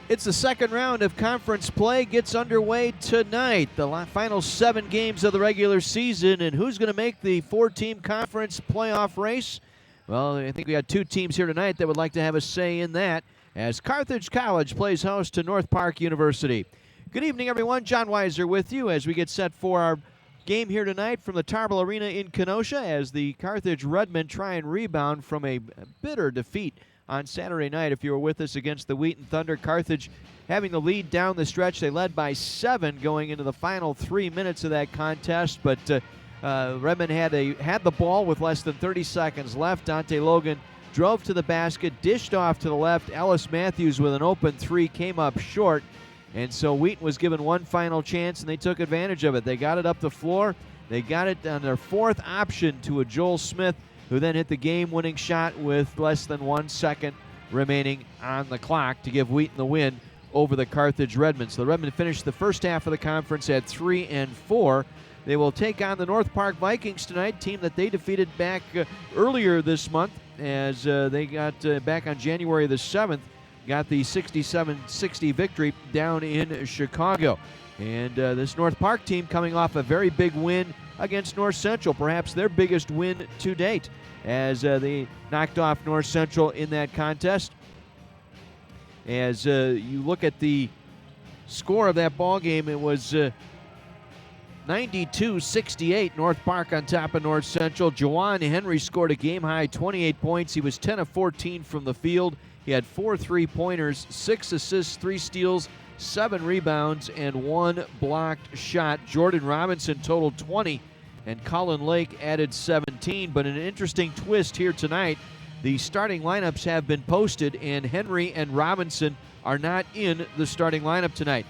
It's the second round of conference play gets underway tonight. The final 7 games of the regular season, and who's going to make the 4-team conference playoff race? Well, I think we got 2 teams here tonight that would like to have a say in that, as Carthage College plays host to North Park University. Good evening, everyone. John Weiser with you as we get set for our game here tonight from the Tarble Arena in Kenosha, as the Carthage Redmen try and rebound from a bitter defeat on Saturday night. If you were with us against the Wheaton Thunder, Carthage having the lead down the stretch. They led by 7 going into the final 3 minutes of that contest, but Redmond had the ball with less than 30 seconds left. Dante Logan drove to the basket, dished off to the left. Ellis Matthews with an open 3 came up short, and so Wheaton was given one final chance, and they took advantage of it. They got it up the floor. They got it on their 4th option to a Joel Smith, who then hit the game-winning shot with less than 1 second remaining on the clock to give Wheaton the win over the Carthage Redmen. So the Redmen finished the first half of the conference at 3-4. They will take on the North Park Vikings tonight, team that they defeated back earlier this month, as they got back on January the 7th, got the 67-60 victory down in Chicago. And this North Park team coming off a very big win against North Central, perhaps their biggest win to date, as they knocked off North Central in that contest. As you look at the score of that ball game, it was 92-68, North Park on top of North Central. Juwan Henry scored a game-high 28 points. He was 10 of 14 from the field. He had 4 3-pointers, 6 assists, 3 steals, 7 rebounds, and 1 blocked shot. Jordan Robinson totaled 20, and Colin Lake added 17. But an interesting twist here tonight, the starting lineups have been posted, and Henry and Robinson are not in the starting lineup tonight.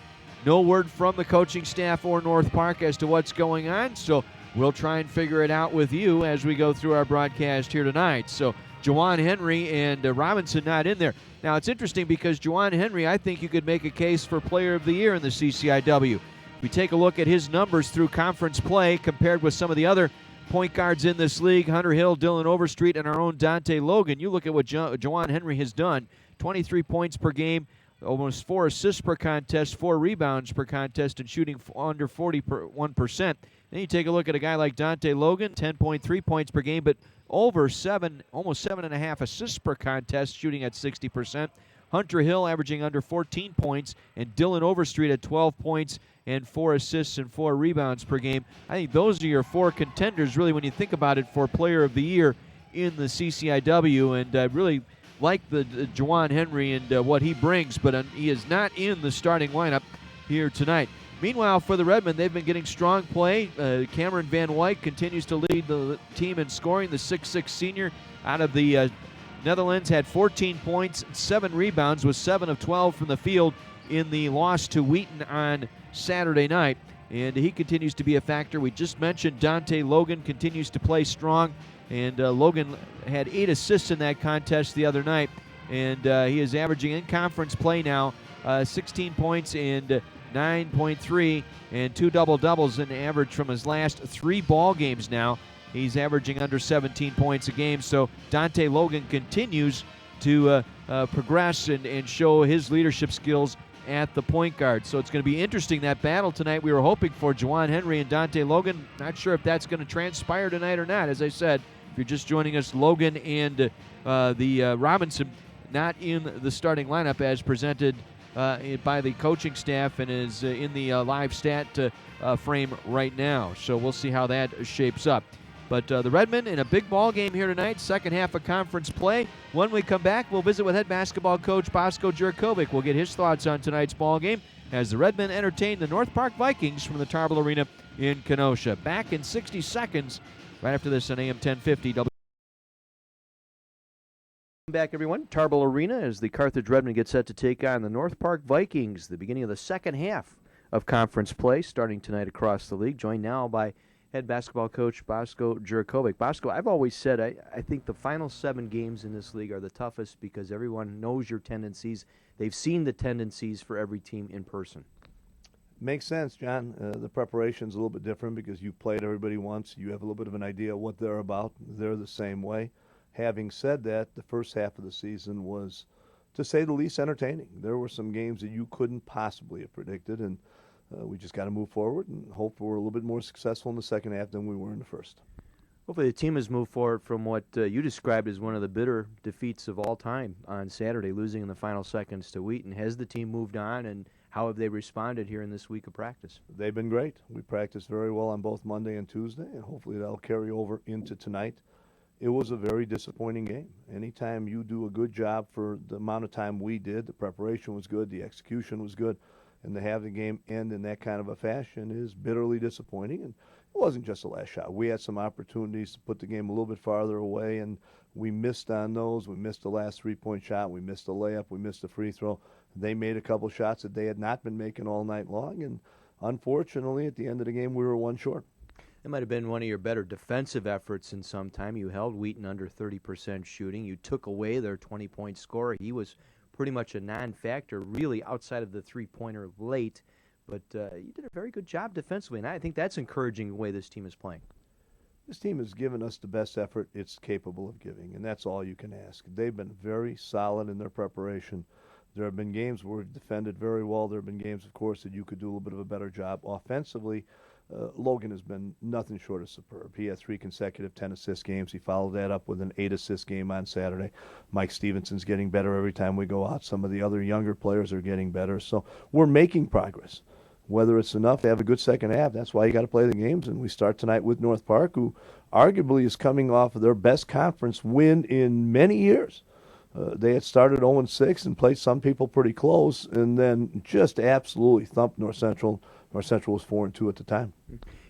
No word from the coaching staff or North Park as to what's going on, so we'll try and figure it out with you as we go through our broadcast here tonight. So Juwan Henry and Robinson not in there. Now, it's interesting because Juwan Henry, I think you could make a case for Player of the Year in the CCIW. If we take a look at his numbers through conference play compared with some of the other point guards in this league, Hunter Hill, Dylan Overstreet, and our own Dante Logan, you look at what Juwan Henry has done. 23 points per game, almost 4 assists per contest, 4 rebounds per contest, and shooting under 41%. Then you take a look at a guy like Dante Logan, 10.3 points per game, but over 7, almost 7.5 assists per contest, shooting at 60%. Hunter Hill averaging under 14 points, and Dylan Overstreet at 12 points and 4 assists and 4 rebounds per game. I think those are your 4 contenders, really, when you think about it, for Player of the Year in the CCIW, and really like the Juwan Henry and what he brings, but he is not in the starting lineup here tonight. Meanwhile, for the Redmen, they've been getting strong play. Cameron Van Wyk continues to lead the team in scoring. The 6'6 senior out of the Netherlands had 14 points, 7 rebounds, with 7 of 12 from the field in the loss to Wheaton on Saturday night. And he continues to be a factor. We just mentioned Dante Logan continues to play strong. And Logan had 8 assists in that contest the other night. And he is averaging in conference play now 16 points and 9.3 and 2 double-doubles in average from his last 3 ball games now. He's averaging under 17 points a game. So Dante Logan continues to progress and show his leadership skills at the point guard. So it's going to be interesting, that battle tonight. We were hoping for Juwan Henry and Dante Logan. Not sure if that's going to transpire tonight or not. As I said, if you're just joining us, Logan and the Robinson not in the starting lineup as presented by the coaching staff and is in the live stat frame right now. So we'll see how that shapes up. But the Redmen in a big ball game here tonight, second half of conference play. When we come back, we'll visit with head basketball coach Bosko Jurkovic. We'll get his thoughts on tonight's ball game as the Redmen entertain the North Park Vikings from the Tarble Arena in Kenosha. Back in 60 seconds right after this on AM 1050. Welcome back, everyone. Tarble Arena as the Carthage Redmen get set to take on the North Park Vikings, the beginning of the second half of conference play, starting tonight across the league. Joined now by head basketball coach Bosko Jurkovic. Bosko, I've always said I think the final 7 games in this league are the toughest because everyone knows your tendencies. They've seen the tendencies for every team in person. Makes sense, John. The preparation's a little bit different because you've played everybody once. You have a little bit of an idea what they're about. They're the same way. Having said that, the first half of the season was to say the least, entertaining. There were some games that you couldn't possibly have predicted, and we just got to move forward and hope we're a little bit more successful in the second half than we were in the first. Hopefully the team has moved forward from what you described as one of the bitter defeats of all time on Saturday, losing in the final seconds to Wheaton. Has the team moved on, and how have they responded here in this week of practice? They've been great. We practiced very well on both Monday and Tuesday, and hopefully that'll carry over into tonight. It was a very disappointing game. Anytime you do a good job for the amount of time we did, the preparation was good, the execution was good, and to have the game end in that kind of a fashion is bitterly disappointing. And it wasn't just the last shot. We had some opportunities to put the game a little bit farther away, and we missed on those. We missed the last three-point shot. We missed a layup. We missed a free throw. They made a couple shots that they had not been making all night long, and unfortunately, at the end of the game, we were one short. It might have been one of your better defensive efforts in some time. You held Wheaton under 30% shooting. You took away their 20-point scorer. He was pretty much a non-factor, really, outside of the three-pointer late. But you did a very good job defensively, and I think that's encouraging the way this team is playing. This team has given us the best effort it's capable of giving, and that's all you can ask. They've been very solid in their preparation. There have been games where we've defended very well. There have been games, of course, that you could do a little bit of a better job. Offensively, Logan has been nothing short of superb. He had 3 consecutive 10-assist games. He followed that up with an 8-assist game on Saturday. Mike Stevenson's getting better every time we go out. Some of the other younger players are getting better. So we're making progress. Whether it's enough to have a good second half, that's why you got to play the games. And we start tonight with North Park, who arguably is coming off of their best conference win in many years. They had started 0-6 and played some people pretty close, and then just absolutely thumped North Central. North Central was 4-2 at the time.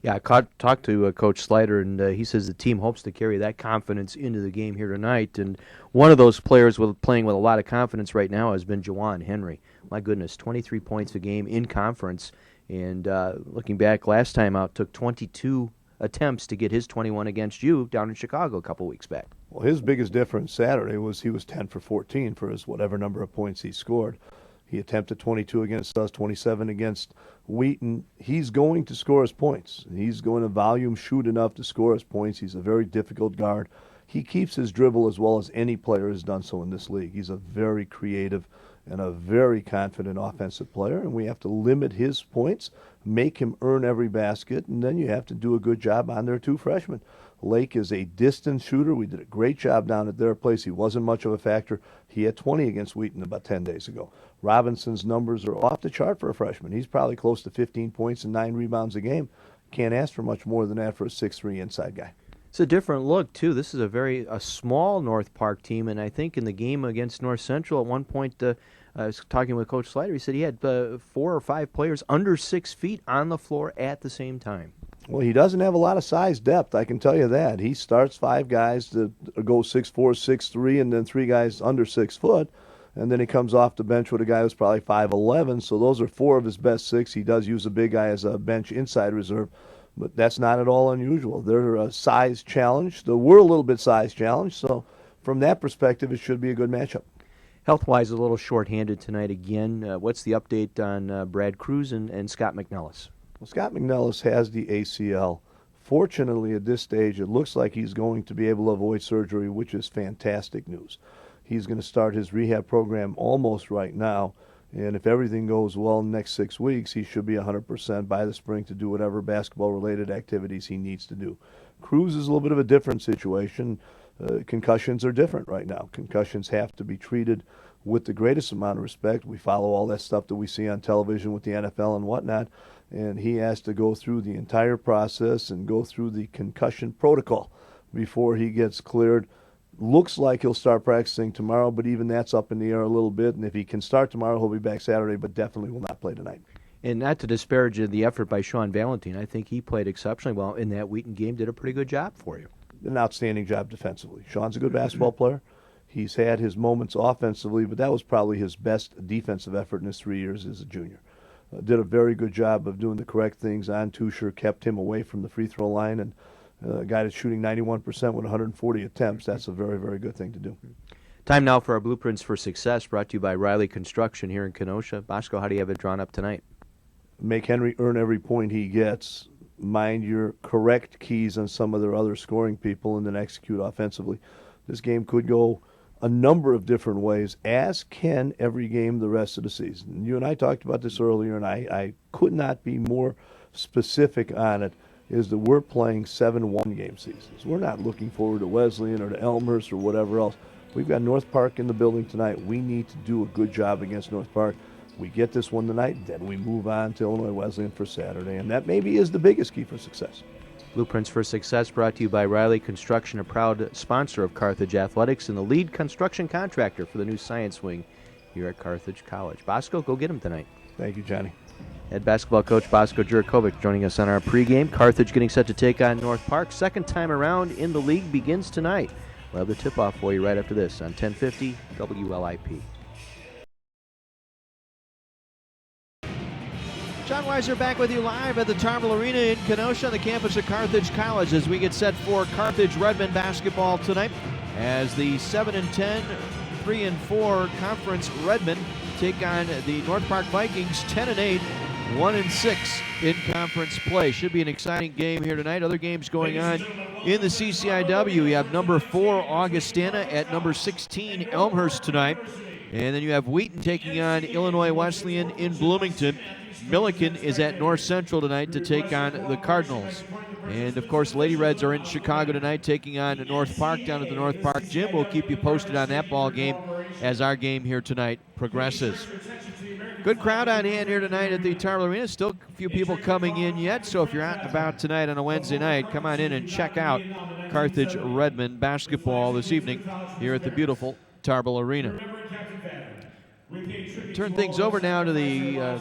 Yeah, I talked to Coach Slider, and he says the team hopes to carry that confidence into the game here tonight. And one of those players playing with a lot of confidence right now has been Juwan Henry. My goodness, 23 points a game in conference. And looking back last time out, took 22 attempts to get his 21 against you down in Chicago a couple weeks back. Well, his biggest difference Saturday was he was 10 for 14 for his whatever number of points he scored. He attempted 22 against us, 27 against Wheaton. He's going to score his points. He's going to volume shoot enough to score his points. He's a very difficult guard. He keeps his dribble as well as any player has done so in this league. He's a very creative and a very confident offensive player, and we have to limit his points, make him earn every basket, and then you have to do a good job on their 2 freshmen. Lake is a distance shooter. We did a great job down at their place. He wasn't much of a factor. He had 20 against Wheaton about 10 days ago. Robinson's numbers are off the chart for a freshman. He's probably close to 15 points and 9 rebounds a game. Can't ask for much more than that for a 6'3" inside guy. It's a different look, too. This is a small North Park team, and I think in the game against North Central at one point, I was talking with Coach Slider. He said he had 4 or 5 players under 6 feet on the floor at the same time. Well, he doesn't have a lot of size depth, I can tell you that. He starts 5 guys that go 6'4", 6'3", and then 3 guys under 6 foot. And then he comes off the bench with a guy who's probably 5'11", so those are 4 of his best 6. He does use a big guy as a bench inside reserve, but that's not at all unusual. They're a size challenge. We're a little bit size challenged, so from that perspective, it should be a good matchup. Health-wise, a little short-handed tonight again. What's the update on Brad Cruz and Scott McNellis? Well, Scott McNellis has the ACL. Fortunately, at this stage, it looks like he's going to be able to avoid surgery, which is fantastic news. He's going to start his rehab program almost right now, and if everything goes well in the next 6 weeks, he should be 100% by the spring to do whatever basketball-related activities he needs to do. Cruz is a little bit of a different situation. Concussions are different right now. Concussions have to be treated with the greatest amount of respect. We follow all that stuff that we see on television with the NFL and whatnot, and he has to go through the entire process and go through the concussion protocol before he gets cleared. Looks like he'll start practicing tomorrow, but even that's up in the air a little bit, and if he can start tomorrow, he'll be back Saturday, but definitely will not play tonight. And not to disparage the effort by Sean Valentine, I think he played exceptionally well in that Wheaton game, did a pretty good job for you. An outstanding job defensively. Sean's a good basketball player. He's had his moments offensively, but that was probably his best defensive effort in his 3 years as a junior. Did a very good job of doing the correct things on Tusher, kept him away from the free throw line, and a guy that's shooting 91% with 140 attempts, that's a very, very good thing to do. Time now for our Blueprints for Success, brought to you by Riley Construction here in Kenosha. Bosco, how do you have it drawn up tonight? Make Henry earn every point he gets. Mind your correct keys on some of their other scoring people, and then execute offensively. This game could go a number of different ways, as can every game the rest of the season. You and I talked about this earlier, and I could not be more specific on it, is that we're playing 7 one-game seasons. We're not looking forward to Wesleyan or to Elmhurst or whatever else. We've got North Park in the building tonight. We need to do a good job against North Park. We get this one tonight, then we move on to Illinois Wesleyan for Saturday, and that maybe is the biggest key for success. Blueprints for Success brought to you by Riley Construction, a proud sponsor of Carthage Athletics and the lead construction contractor for the new science wing here at Carthage College. Bosco, go get him tonight. Thank you, Johnny. Head basketball coach Bosco Jurkovic joining us on our pregame. Carthage getting set to take on North Park. Second time around in the league begins tonight. We'll have the tip-off for you right after this on 1050 WLIP. John Weiser back with you live at the Tarble Arena in Kenosha on the campus of Carthage College as we get set for Carthage-Redmond basketball tonight as the 7-10, 3-4 conference Redmond take on the North Park Vikings, 10-8, 1-6 in conference play. Should be an exciting game here tonight. Other games going on in the CCIW. You have number 4 Augustana at number 16 Elmhurst tonight. And then you have Wheaton taking on Illinois Wesleyan in Bloomington. Milliken is at North Central tonight to take on the Cardinals. And, of course, Lady Reds are in Chicago tonight taking on North Park down at the North Park Gym. We'll keep you posted on that ball game as our game here tonight progresses. Good crowd on hand here tonight at the Tarble Arena. Still a few people coming in yet, so if you're out and about tonight on a Wednesday night, come on in and check out Carthage-Redmond basketball this evening here at the beautiful Tarble Arena. Turn things over now to the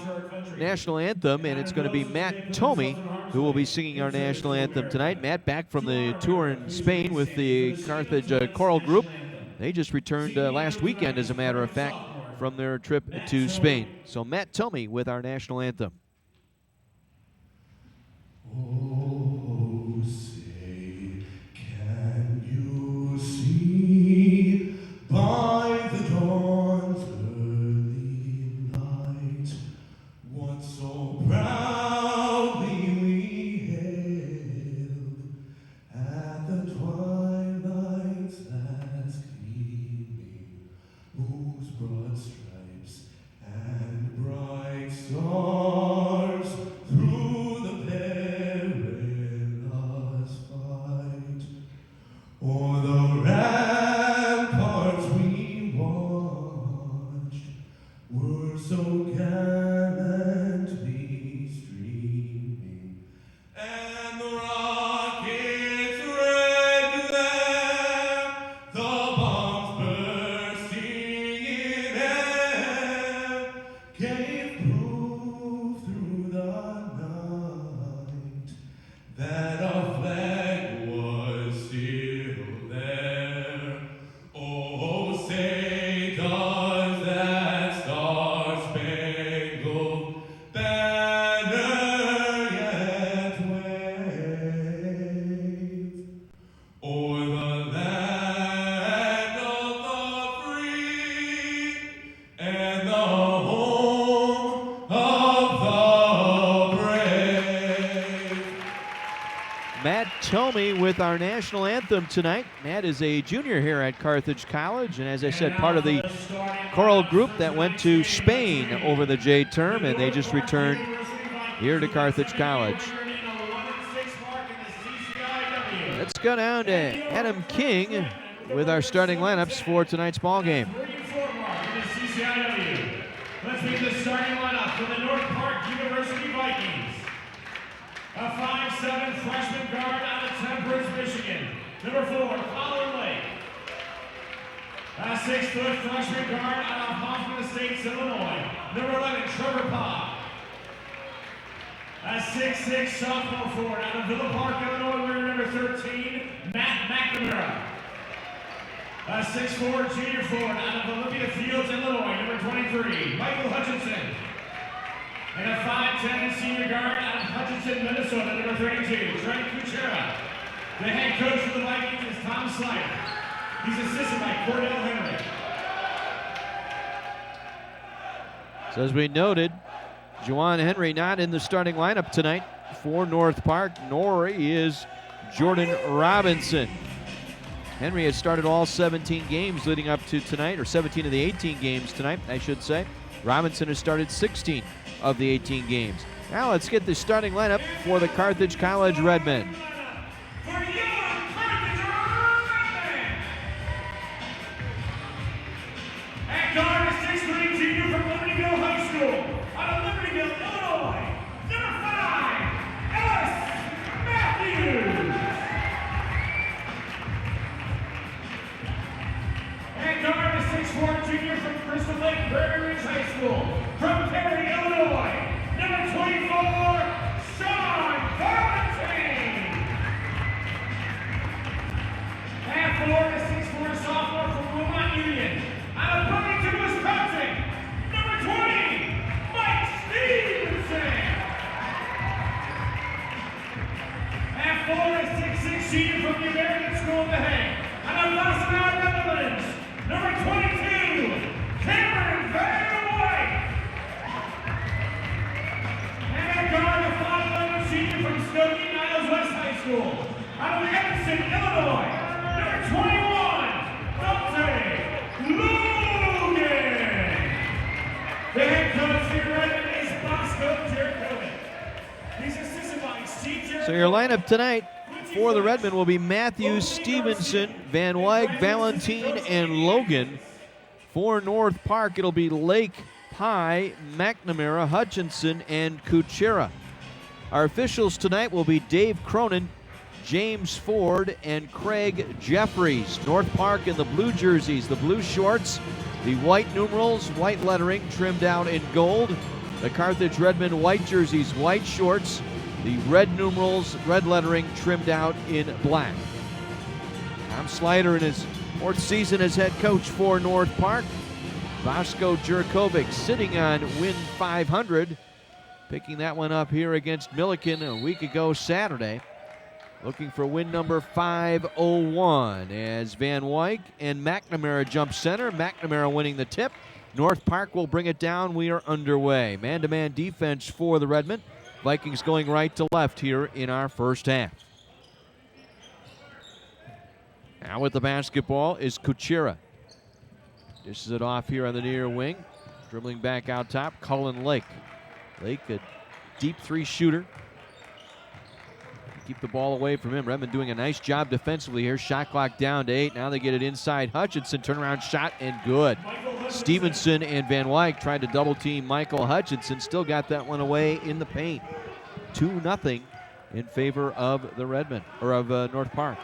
national anthem, and it's going to be Matt Tomey who will be singing our national anthem tonight. Matt back from the tour in Spain with the Carthage choral group. They just returned last weekend, as a matter of fact, from their trip to Spain. So Matt Tomey with our national anthem. Oh, say, can you see by the dawn's early light what so proudly we hailed at the twilight's last gleaming, whose broad stripes and bright stars through the perilous fight o'er the ramparts we watched were so gallantly streaming, and the rocket's red glare, the bombs bursting in air, gave proof through the night that our flag was still there. Oh, say does that star-spangled banner yet wave o'er the land of the free and the home of the brave? Matt Tomey with our national anthem tonight. Matt is a junior here at Carthage College, and as I said, part of the choral group that went to Spain over the J term, and they just returned here to Carthage College. Let's go down to Adam King with our starting lineups for tonight's ball game. Let's meet the starting lineup for the North Park University Vikings. A 5'7" freshman guard out of Temperance, Michigan. Number 4, Colin Lake. A 6-foot freshman guard out of Hoffman Estates, Illinois. Number 11, Trevor Pop. A 6'6" sophomore forward out of Villa Park, Illinois, wearing number 13, Matt McNamara. A 6'4" junior forward out of Olympia Fields, Illinois, number 23, Michael Hutchinson. And a 5'10" senior guard out of Hutchinson, Minnesota, number 32, Trent Kuchera. The head coach for the Vikings is Tom Slider. He's assisted by Cordell Henry. So as we noted, Juwan Henry not in the starting lineup tonight for North Park, nor is Jordan Robinson. Henry has started all 17 games leading up to tonight, or 17 of the 18 games tonight, I should say. Robinson has started 16 of the 18 games. Now let's get the starting lineup for the Carthage College Redmen. At guard, a 6'3" junior from Libertyville High School. Out of Libertyville, Illinois, number 5, Ellis Matthews. At guard, a 6'4" junior from Crystal Lake Prairie Ridge High School. From Perry, Illinois, number 24, Sean Valentine. At forward, a 6'4" sophomore from Wilmot Union. Out of Burlington, Wisconsin, number 20, Mike Stevenson. At forward, a 6'6" senior from the American School of the Hague. Out of Wassenaar, Netherlands, number 22, Cameron Van White. And at guard, a 5'11" senior from Skokie Niles West High School. Out of Evanston, Illinois, number 21, Dante Logan. The head coach here, Redmond, is Bosco Jerichovic. He's assisted by Steve Jerichovic. So your lineup tonight for the Redmen will be Matthews, Stevenson, Van Wyk, Valentine, and Logan. For North Park, it'll be Lake, Pye, McNamara, Hutchinson, and Kuchera. Our officials tonight will be Dave Cronin, James Ford, and Craig Jeffries. North Park in the blue jerseys, the blue shorts, the white numerals, white lettering trimmed out in gold. The Carthage Redmen white jerseys, white shorts, the red numerals, red lettering trimmed out in black. Tom Slider in his 4th season as head coach for North Park. Bosco Jurkovic sitting on win 500, picking that one up here against Milliken a week ago Saturday. Looking for win number 501 as Van Wyk and McNamara jump center. McNamara winning the tip. North Park will bring it down. We are underway. Man-to-man defense for the Redmen. Vikings going right to left here in our first half. Now with the basketball is Kuchera. Dishes it off here on the near wing. Dribbling back out top, Cullen Lake. Lake, a deep 3 shooter. Keep the ball away from him. Redmond doing a nice job defensively here. Shot clock down to 8. Now they get it inside. Hutchinson, turnaround shot, and good. Stevenson and Van Wyk tried to double team Michael Hutchinson. Still got that one away in the paint. 2-0 in favor of the Redmen, or of North Park.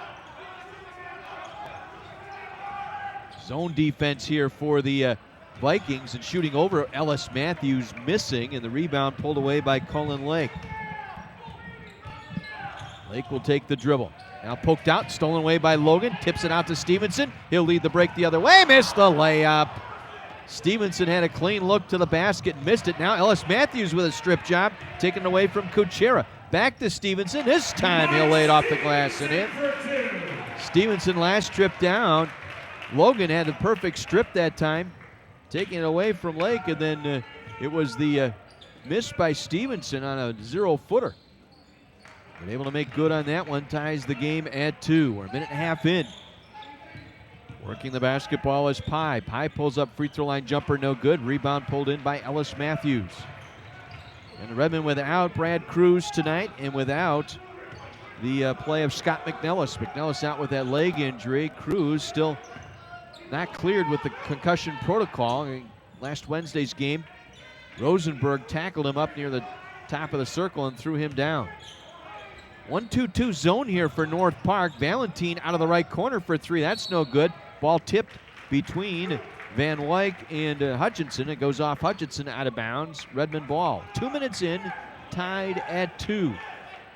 Zone defense here for the Vikings, and shooting over Ellis Matthews missing, and the rebound pulled away by Cullen Lake. Lake will take the dribble. Now poked out, stolen away by Logan. Tips it out to Stevenson. He'll lead the break the other way. Missed the layup. Stevenson had a clean look to the basket, missed it. Now Ellis Matthews with a strip job, taken away from Kuchera. Back to Stevenson. This time he'll lay it off the glass and in. Stevenson last trip down. Logan had a perfect strip that time, taking it away from Lake, and then it was the miss by Stevenson on a 0-footer. But able to make good on that one, ties the game at 2. We're a minute and a half in. Working the basketball is Pye. Pye pulls up, free throw line jumper, no good. Rebound pulled in by Ellis Matthews. And the Redmen without Brad Cruz tonight, and without the play of Scott McNellis. McNellis out with that leg injury. Cruz still not cleared with the concussion protocol. Last Wednesday's game, Rosenberg tackled him up near the top of the circle and threw him down. 1-2-2 zone here for North Park. Valentine out of the right corner for 3. That's no good. Ball tipped between Van Wyk and Hutchinson. It goes off Hutchinson, out of bounds. Redmond ball. 2 minutes in, tied at 2.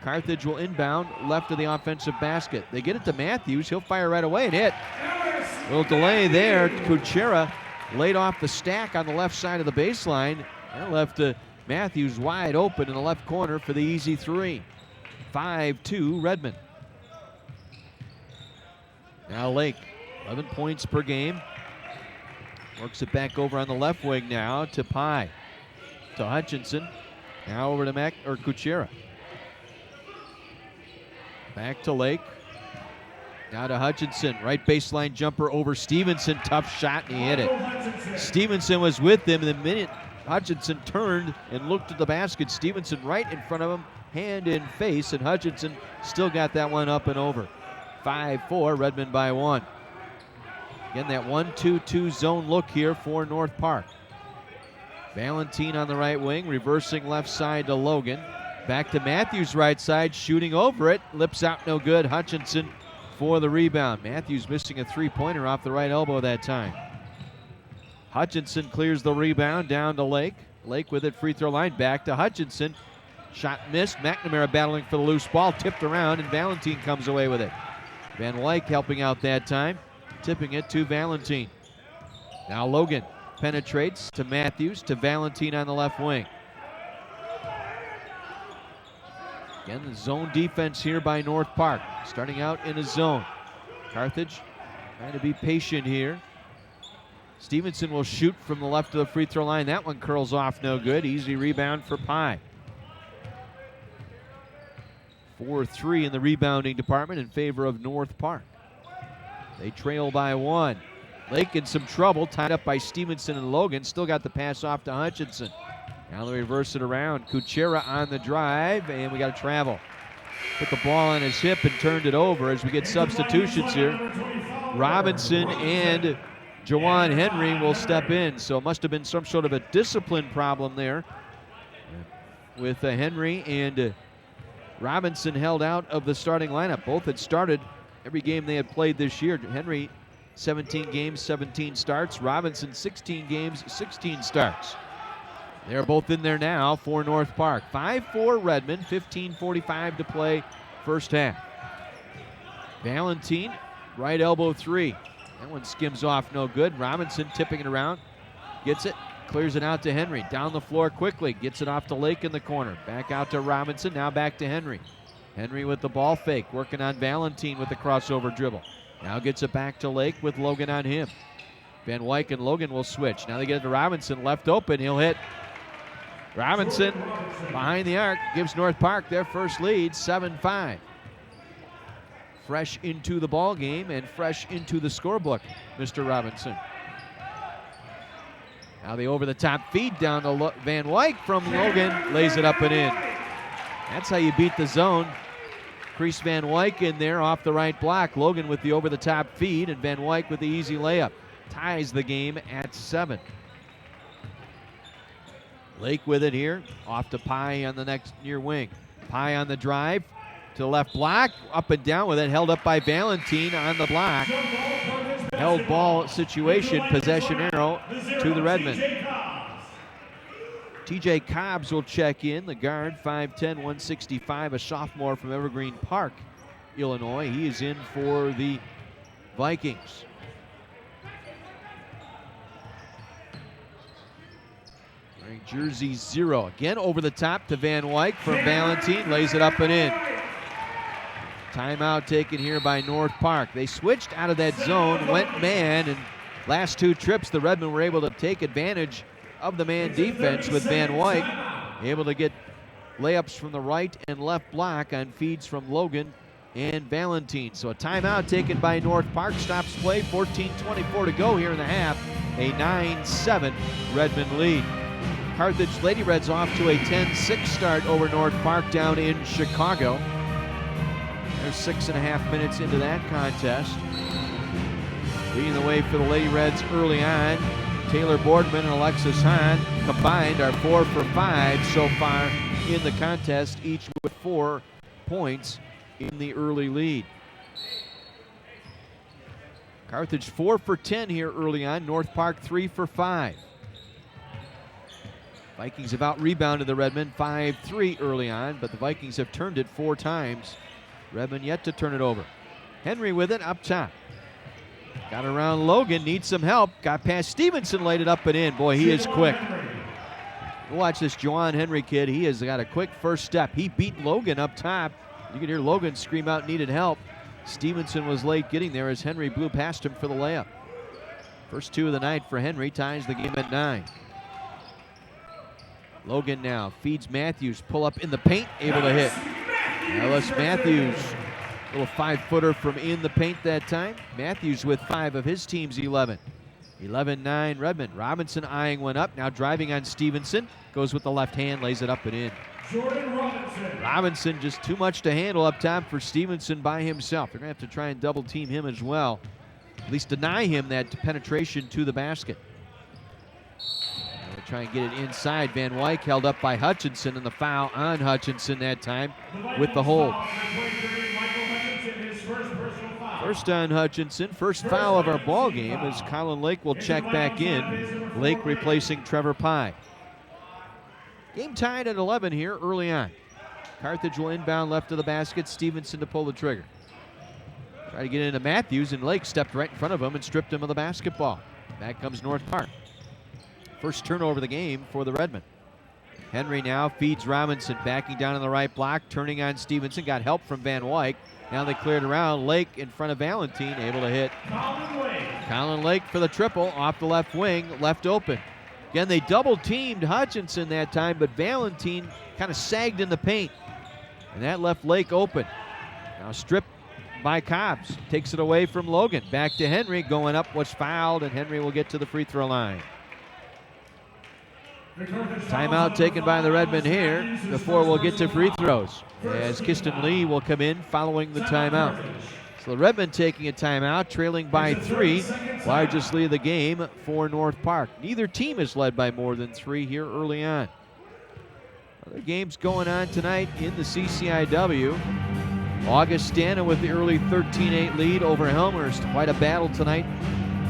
Carthage will inbound left of the offensive basket. They get it to Matthews. He'll fire right away and hit. A little delay there. Kuchera laid off the stack on the left side of the baseline. That left Matthews wide open in the left corner for the easy 3. 5-2 Redmond. Now Lake, 11 points per game. Works it back over on the left wing now to Pye. To Hutchinson. Now over to Kuchera. Back to Lake. Now to Hutchinson, right baseline jumper over Stevenson, tough shot, and he hit it. Stevenson was with him, and the minute Hutchinson turned and looked at the basket, Stevenson right in front of him, hand in face, and Hutchinson still got that one up and over. 5-4, Redmond by 1. Again, that 1-2-2 zone look here for North Park. Valentine on the right wing, reversing left side to Logan. Back to Matthews right side, shooting over it. Lips out, no good. Hutchinson for the rebound. Matthews missing a three-pointer off the right elbow that time. Hutchinson clears the rebound down to Lake. Lake with it, free throw line, back to Hutchinson. Shot missed. McNamara battling for the loose ball, tipped around, and Valentine comes away with it. Van Wyk helping out that time, tipping it to Valentine. Now Logan penetrates to Matthews, to Valentine on the left wing. Again, the zone defense here by North Park, starting out in a zone. Carthage trying to be patient here. Stevenson will shoot from the left of the free throw line. That one curls off, no good. Easy rebound for Pye. 4-3 in the rebounding department in favor of North Park. They trail by 1. Lake in some trouble, tied up by Stevenson and Logan. Still got the pass off to Hutchinson. Now they reverse it around. Kuchera on the drive, and we got to travel. Put the ball on his hip and turned it over as we get substitutions here. Robinson and Jawan Henry will step in, so it must have been some sort of a discipline problem there with Henry and Robinson held out of the starting lineup. Both had started every game they had played this year. Henry, 17 games, 17 starts. Robinson, 16 games, 16 starts. They're both in there now for North Park. 5-4 Redmond, 15:45 to play first half. Valentine, right elbow three. That one skims off, no good. Robinson tipping it around, gets it, clears it out to Henry. Down the floor quickly, gets it off to Lake in the corner. Back out to Robinson, now back to Henry. Henry with the ball fake, working on Valentine with the crossover dribble. Now gets it back to Lake with Logan on him. Van Wyk and Logan will switch. Now they get it to Robinson, left open, he'll hit. Robinson behind the arc gives North Park their first lead, 7-5. Fresh into the ball game and fresh into the scorebook, Mr. Robinson. Now the over-the-top feed down to Van Wyk from Logan, lays it up and in. That's how you beat the zone. Crease Van Wyk in there off the right block. Logan with the over-the-top feed and Van Wyk with the easy layup. Ties the game at 7. Lake with it here, off to Pye on the next near wing. Pye on the drive to the left block, up and down with it, held up by Valentine on the block. Held ball situation, possession arrow to the Redmond. TJ Cobbs will check in, the guard, 5'10", 165, a sophomore from Evergreen Park, Illinois. He is in for the Vikings. Wearing jersey 0. Again over the top to Van Wyk from Valentine, lays it up and in. Timeout taken here by North Park. They switched out of that zone, went man, and last two trips the Redmen were able to take advantage of the man defense with Van Wyk, able to get layups from the right and left block on feeds from Logan and Valentine. So a timeout taken by North Park, stops play, 14:24 to go here in the half, a 9-7 Redmond lead. Carthage Lady Reds off to a 10-6 start over North Park down in Chicago. They're 6.5 minutes into that contest. Leading the way for the Lady Reds early on, Taylor Boardman and Alexis Hahn combined are 4 for 5 so far in the contest, each with 4 points in the early lead. Carthage 4 for 10 here early on, North Park 3 for 5. Vikings have out-rebounded the Redmen 5-3 early on, but the Vikings have turned it 4 times. Redmond yet to turn it over. Henry with it up top. Got around Logan, needs some help. Got past Stevenson, laid it up and in. Boy, he is quick. Watch this Jawan Henry kid. He has got a quick first step. He beat Logan up top. You can hear Logan scream out needed help. Stevenson was late getting there as Henry blew past him for the layup. First 2 of the night for Henry, ties the game at 9. Logan now feeds Matthews, pull up in the paint, able to hit. Ellis Matthews Little 5-footer from in the paint that time. Matthews with 5 of his team's 11. 11-9 Redmond. Robinson eyeing one up, now driving on Stevenson. Goes with the left hand, lays it up and in. Jordan Robinson. Robinson just too much to handle up top for Stevenson by himself. They're going to have to try and double team him as well. At least deny him that penetration to the basket. They'll try and get it inside. Van Wyk held up by Hutchinson, and the foul on Hutchinson that time with the hold. First on Hutchinson, first foul of our ball game as Colin Lake will check back in. Lake replacing Trevor Pye. Game tied at 11 here early on. Carthage will inbound left of the basket. Stevenson to pull the trigger. Try to get into Matthews, and Lake stepped right in front of him and stripped him of the basketball. Back comes North Park. First turnover of the game for the Redmen. Henry now feeds Robinson, backing down on the right block, turning on Stevenson. Got help from Van Wyk. Now they cleared around. Lake in front of Valentine, able to hit. Colin Lake for the triple, off the left wing, left open. Again, they double-teamed Hutchinson that time, but Valentine kind of sagged in the paint. And that left Lake open. Now stripped by Cobbs. Takes it away from Logan. Back to Henry. Going up, was fouled, and Henry will get to the free throw line. Timeout taken by the Redmen here before we'll get to free throws, as Kiston Lee will come in following the timeout. So the Redmen taking a timeout, trailing by 3. Largest lead of the game for North Park. Neither team is led by more than 3 here early on. Other games going on tonight in the CCIW. Augustana with the early 13-8 lead over Elmhurst. Quite a battle tonight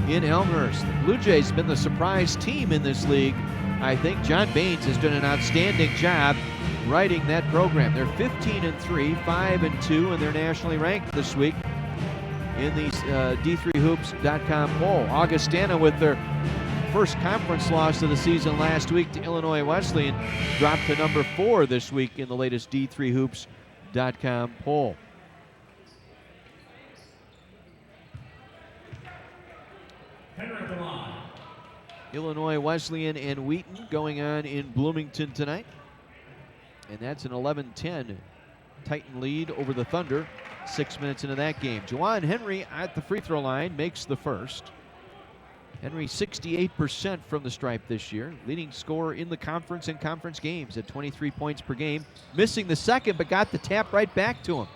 in Elmhurst. The Blue Jays have been the surprise team in this league. I think John Baines has done an outstanding job writing that program. They're 15-3, 5-2, and they're nationally ranked this week in the D3Hoops.com poll. Augustana with their first conference loss of the season last week to Illinois Wesleyan dropped to number 4 this week in the latest D3Hoops.com poll. Illinois Wesleyan and Wheaton going on in Bloomington tonight. And that's an 11-10 Titan lead over the Thunder. 6 minutes into that game. Juwan Henry at the free throw line makes the first. Henry 68% from the stripe this year. Leading scorer in the conference and conference games at 23 points per game. Missing the second, but got the tap right back to him.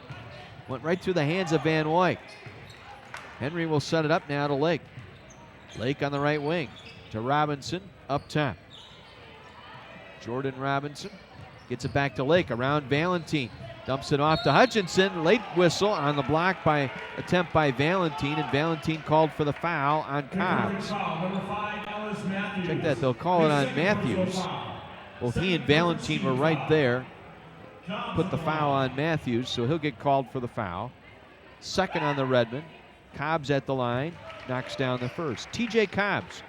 Went right through the hands of Van Wyk. Henry will set it up now to Lake. Lake on the right wing. To Robinson up top. Jordan Robinson gets it back to Lake around Valentine. Dumps it off to Hutchinson. Late whistle on the block by attempt by Valentine, and Valentine called for the foul on Cobbs. Check that, they'll call it on Matthews. Both he and Valentine were right there. Put the foul on Matthews, so he'll get called for the foul. Second on the Redmen. Cobbs at the line, knocks down the first. TJ Cobbs,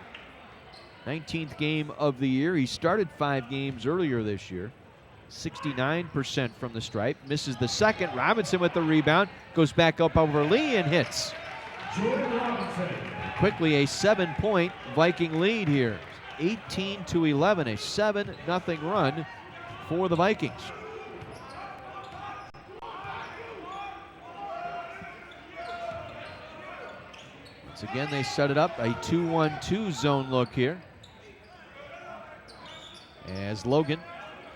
19th game of the year. He started 5 games earlier this year. 69% from the stripe. Misses the second. Robinson with the rebound. Goes back up over Lee and hits. Quickly a 7-point Viking lead here. 18-11. A 7-0 run for the Vikings. Once again, they set it up. A 2-1-2 zone look here. As Logan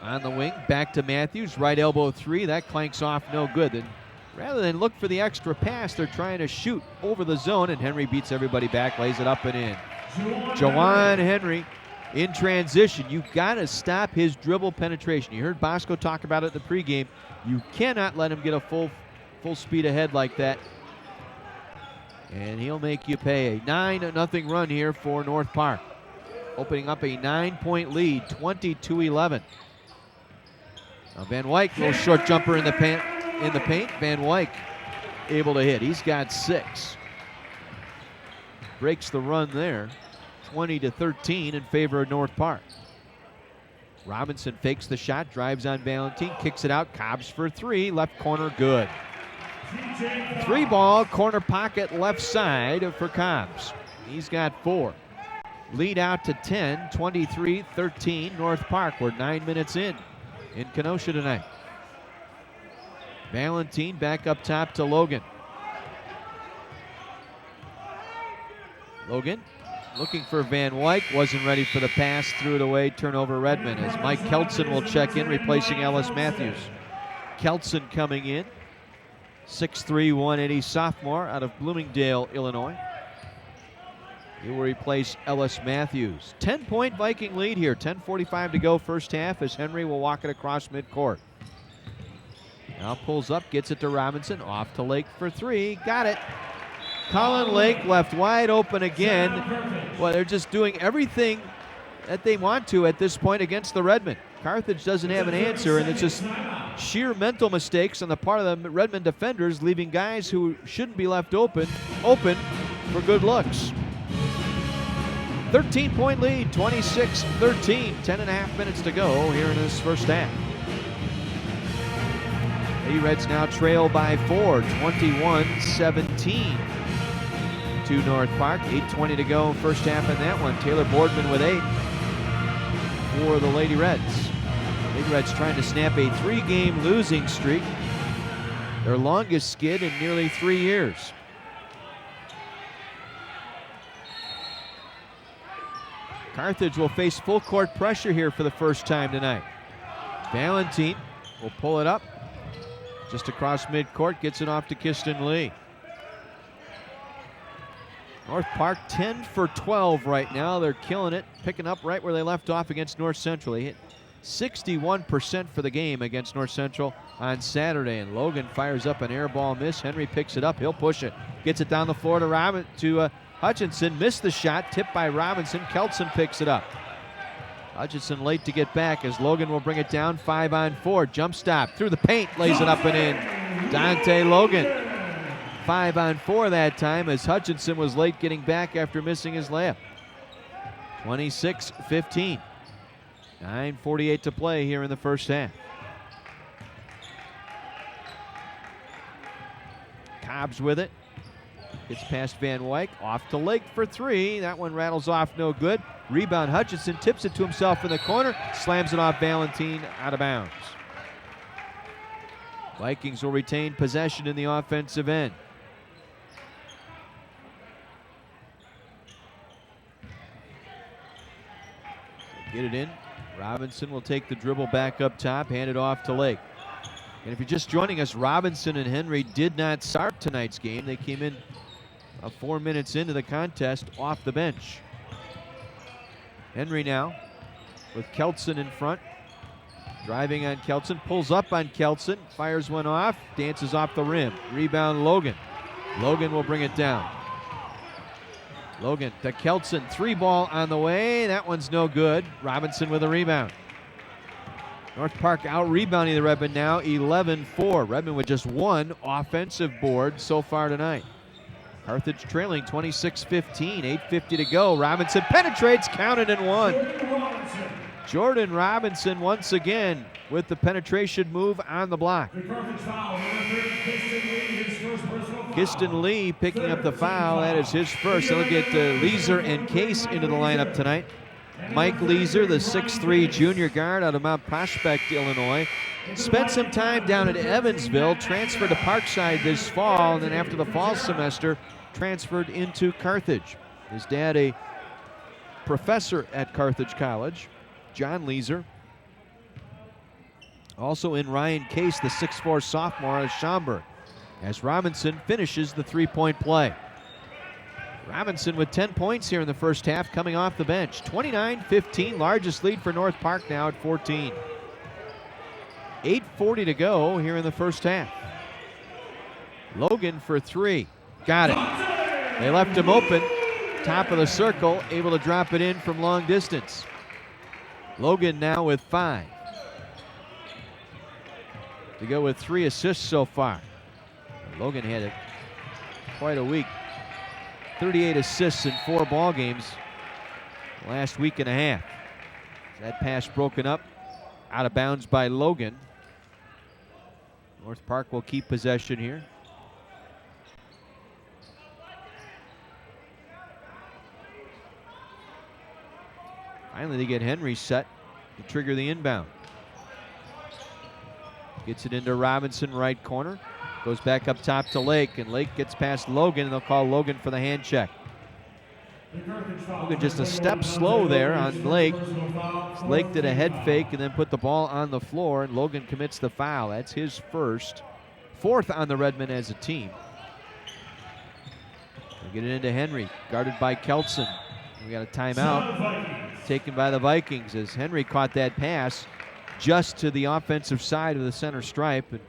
on the wing, back to Matthews, right elbow 3, that clanks off, no good. And rather than look for the extra pass, they're trying to shoot over the zone, and Henry beats everybody back, lays it up and in. Juwan Henry in transition. You've got to stop his dribble penetration. You heard Bosco talk about it in the pregame. You cannot let him get a full speed ahead like that. And he'll make you pay. A 9-0 run here for North Park. Opening up a 9-point lead, 20-11. Now Van Wyk, little short jumper in the paint. Van Wyk able to hit. He's got 6. Breaks the run there. 20-13 in favor of North Park. Robinson fakes the shot, drives on Valentine, kicks it out. Cobbs for 3, left corner, good. 3-ball, corner pocket, left side for Cobbs. He's got 4. Lead out to 10, 23-13 North Park. We're 9 minutes in Kenosha tonight. Valentine back up top to Logan. Logan looking for Van Wyck, wasn't ready for the pass, threw it away, turnover Redmond as Mike Keltson will check in, replacing Ellis Matthews. Keltson coming in, 6'3", 180 sophomore out of Bloomingdale, Illinois. He will replace Ellis Matthews. 10-point Viking lead here, 10:45 to go first half as Henry will walk it across midcourt. Now pulls up, gets it to Robinson, off to Lake for three, got it. Colin Lake left wide open again. Well, they're just doing everything that they want to at this point against the Redmond. Carthage doesn't have an answer, and it's just sheer mental mistakes on the part of the Redmond defenders, leaving guys who shouldn't be left open for good looks. 13-point lead, 26-13, 10.5 minutes to go here in this first half. The Reds now trail by 4, 21-17 to North Park. 8:20 to go first half in that one. Taylor Boardman with 8 for the Lady Reds. Lady Reds trying to snap a 3-game losing streak, their longest skid in nearly 3 years. Carthage will face full court pressure here for the first time tonight. Valentine will pull it up just across midcourt, gets it off to Kiston Lee. North Park 10 for 12 right now. They're killing it, picking up right where they left off against North Central. They hit 61% for the game against North Central on Saturday, and Logan fires up an air ball miss. Henry picks it up, he'll push it, gets it down the floor to Hutchinson, missed the shot, tipped by Robinson. Keltson picks it up. Hutchinson late to get back as Logan will bring it down, 5-on-4, jump stop, through the paint, lays it up and in. Dante Logan, 5-on-4 that time as Hutchinson was late getting back after missing his layup. 26-15. 9:48 to play here in the first half. Cobbs with it. Gets past Van Wyck, off to Lake for three. That one rattles off, no good. Rebound, Hutchinson tips it to himself in the corner, slams it off Valentine, out of bounds. Vikings will retain possession in the offensive end. Get it in. Robinson will take the dribble back up top, hand it off to Lake. And if you're just joining us, Robinson and Henry did not start tonight's game. They came in 4 minutes into the contest off the bench. Henry now with Keltson in front. Driving on Keltson, pulls up on Keltson, fires one off, dances off the rim. Rebound Logan. Logan will bring it down. Logan to Keltson, 3-ball on the way. That one's no good. Robinson with a rebound. North Park out-rebounding the Redmond now, 11-4. Redmond with just one offensive board so far tonight. Carthage trailing 26-15, 8:50 to go. Robinson penetrates, counted and one. Jordan Robinson once again with the penetration move on the block. Kiston Lee picking up the foul. That is his first. He'll get Weiser and Case into the lineup tonight. Mike Weiser, the 6'3" junior guard out of Mount Prospect, Illinois. Spent some time down at Evansville, transferred to Parkside this fall, and then after the fall semester, transferred into Carthage. His dad, a professor at Carthage College, John Weiser. Also in Ryan Case, the 6'4" sophomore out of Schaumburg, as Robinson finishes the three-point play. Robinson with 10 points here in the first half, coming off the bench. 29-15, largest lead for North Park now at 14. 8:40 to go here in the first half. Logan for three, got it. They left him open, top of the circle, able to drop it in from long distance. Logan now with 5. To go with 3 assists so far. Logan had quite a week. 38 assists in 4 ball games last week and a half. That pass broken up, out of bounds by Logan. North Park will keep possession here. Finally, they get Henry set to trigger the inbound. Gets it into Robinson, right corner. Goes back up top to Lake, and Lake gets past Logan, and they'll call Logan for the hand check. Logan just a step slow there on Lake. Lake did a head fake and then put the ball on the floor, and Logan commits the foul. That's his fourth on the Redmen as a team. They get it into Henry, guarded by Kelson. We got a timeout taken by the Vikings as Henry caught that pass just to the offensive side of the center stripe and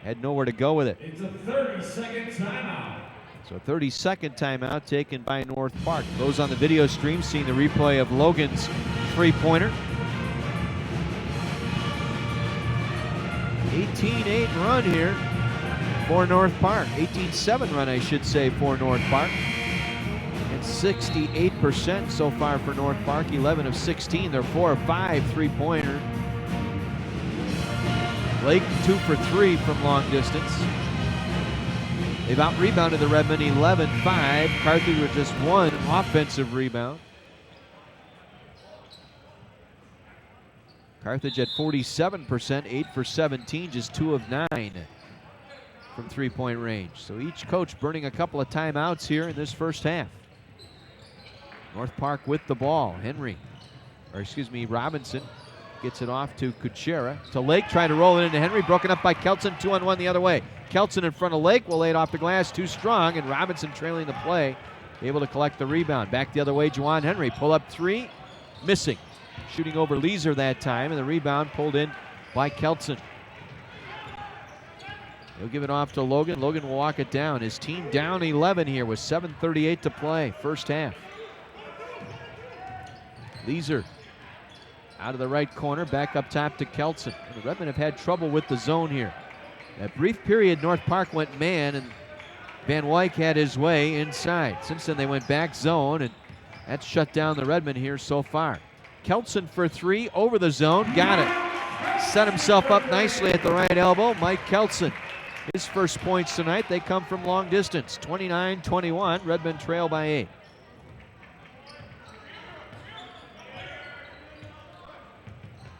had nowhere to go with it. It's a 30-second timeout. So 30-second timeout taken by North Park. Those on the video stream seeing the replay of Logan's three-pointer. 18-8 run here for North Park. 18-7 run, I should say, for North Park. And 68% so far for North Park. 11 of 16. They're 4 of 5 three-pointer. Lake 2 for 3 from long distance. They've out-rebounded the Redmen 11-5. Carthage with just one offensive rebound. Carthage at 47%, 8 for 17, just 2 of 9 from three-point range. So each coach burning a couple of timeouts here in this first half. North Park with the ball. Robinson gets it off to Kuchera. To Lake, trying to roll it into Henry. Broken up by Kelson, 2-on-1 the other way. Kelson in front of Lake will lay it off the glass, too strong, and Robinson trailing the play, able to collect the rebound. Back the other way, Juwan Henry. Pull up three, missing. Shooting over Weiser that time, and the rebound pulled in by Kelson. He'll give it off to Logan. Logan will walk it down. His team down 11 here with 7:38 to play, first half. Weiser out of the right corner, back up top to Kelson. The Redmen have had trouble with the zone here. That brief period, North Park went man, and Van Wyk had his way inside. Since then, they went back zone, and that's shut down the Redmen here so far. Kelson for three, over the zone, got it. Set himself up nicely at the right elbow, Mike Kelson. His first points tonight, they come from long distance. 29-21, Redmen trail by 8.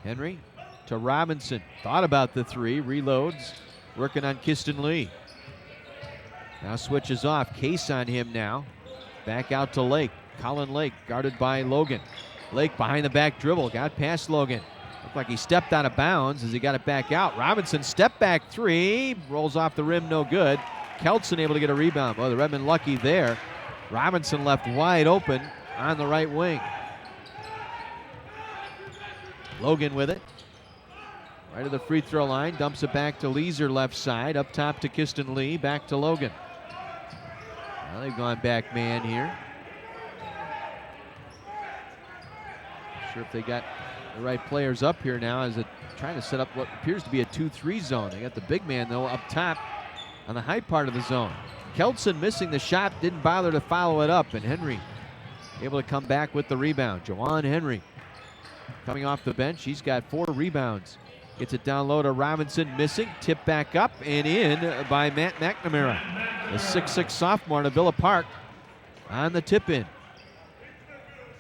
Henry to Robinson. Thought about the three, reloads, working on Kiston Lee. Now switches off, Case on him now. Back out to Lake. Colin Lake guarded by Logan. Lake behind the back dribble, got past Logan. Looked like he stepped out of bounds as he got it back out. Robinson step back three, rolls off the rim, no good. Kelson able to get a rebound. Boy, the Redmen lucky there. Robinson left wide open on the right wing. Logan with it. Right to the free throw line, dumps it back to Weiser left side, up top to Kiston Lee, back to Logan. Now they've gone back man here. Not sure if they got the right players up here now as it trying to set up what appears to be a 2-3 zone. They got the big man though up top on the high part of the zone. Kelson missing the shot, didn't bother to follow it up, and Henry able to come back with the rebound. Juwan Henry coming off the bench, he's got 4 rebounds. Gets it down low to Robinson, missing, tip back up and in by Matt McNamara. The 6'6 sophomore to Villa Park on the tip in.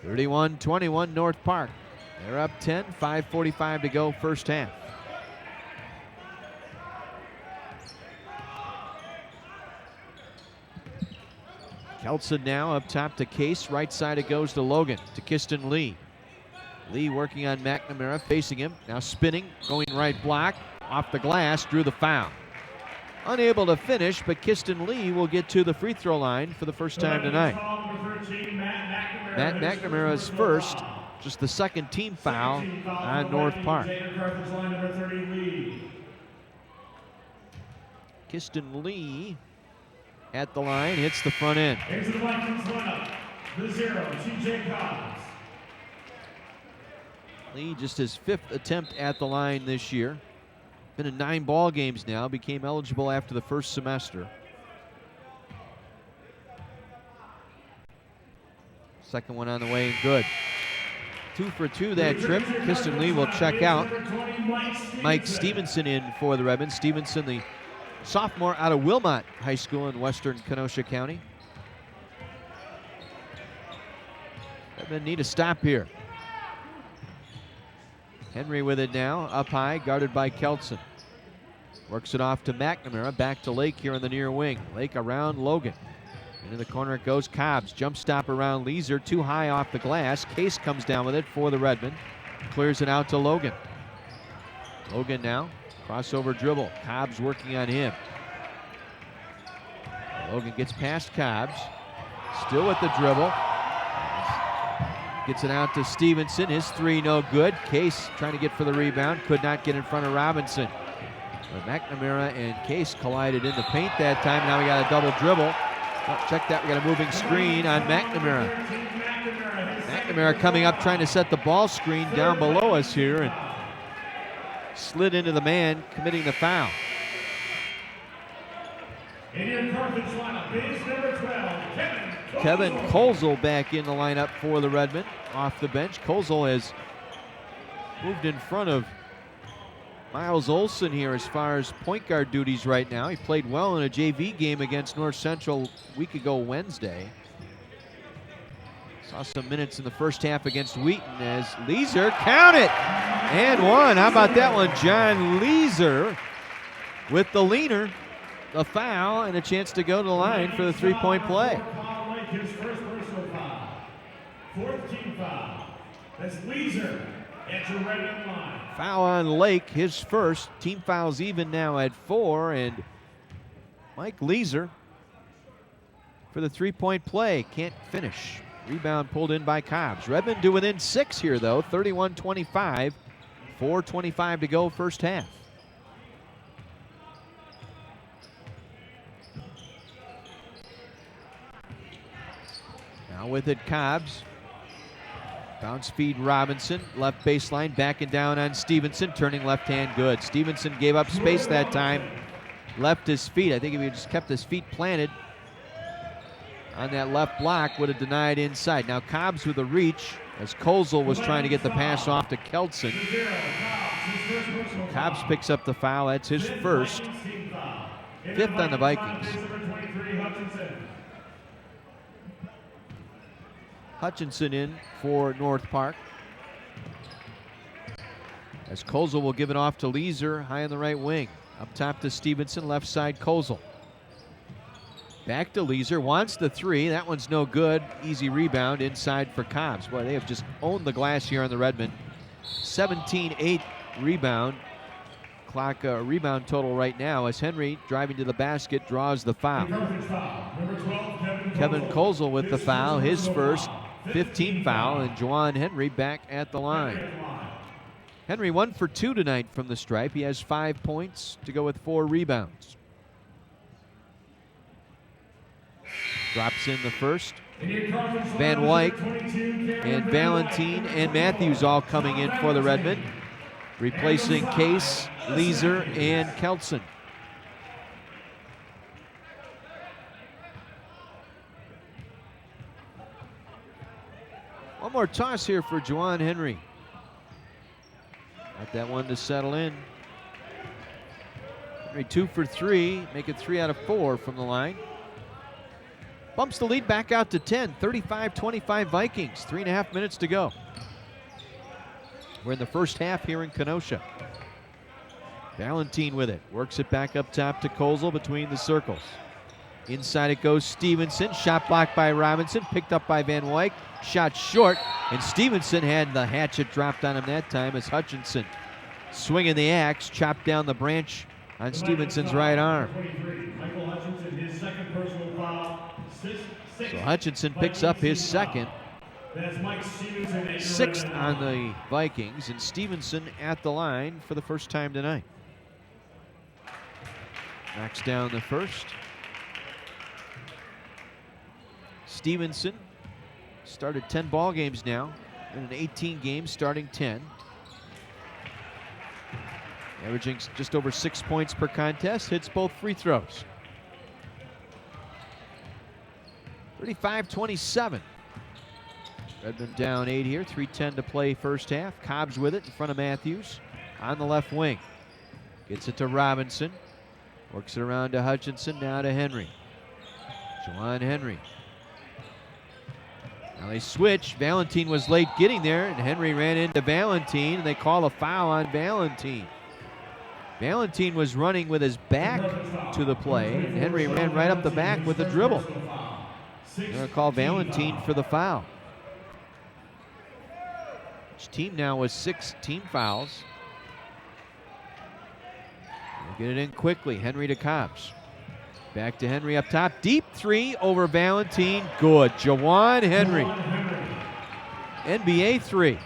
31-21 North Park. They're up 10, 5:45 to go first half. Kelson now up top to Case, right side it goes to Logan, to Kiston Lee. Lee working on McNamara, facing him, now spinning, going right block, off the glass, drew the foul. Unable to finish, but Kiston Lee will get to the free throw line for the first time tonight. Matt McNamara's first, just the second team foul on North Park. Kiston Lee at the line, hits the front end. Into the Vikings lineup, the 0, TJ Collins. Lee just his 5th attempt at the line this year. Been in 9 ball games now, became eligible after the first semester. Second one on the way and good. 2 for 2 that trip. Kiston Lee will check out. Mike Stevenson in for the Redmen. Stevenson, the sophomore out of Wilmot High School in western Kenosha County. Redmen need a stop here. Henry with it now, up high, guarded by Kelson. Works it off to McNamara, back to Lake here in the near wing. Lake around Logan. Into the corner it goes. Cobbs, jump stop around Weiser, too high off the glass. Case comes down with it for the Redmen. Clears it out to Logan. Logan now, crossover dribble. Cobbs working on him. Logan gets past Cobbs. Still with the dribble. Gets it out to Stevenson. His three no good. Case trying to get for the rebound. Could not get in front of Robinson. But McNamara and Case collided in the paint that time. Now we got a double dribble. Oh, check that. We got a moving screen on McNamara. McNamara coming up trying to set the ball screen down below us here and slid into the man committing the foul. In your Carthage lineup is number 12, Kevin Kozel back in the lineup for the Redmen off the bench. Kozel has moved in front of Miles Olson here as far as point guard duties right now. He played well in a JV game against North Central a week ago Wednesday. Saw some minutes in the first half against Wheaton as Weiser, count it, and one. How about that one? John Weiser with the leaner, the foul, and a chance to go to the line for the three-point play. His first personal foul. Fourth team foul. That's Weiser at your Redmond line. Foul on Lake, his first. Team fouls even now at 4, and Mike Weiser for the three-point play. Can't finish. Rebound pulled in by Cobbs. Redmond do within 6 here, though, 31-25. 4:25 to go first half. Now with it, Cobbs. Bounce feed Robinson, left baseline, backing down on Stevenson, turning left hand good. Stevenson gave up space that time, left his feet. I think if he just kept his feet planted on that left block, would have denied inside. Now Cobbs with a reach as Kozel was trying to get the pass off to Keltson. Cobbs picks up the foul. That's his first. 5th on the Vikings. Hutchinson in for North Park. As Kozel will give it off to Weiser, high on the right wing. Up top to Stevenson, left side Kozel. Back to Weiser, wants the three. That one's no good. Easy rebound inside for Cobbs. Boy, they have just owned the glass here on the Redmen. 17-8 rebound. Clock rebound total right now as Henry driving to the basket draws the foul. Kevin Kozel with the foul, his first. 15th foul, and Juwan Henry back at the line. Henry 1 for 2 tonight from the stripe. He has 5 points to go with 4 rebounds. Drops in the first. Van Wyk and Valentine and Matthews all coming in for the Redmen, replacing Case, Weiser, and Keltson. One more toss here for Juwan Henry. Got that one to settle in. Henry 2 for 3, make it 3 out of 4 from the line. Bumps the lead back out to 10, 35-25 Vikings, 3.5 minutes to go. We're in the first half here in Kenosha. Valentine with it, works it back up top to Kozel between the circles. Inside it goes Stevenson, shot blocked by Robinson, picked up by Van Wyk, shot short, and Stevenson had the hatchet dropped on him that time as Hutchinson swinging the axe, chopped down the branch on Stevenson's right arm. So Hutchinson picks up his second, 6th on the Vikings, and Stevenson at the line for the first time tonight. Knocks down the first. Stevenson started 10 ball games now, in an 18 games, starting 10. Averaging just over 6 points per contest, hits both free throws. 35-27. Redmond down 8 here, 3:10 to play first half. Cobbs with it in front of Matthews on the left wing. Gets it to Robinson. Works it around to Hutchinson, now to Henry. Juwan Henry. Now they switch. Valentine was late getting there, and Henry ran into Valentine, and they call a foul on Valentine. Valentine was running with his back to the play, and Henry ran right up the back with a dribble. They're going to call Valentine for the foul. Each team now with 6 team fouls. They'll get it in quickly. Henry to Cobbs. Back to Henry up top. Deep 3 over Valentine. Good. Jawan Henry. NBA 3.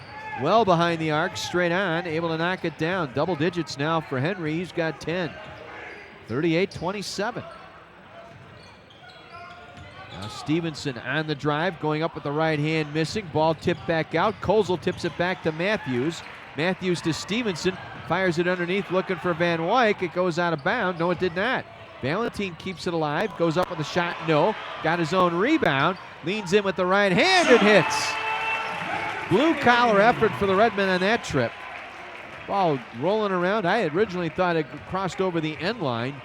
Well behind the arc, straight on, able to knock it down. Double digits now for Henry. He's got 10. 38-27. Now Stevenson on the drive, going up with the right hand, missing. Ball tipped back out. Kozel tips it back to Matthews. Matthews to Stevenson. Fires it underneath, looking for Van Wyck. It goes out of bounds. No, it did not. Valentine keeps it alive. Goes up with a shot. No. Got his own rebound. Leans in with the right hand and hits. Blue-collar effort for the Redmen on that trip. Ball rolling around. I had originally thought it crossed over the end line.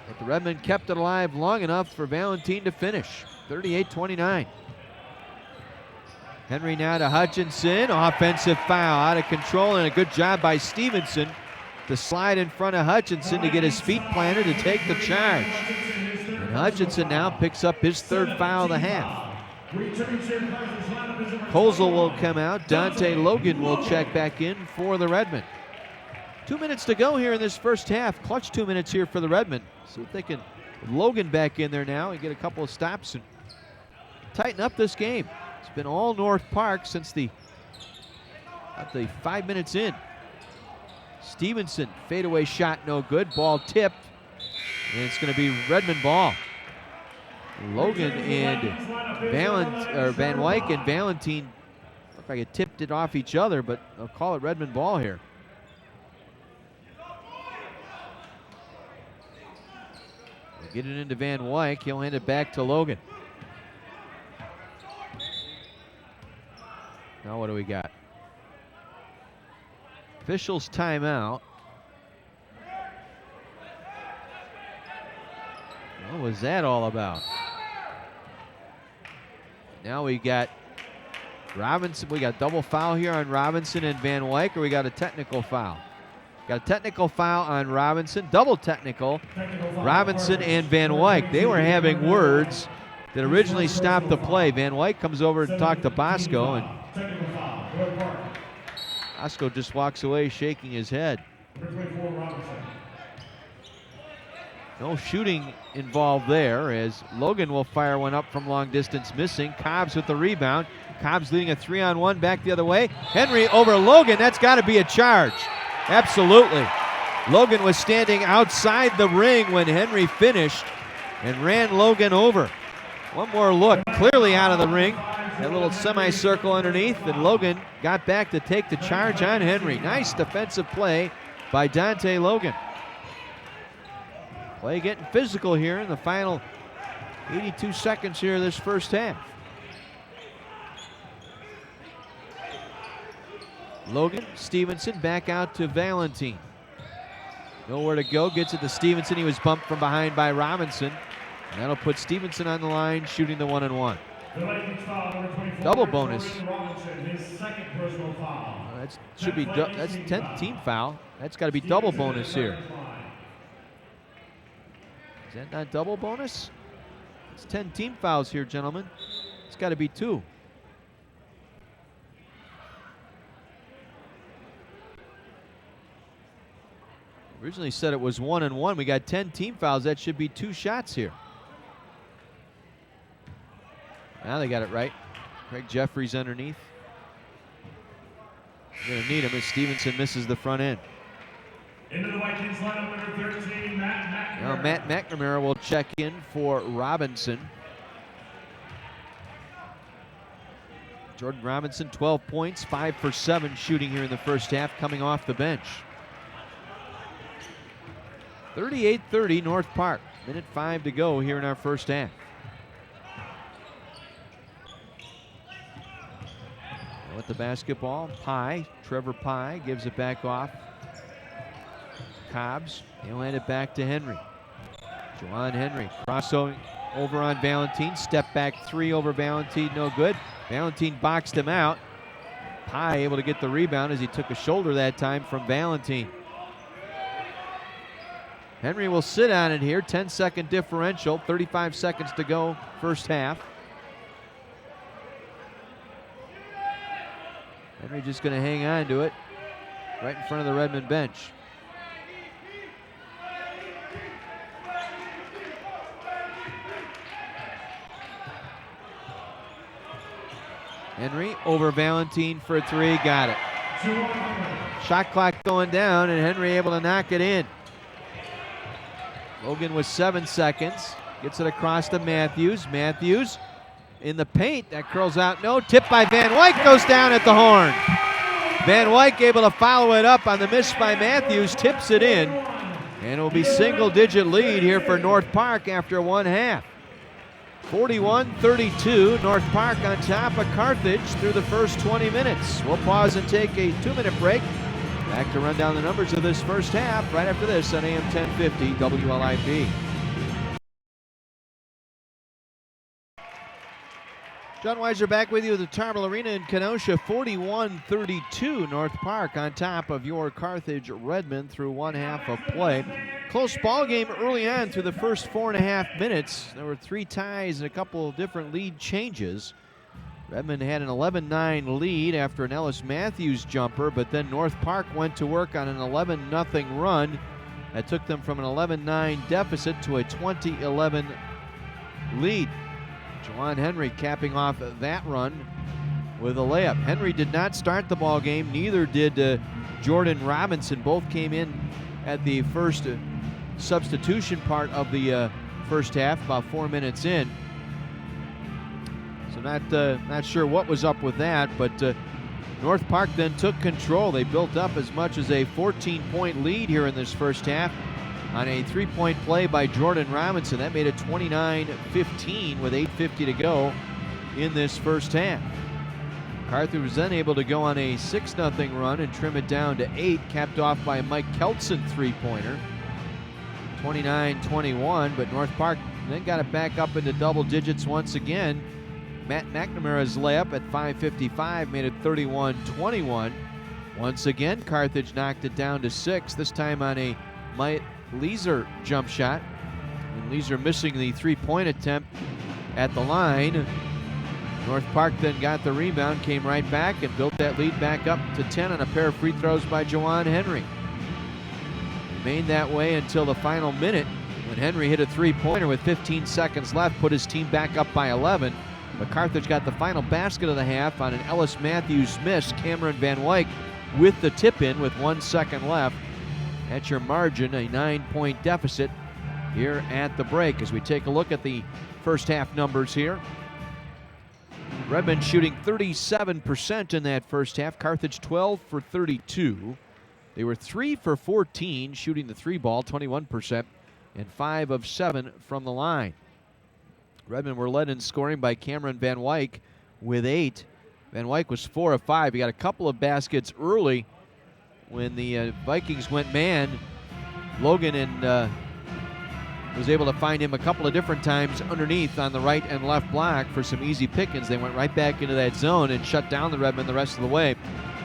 But the Redmen kept it alive long enough for Valentine to finish. 38-29. Henry now to Hutchinson. Offensive foul. Out of control, and a good job by Stevenson to slide in front of Hutchinson to get his feet planted to take the charge. And Hutchinson now picks up his 3rd foul of the half. Kozel will come out. Dante Logan will check back in for the Redmen. 2 minutes to go here in this first half. Clutch 2 minutes here for the Redmen. See if they can, with Logan back in there now, and get a couple of stops and tighten up this game. It's been all North Park since about the 5 minutes in. Stevenson, fadeaway shot, no good. Ball tipped, and it's going to be Redmen ball. Logan and Van Wyck and Valentine look like it tipped it off each other, but they'll call it Redmen ball here. They'll get it into Van Wyck. He'll hand it back to Logan. Now what do we got? Officials timeout. What was that all about? Now we got Robinson. We got double foul here on Robinson and Van Wyck, or we got a technical foul? Got a technical foul on Robinson, double technical. Robinson and Van Wyck. They were having words that originally stopped the play. Van Wyck comes over to talk to Bosco, and Bosco just walks away shaking his head. No shooting involved there, as Logan will fire one up from long distance, missing. Cobbs with the rebound. Cobbs leading a 3-on-1 back the other way. Henry over Logan. That's got to be a charge. Absolutely. Logan was standing outside the ring when Henry finished and ran Logan over. One more look, clearly out of the ring. That little semicircle underneath, and Logan got back to take the charge on Henry. Nice defensive play by Dante Logan. Play getting physical here in the final 82 seconds here of this first half. Logan, Stevenson back out to Valentine. Nowhere to go, gets it to Stevenson. He was bumped from behind by Robinson. And that'll put Stevenson on the line, shooting the 1-and-1. Double bonus. That should be that's 10th team foul. That's got to be double bonus here. Is that not double bonus? It's 10 team fouls here, gentlemen. It's got to be 2. Originally said it was 1-and-1. We got 10 team fouls. That should be 2 shots here. Now they got it right. Craig Jeffries underneath. They're going to need him as Stevenson misses the front end. Into the Vikings lineup, number 13, Matt McNamara. Now Matt McNamara will check in for Robinson. Jordan Robinson, 12 points, 5 for 7 shooting here in the first half, coming off the bench. 38-30 North Park. Minute 5 to go here in our first half. With the basketball, Pye, Trevor Pye gives it back off. Cobbs, he'll hand it back to Henry. Juwan Henry, crossover over on Valentine. Step back 3 over Valentine, no good. Valentine boxed him out. Pye able to get the rebound as he took a shoulder that time from Valentine. Henry will sit on it here. 10-second differential. 35 seconds to go first half. Henry just going to hang on to it right in front of the Redmond bench. Henry over Valentine for a three, got it. Shot clock going down, and Henry able to knock it in. Logan with 7 seconds, gets it across to Matthews. Matthews in the paint, that curls out, no, tipped by Van Wyk, goes down at the horn. Van Wyk able to follow it up on the miss by Matthews, tips it in, and it will be single-digit lead here for North Park after one half. 41-32, North Park on top of Carthage through the first 20 minutes. We'll pause and take a 2-minute break. Back to run down the numbers of this first half right after this on AM 1050 WLIP. John Weiser back with you at the Tarble Arena in Kenosha. 41-32, North Park on top of your Carthage Redmond through one half of play. Close ball game early on through the first 4.5 minutes. There were 3 ties and a couple of different lead changes. Redmond had an 11-9 lead after an Ellis Matthews jumper, but then North Park went to work on an 11-0 run that took them from an 11-9 deficit to a 20-11 lead. Juwan Henry capping off that run with a layup. Henry did not start the ball game, neither did Jordan Robinson. Both came in at the first substitution part of the first half, about 4 minutes in. So not sure what was up with that, but North Park then took control. They built up as much as a 14-point lead here in this first half on a 3-point play by Jordan Robinson. That made it 29-15 with 8:50 to go in this first half. Carthage was then able to go on a 6-0 run and trim it down to 8, capped off by a Mike Keltson three-pointer. 29-21, but North Park then got it back up into double digits once again. Matt McNamara's layup at 5:55 made it 31-21. Once again, Carthage knocked it down to 6, this time on a Mike Weiser jump shot. And Weiser missing the three-point attempt at the line. North Park then got the rebound, came right back, and built that lead back up to 10 on a pair of free throws by Juwan Henry. Remained that way until the final minute when Henry hit a three-pointer with 15 seconds left, put his team back up by 11. But Carthage got the final basket of the half on an Ellis Matthews miss. Cameron Van Wyk with the tip-in with 1 second left. At your margin, a 9-point deficit here at the break. As we take a look at the first half numbers here. Redmond shooting 37% in that first half. Carthage 12 for 32. They were 3 for 14 shooting the three ball, 21%, and 5 of 7 from the line. Redmond were led in scoring by Cameron Van Wyk with 8. Van Wyk was 4 of 5. He got a couple of baskets early when the Vikings went man. Logan was able to find him a couple of different times underneath on the right and left block for some easy pickings. They went right back into that zone and shut down the Redmond the rest of the way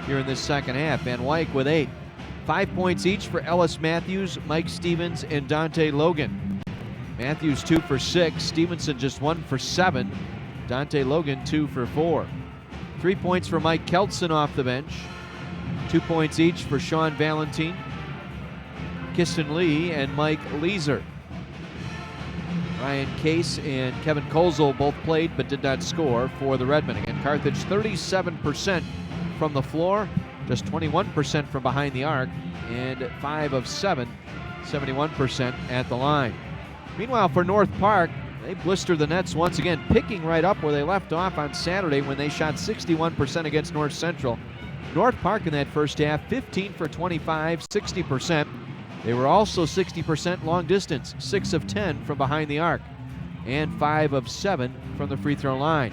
here in this second half. Van Wyk with 8. 5 points each for Ellis Matthews, Mike Stevens, and Dante Logan. Matthews 2 for 6. Stevenson just 1 for 7. Dante Logan 2 for 4. 3 points for Mike Keltson off the bench. 2 points each for Sean Valentine, Kisson Lee, and Mike Weiser. Ryan Case and Kevin Kozel both played but did not score for the Redmond. Again, Carthage 37% from the floor, just 21% from behind the arc, and 5 of 7, 71% at the line. Meanwhile, for North Park, they blistered the nets once again, picking right up where they left off on Saturday when they shot 61% against North Central. North Park in that first half, 15 for 25, 60%. They were also 60% long distance, 6 of 10 from behind the arc, and 5 of 7 from the free throw line.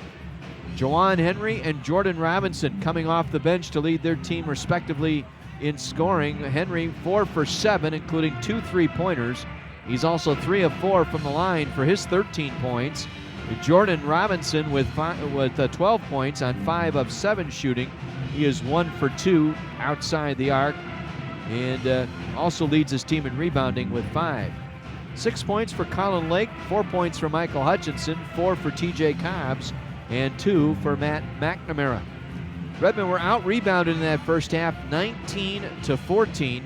Juwan Henry and Jordan Robinson coming off the bench to lead their team respectively in scoring. Henry 4 for 7, including 2 3-pointers. He's also 3 of 4 from the line for his 13 points. Jordan Robinson with 12 points on 5 of 7 shooting. He is 1 for 2 outside the arc, and also leads his team in rebounding with 5. 6 points for Colin Lake, 4 points for Michael Hutchinson, 4 for TJ Cobbs, and 2 for Matt McNamara. Redmond were out-rebounded in that first half, 19-14.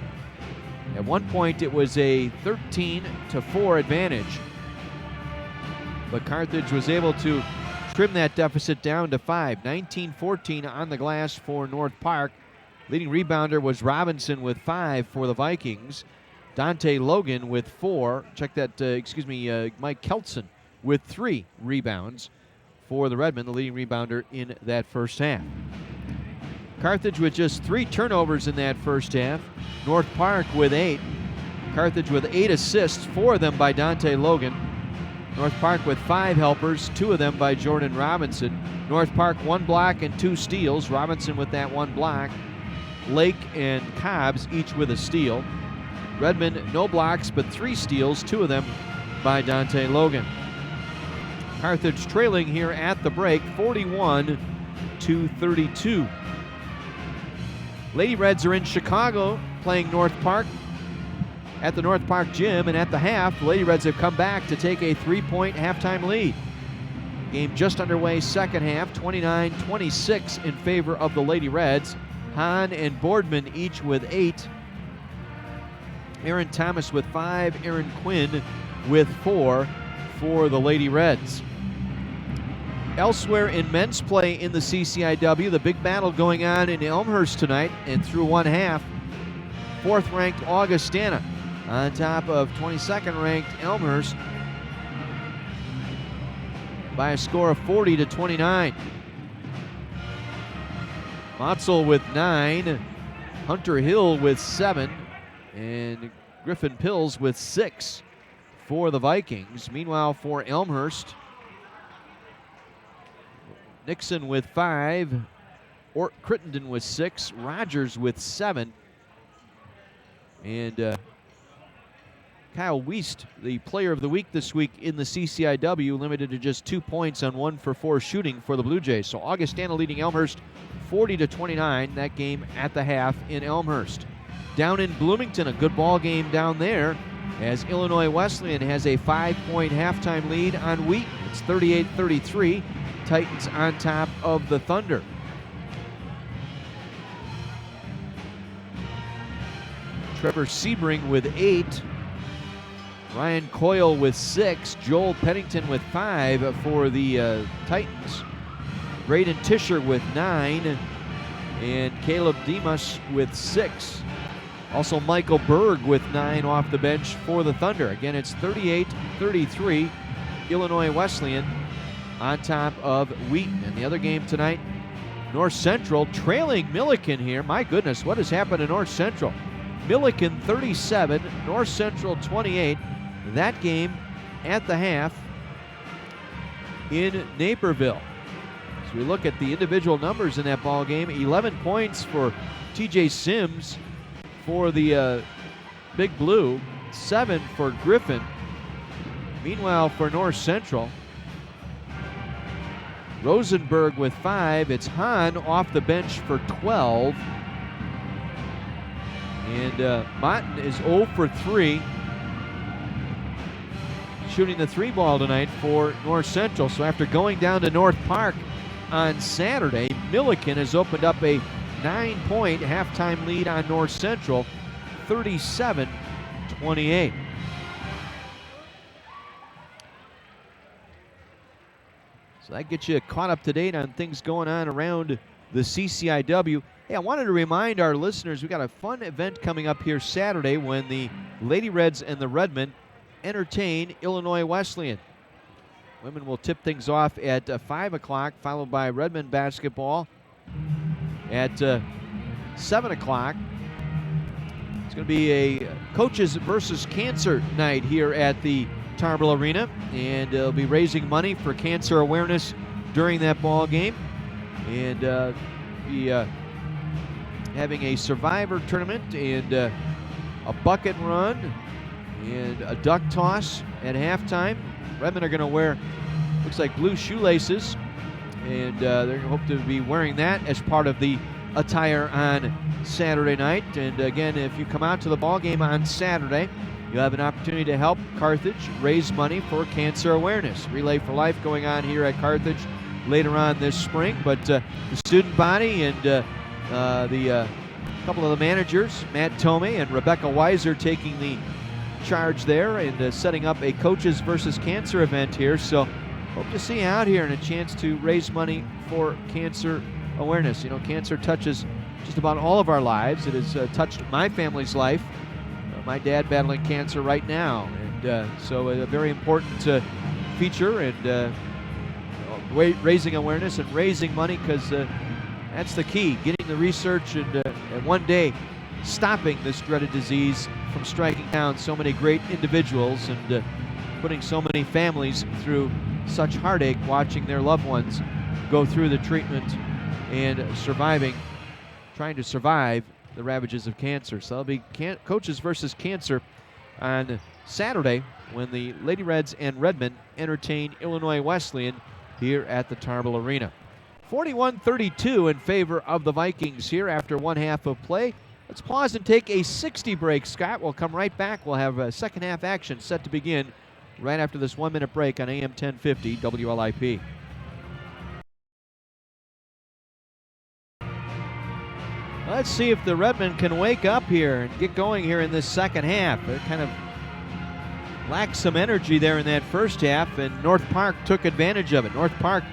At one point, it was a 13-4 advantage. But Carthage was able to trim that deficit down to 5. 19-14 on the glass for North Park. Leading rebounder was Robinson with 5 for the Vikings. Dante Logan with 4. Check that, Mike Keltson with 3 rebounds for the Redmen, the leading rebounder in that first half. Carthage with just 3 turnovers in that first half. North Park with 8. Carthage with 8 assists, 4 of them by Dante Logan. North Park with 5 helpers, 2 of them by Jordan Robinson. North Park 1 block and 2 steals. Robinson with that 1 block. Lake and Cobbs each with a steal. Redmond no blocks but 3 steals, 2 of them by Dante Logan. Carthage trailing here at the break, 41-32. Lady Reds are in Chicago playing North Park at the North Park Gym, and at the half, the Lady Reds have come back to take a 3-point halftime lead. Game just underway, second half, 29-26 in favor of the Lady Reds. Hahn and Boardman each with 8. Aaron Thomas with 5, Aaron Quinn with 4 for the Lady Reds. Elsewhere in men's play in the CCIW, the big battle going on in Elmhurst tonight, and through one half, 4th-ranked Augustana on top of 22nd-ranked Elmhurst by a score of 40-29. Motzel with 9, Hunter Hill with 7, and Griffin Pills with 6 for the Vikings. Meanwhile, for Elmhurst, Nixon with 5, Crittenden with 6, Rogers with 7, and Kyle Wiest, the player of the week this week in the CCIW, limited to just 2 points on 1 for 4 shooting for the Blue Jays. So Augustana leading Elmhurst 40-29, that game at the half in Elmhurst. Down in Bloomington, a good ball game down there as Illinois Wesleyan has a 5-point halftime lead on Wheaton. It's 38-33. Titans on top of the Thunder. Trevor Sebring with 8. Ryan Coyle with 6. Joel Pennington with 5 for the Titans. Braden Tischer with 9. And Caleb Demas with 6. Also Michael Berg with 9 off the bench for the Thunder. Again, it's 38-33. Illinois Wesleyan on top of Wheaton. And the other game tonight, North Central trailing Milliken here. My goodness, what has happened to North Central? Milliken 37, North Central 28. That game at the half in Naperville. As we look at the individual numbers in that ball game, 11 points for TJ Sims for the Big Blue, 7 for Griffin. Meanwhile, for North Central, Rosenberg with 5. It's Hahn off the bench for 12. And Motton is 0 for 3. Shooting the 3 ball tonight for North Central. So after going down to North Park on Saturday, Milliken has opened up a 9-point halftime lead on North Central, 37-28. So that gets you caught up to date on things going on around the CCIW. Hey, I wanted to remind our listeners we got a fun event coming up here Saturday when the Lady Reds and the Redmen entertain Illinois Wesleyan. Women will tip things off at 5 o'clock, followed by Redmen basketball at 7 o'clock. It's going to be a coaches versus cancer night here at the Tarble Arena, and they'll be raising money for cancer awareness during that ball game, and be having a survivor tournament and a bucket run and a duck toss at halftime. Redmen are going to wear, looks like blue shoelaces, and they're going to hope to be wearing that as part of the attire on Saturday night. And again, if you come out to the ball game on Saturday, you have an opportunity to help Carthage raise money for cancer awareness. Relay for Life going on here at Carthage later on this spring. But the student body and the couple of the managers, Matt Tomei and Rebecca Weiser, taking the charge there and setting up a Coaches versus Cancer event here. So hope to see you out here and a chance to raise money for cancer awareness. You know, cancer touches just about all of our lives. It has touched my family's life. My dad battling cancer right now, and so a very important feature, and raising awareness and raising money, because that's the key, getting the research and one day stopping this dreaded disease from striking down so many great individuals and putting so many families through such heartache watching their loved ones go through the treatment and trying to survive the ravages of cancer. So that'll be Coaches versus Cancer on Saturday when the Lady Reds and Redmen entertain Illinois Wesleyan here at the Tarble Arena. 41-32 in favor of the Vikings here after one half of play. Let's pause and take a 60 break, Scott. We'll come right back. We'll have second half action set to begin right after this 1 minute break on AM 1050 WLIP. Let's see if the Redmen can wake up here and get going here in this second half. They kind of lacked some energy there in that first half, and North Park took advantage of it. North Park,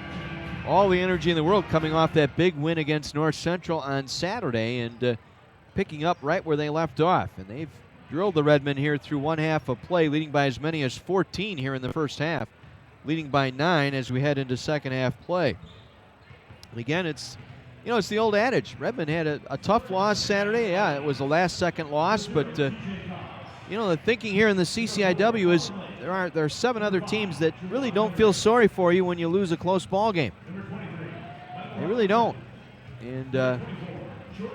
all the energy in the world coming off that big win against North Central on Saturday and picking up right where they left off. And they've drilled the Redmen here through one half of play, leading by as many as 14 here in the first half, leading by 9 as we head into second half play. And again, it's the old adage. Redmen had a tough loss Saturday. Yeah, it was a last-second loss, but the thinking here in the CCIW is there are 7 other teams that really don't feel sorry for you when you lose a close ball game. They really don't. And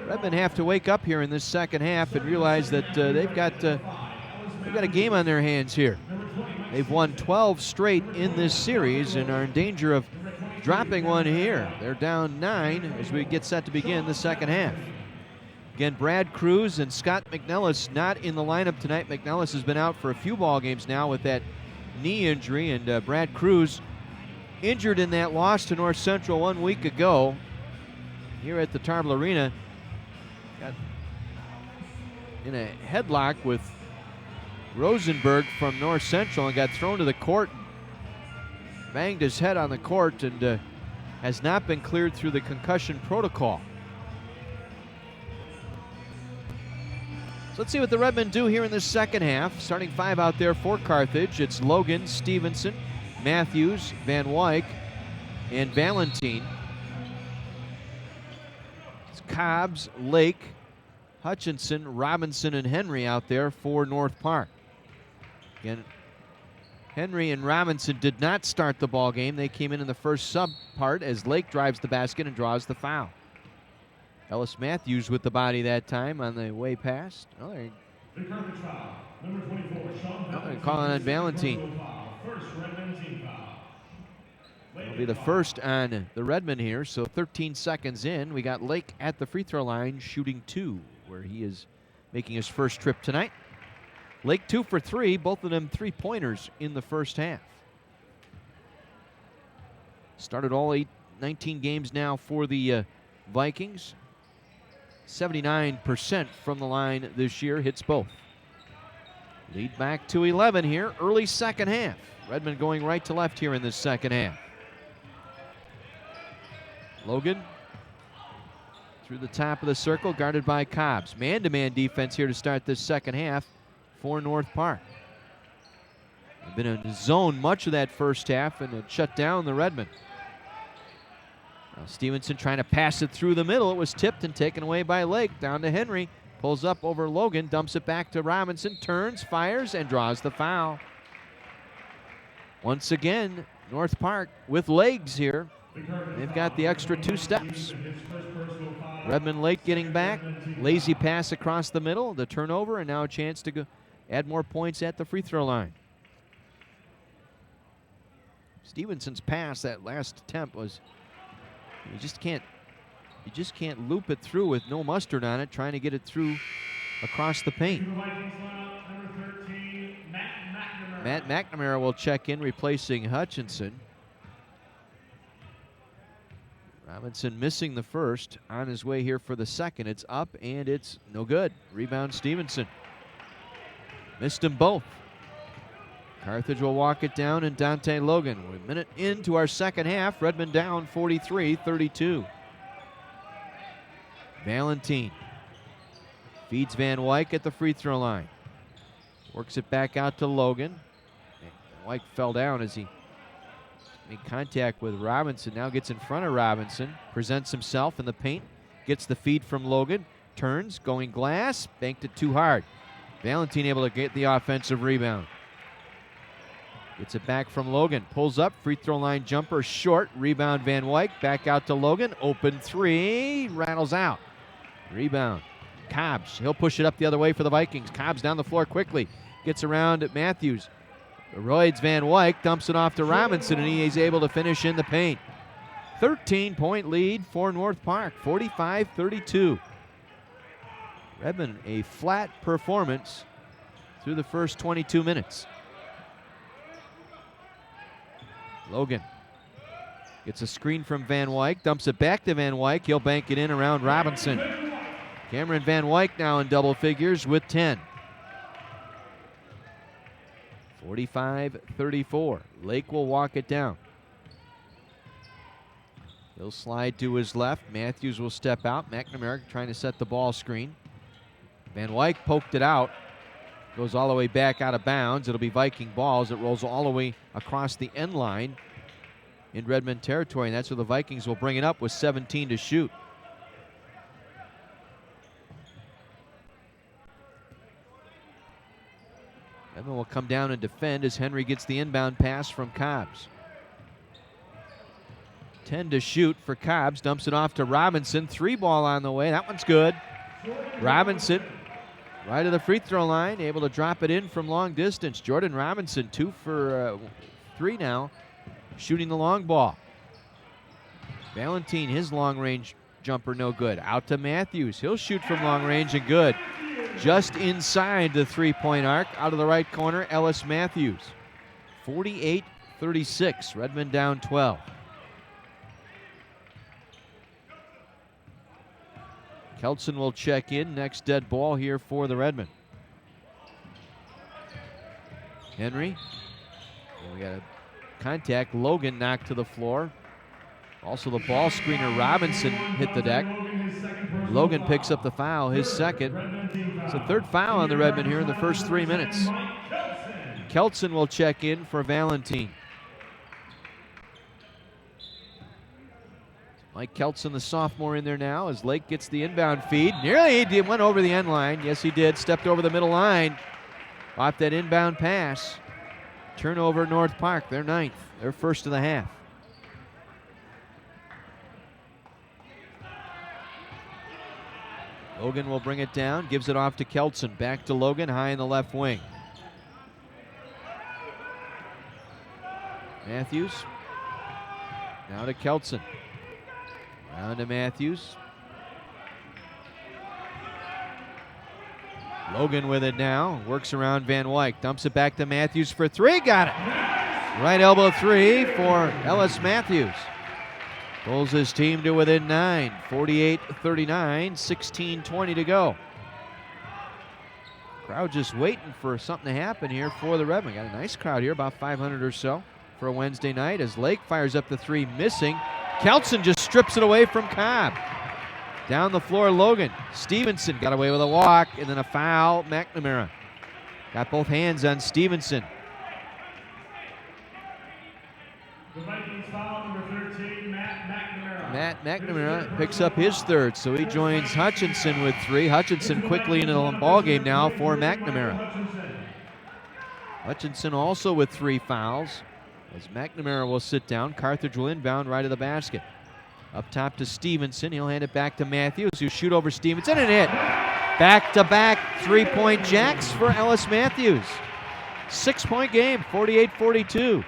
Redmen have to wake up here in this second half and realize that they've got a game on their hands here. They've won 12 straight in this series and are in danger of dropping one here. They're down 9 as we get set to begin the second half. Again, Brad Cruz and Scott McNellis not in the lineup tonight. McNellis has been out for a few ball games now with that knee injury, and Brad Cruz injured in that loss to North Central 1 week ago here at the Tarble Arena. Got in a headlock with Rosenberg from North Central and got thrown to the court, banged his head on the court, and has not been cleared through the concussion protocol. So let's see what the Redmen do here in this second half. Starting 5 out there for Carthage. It's Logan, Stevenson, Matthews, Van Wyk, and Valentine. It's Cobbs, Lake, Hutchinson, Robinson, and Henry out there for North Park. Again, Henry and Robinson did not start the ball game. They came in the first sub part as Lake drives the basket and draws the foul. Ellis Matthews with the body that time on the way past. Oh, they're calling on Valentine. It'll be the first on the Redmen here, so 13 seconds in. We got Lake at the free throw line shooting 2, where he is making his first trip tonight. Lake 2 for 3, both of them 3-pointers in the first half. Started all 19 games now for the Vikings. 79% from the line this year, hits both. Lead back to 11 here, early second half. Redmen going right to left here in this second half. Logan through the top of the circle, guarded by Cobbs. Man-to-man defense here to start this second half for North Park. They've been in zone much of that first half and shut down the Redmen. Now Stevenson trying to pass it through the middle. It was tipped and taken away by Lake. Down to Henry. Pulls up over Logan, dumps it back to Robinson, turns, fires, and draws the foul. Once again, North Park with legs here. They've got the extra 2 steps. Redmond Lake getting back. Lazy pass across the middle. The turnover, and now a chance to go add more points at the free throw line. Stevenson's pass, that last attempt was, you just can't You just can't loop it through with no mustard on it, trying to get it through across the paint. Matt McNamara will check in, replacing Hutchinson. Robinson missing the first, on his way here for the second. It's up and it's no good. Rebound Stevenson. Missed them both. Carthage will walk it down, and Dante Logan. We're a minute into our second half. Redmond down 43-32. Valentine feeds Van Wyk at the free throw line. Works it back out to Logan. Van Wyk fell down as he made contact with Robinson. Now gets in front of Robinson. Presents himself in the paint. Gets the feed from Logan. Turns, going glass. Banked it too hard. Valentine able to get the offensive rebound. Gets it back from Logan. Pulls up. Free throw line jumper short. Rebound Van Wyk. Back out to Logan. Open three. Rattles out. Rebound. Cobbs. He'll push it up the other way for the Vikings. Cobbs down the floor quickly. Gets around at Matthews. Roids Van Wyk. Dumps it off to Robinson, and he is able to finish in the paint. 13-point lead for North Park. 45-32. Redmond, a flat performance through the first 22 minutes. Logan gets a screen from Van Wyk, dumps it back to Van Wyk. He'll bank it in around Robinson. Cameron Van Wyk now in double figures with 10. 45-34. Lake will walk it down. He'll slide to his left. Matthews will step out. McNamara trying to set the ball screen. Van Wyk poked it out. Goes all the way back out of bounds. It'll be Viking ball as it rolls all the way across the end line in Redmond territory, and that's where the Vikings will bring it up with 17 to shoot. Redmond will come down and defend as Henry gets the inbound pass from Cobbs. 10 to shoot for Cobbs. Dumps it off to Robinson. Three ball on the way. That one's good. Robinson right to the free throw line, able to drop it in from long distance. Jordan Robinson 2 for 3 now, shooting the long ball. Valentine, his long range jumper no good. Out to Matthews. He'll shoot from long range and good. Just inside the three-point arc, out of the right corner, Ellis Matthews. 48-36, Redmond down 12. Keltson will check in. Next dead ball here for the Redmond. Henry. And we got a contact. Logan knocked to the floor. Also the ball screener Robinson hit the deck. Logan picks up the foul, his second. It's the third foul on the Redmond here in the first 3 minutes. Keltson will check in for Valentine. Mike Keltson, the sophomore, in there now as Lake gets the inbound feed. Nearly he went over the end line. Yes, he did. Stepped over the middle line. Off that inbound pass. Turnover North Park. They're ninth. They're first of the half. Logan will bring it down. Gives it off to Keltson. Back to Logan, high in the left wing. Matthews. Now to Keltson. Down to Matthews. Logan with it now. Works around Van Wyk. Dumps it back to Matthews for three. Got it. Right elbow three for Ellis Matthews. Pulls his team to within 9. 48-39. 16:20 to go. Crowd just waiting for something to happen here for the Redmond. Got a nice crowd here, about 500 or so for a Wednesday night as Lake fires up the three, missing. Keltson just strips it away from Cobb. Down the floor, Logan. Stevenson got away with a walk, and then a foul. McNamara got both hands on Stevenson. The Vikings foul number 13, Matt McNamara picks up his third, so he joins Hutchinson with 3. Hutchinson quickly into the ball game now for McNamara. Hutchinson also with 3 fouls. As McNamara will sit down, Carthage will inbound right of the basket. Up top to Stevenson. He'll hand it back to Matthews, who shoot over Stevenson and hit. Back-to-back three-point jacks for Ellis Matthews. 6-point game, 48-42.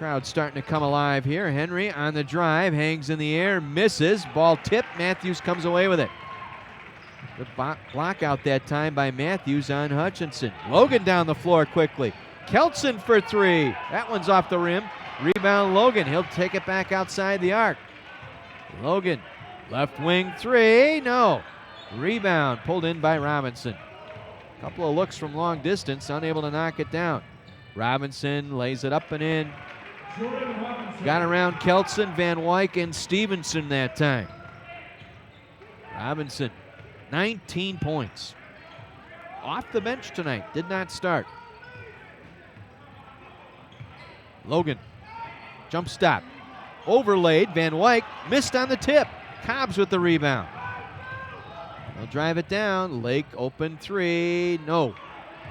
Crowd starting to come alive here. Henry on the drive, hangs in the air, misses. Ball tipped. Matthews comes away with it. Good block out that time by Matthews on Hutchinson. Logan down the floor quickly. Keltson for three. That one's off the rim. Rebound Logan. He'll take it back outside the arc. Logan, left wing three. No. Rebound pulled in by Robinson. Couple of looks from long distance, unable to knock it down. Robinson lays it up and in. Got around Keltson, Van Wyk, and Stevenson that time. Robinson, 19 points. Off the bench tonight, did not start. Logan, jump stop. Overlaid, Van Wyk missed on the tip. Cobbs with the rebound. They'll drive it down. Lake open three. No.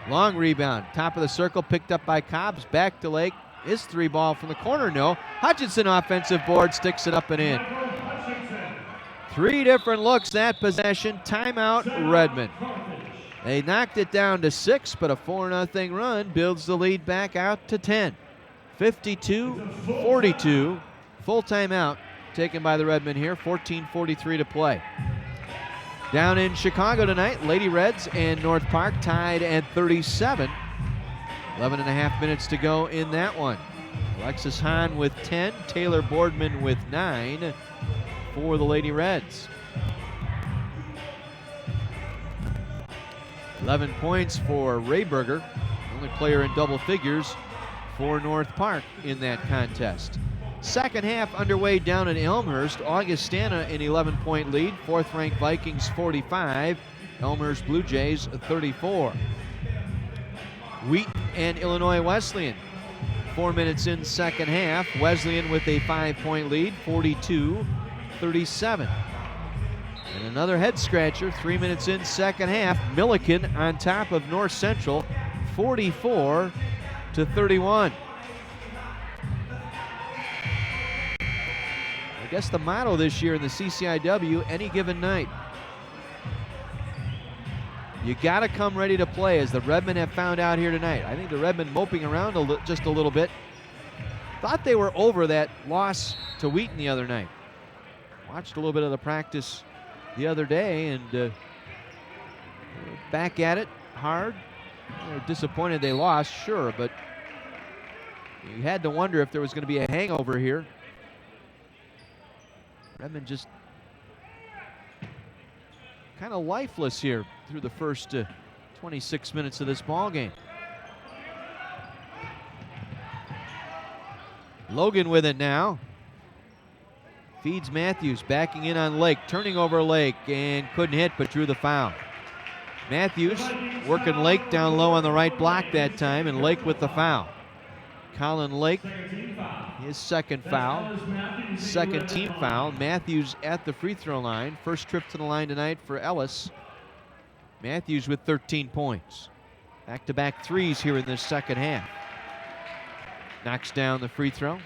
Long rebound. Top of the circle picked up by Cobbs. Back to Lake. His three ball from the corner. No. Hutchinson offensive board sticks it up and in. Three different looks that possession. Timeout Redmond. They knocked it down to 6, but a 4-0 run builds the lead back out to 10. 52-42. Full timeout taken by the Redmen here. 14:43 to play. Down in Chicago tonight, Lady Reds and North Park tied at 37. 11 and a half minutes to go in that one. Alexis Hahn with 10, Taylor Boardman with 9 for the Lady Reds. 11 points for Rayberger, only player in double figures for North Park in that contest. Second half underway down in Elmhurst. Augustana an 11-point lead. Fourth-ranked Vikings 45. Elmhurst Blue Jays 34. Wheaton and Illinois Wesleyan. 4 minutes in second half. Wesleyan with a 5-point lead, 42-37. And another head-scratcher, 3 minutes in second half. Milliken on top of North Central, 44-31. I guess the motto this year in the CCIW, any given night. You got to come ready to play, as the Redmen have found out here tonight. I think the Redmen moping around just a little bit. Thought they were over that loss to Wheaton the other night. Watched a little bit of the practice the other day, and back at it hard. They're disappointed they lost, sure, but you had to wonder if there was going to be a hangover here. Redmond just kind of lifeless here through the first 26 minutes of this ball game. Logan with it now. Feeds Matthews, backing in on Lake, turning over Lake, and couldn't hit but drew the foul. Matthews working Lake down low on the right block that time, and Lake with the foul. Colin Lake, his second foul, second team foul. Matthews at the free throw line. First trip to the line tonight for Ellis. Matthews with 13 points. Back-to-back threes here in this second half. Knocks down the free throw.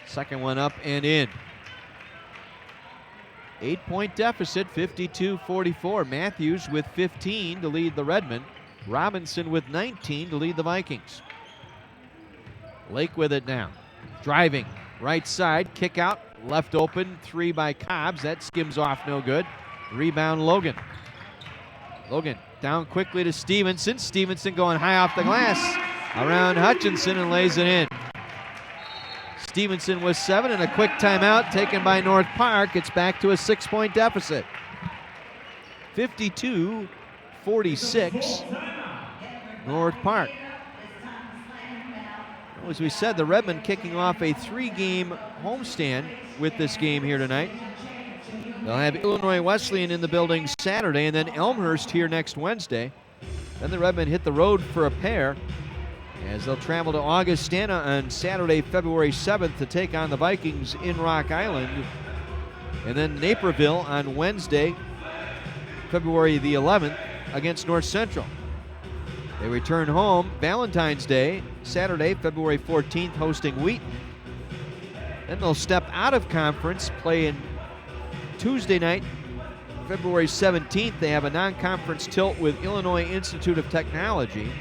Second one up and in. 8-point deficit, 52-44. Matthews with 15 to lead the Redmen. Robinson with 19 to lead the Vikings. Lake with it now. Driving, right side, kick out, left open, three by Cobbs. That skims off, no good. Rebound Logan. Logan down quickly to Stevenson. Stevenson going high off the glass around Hutchinson and lays it in. Stevenson with 7, and a quick timeout taken by North Park. It's back to a 6-point deficit. 52-46, North Park. Well, as we said, the Redmen kicking off a 3-game homestand with this game here tonight. They'll have Illinois Wesleyan in the building Saturday, and then Elmhurst here next Wednesday. Then the Redmen hit the road for a pair, as they'll travel to Augustana on Saturday, February 7th to take on the Vikings in Rock Island. And then Naperville on Wednesday, February the 11th against North Central. They return home Valentine's Day, Saturday, February 14th, hosting Wheaton. Then they'll step out of conference, play in Tuesday night, February 17th, they have a non-conference tilt with Illinois Institute of Technology,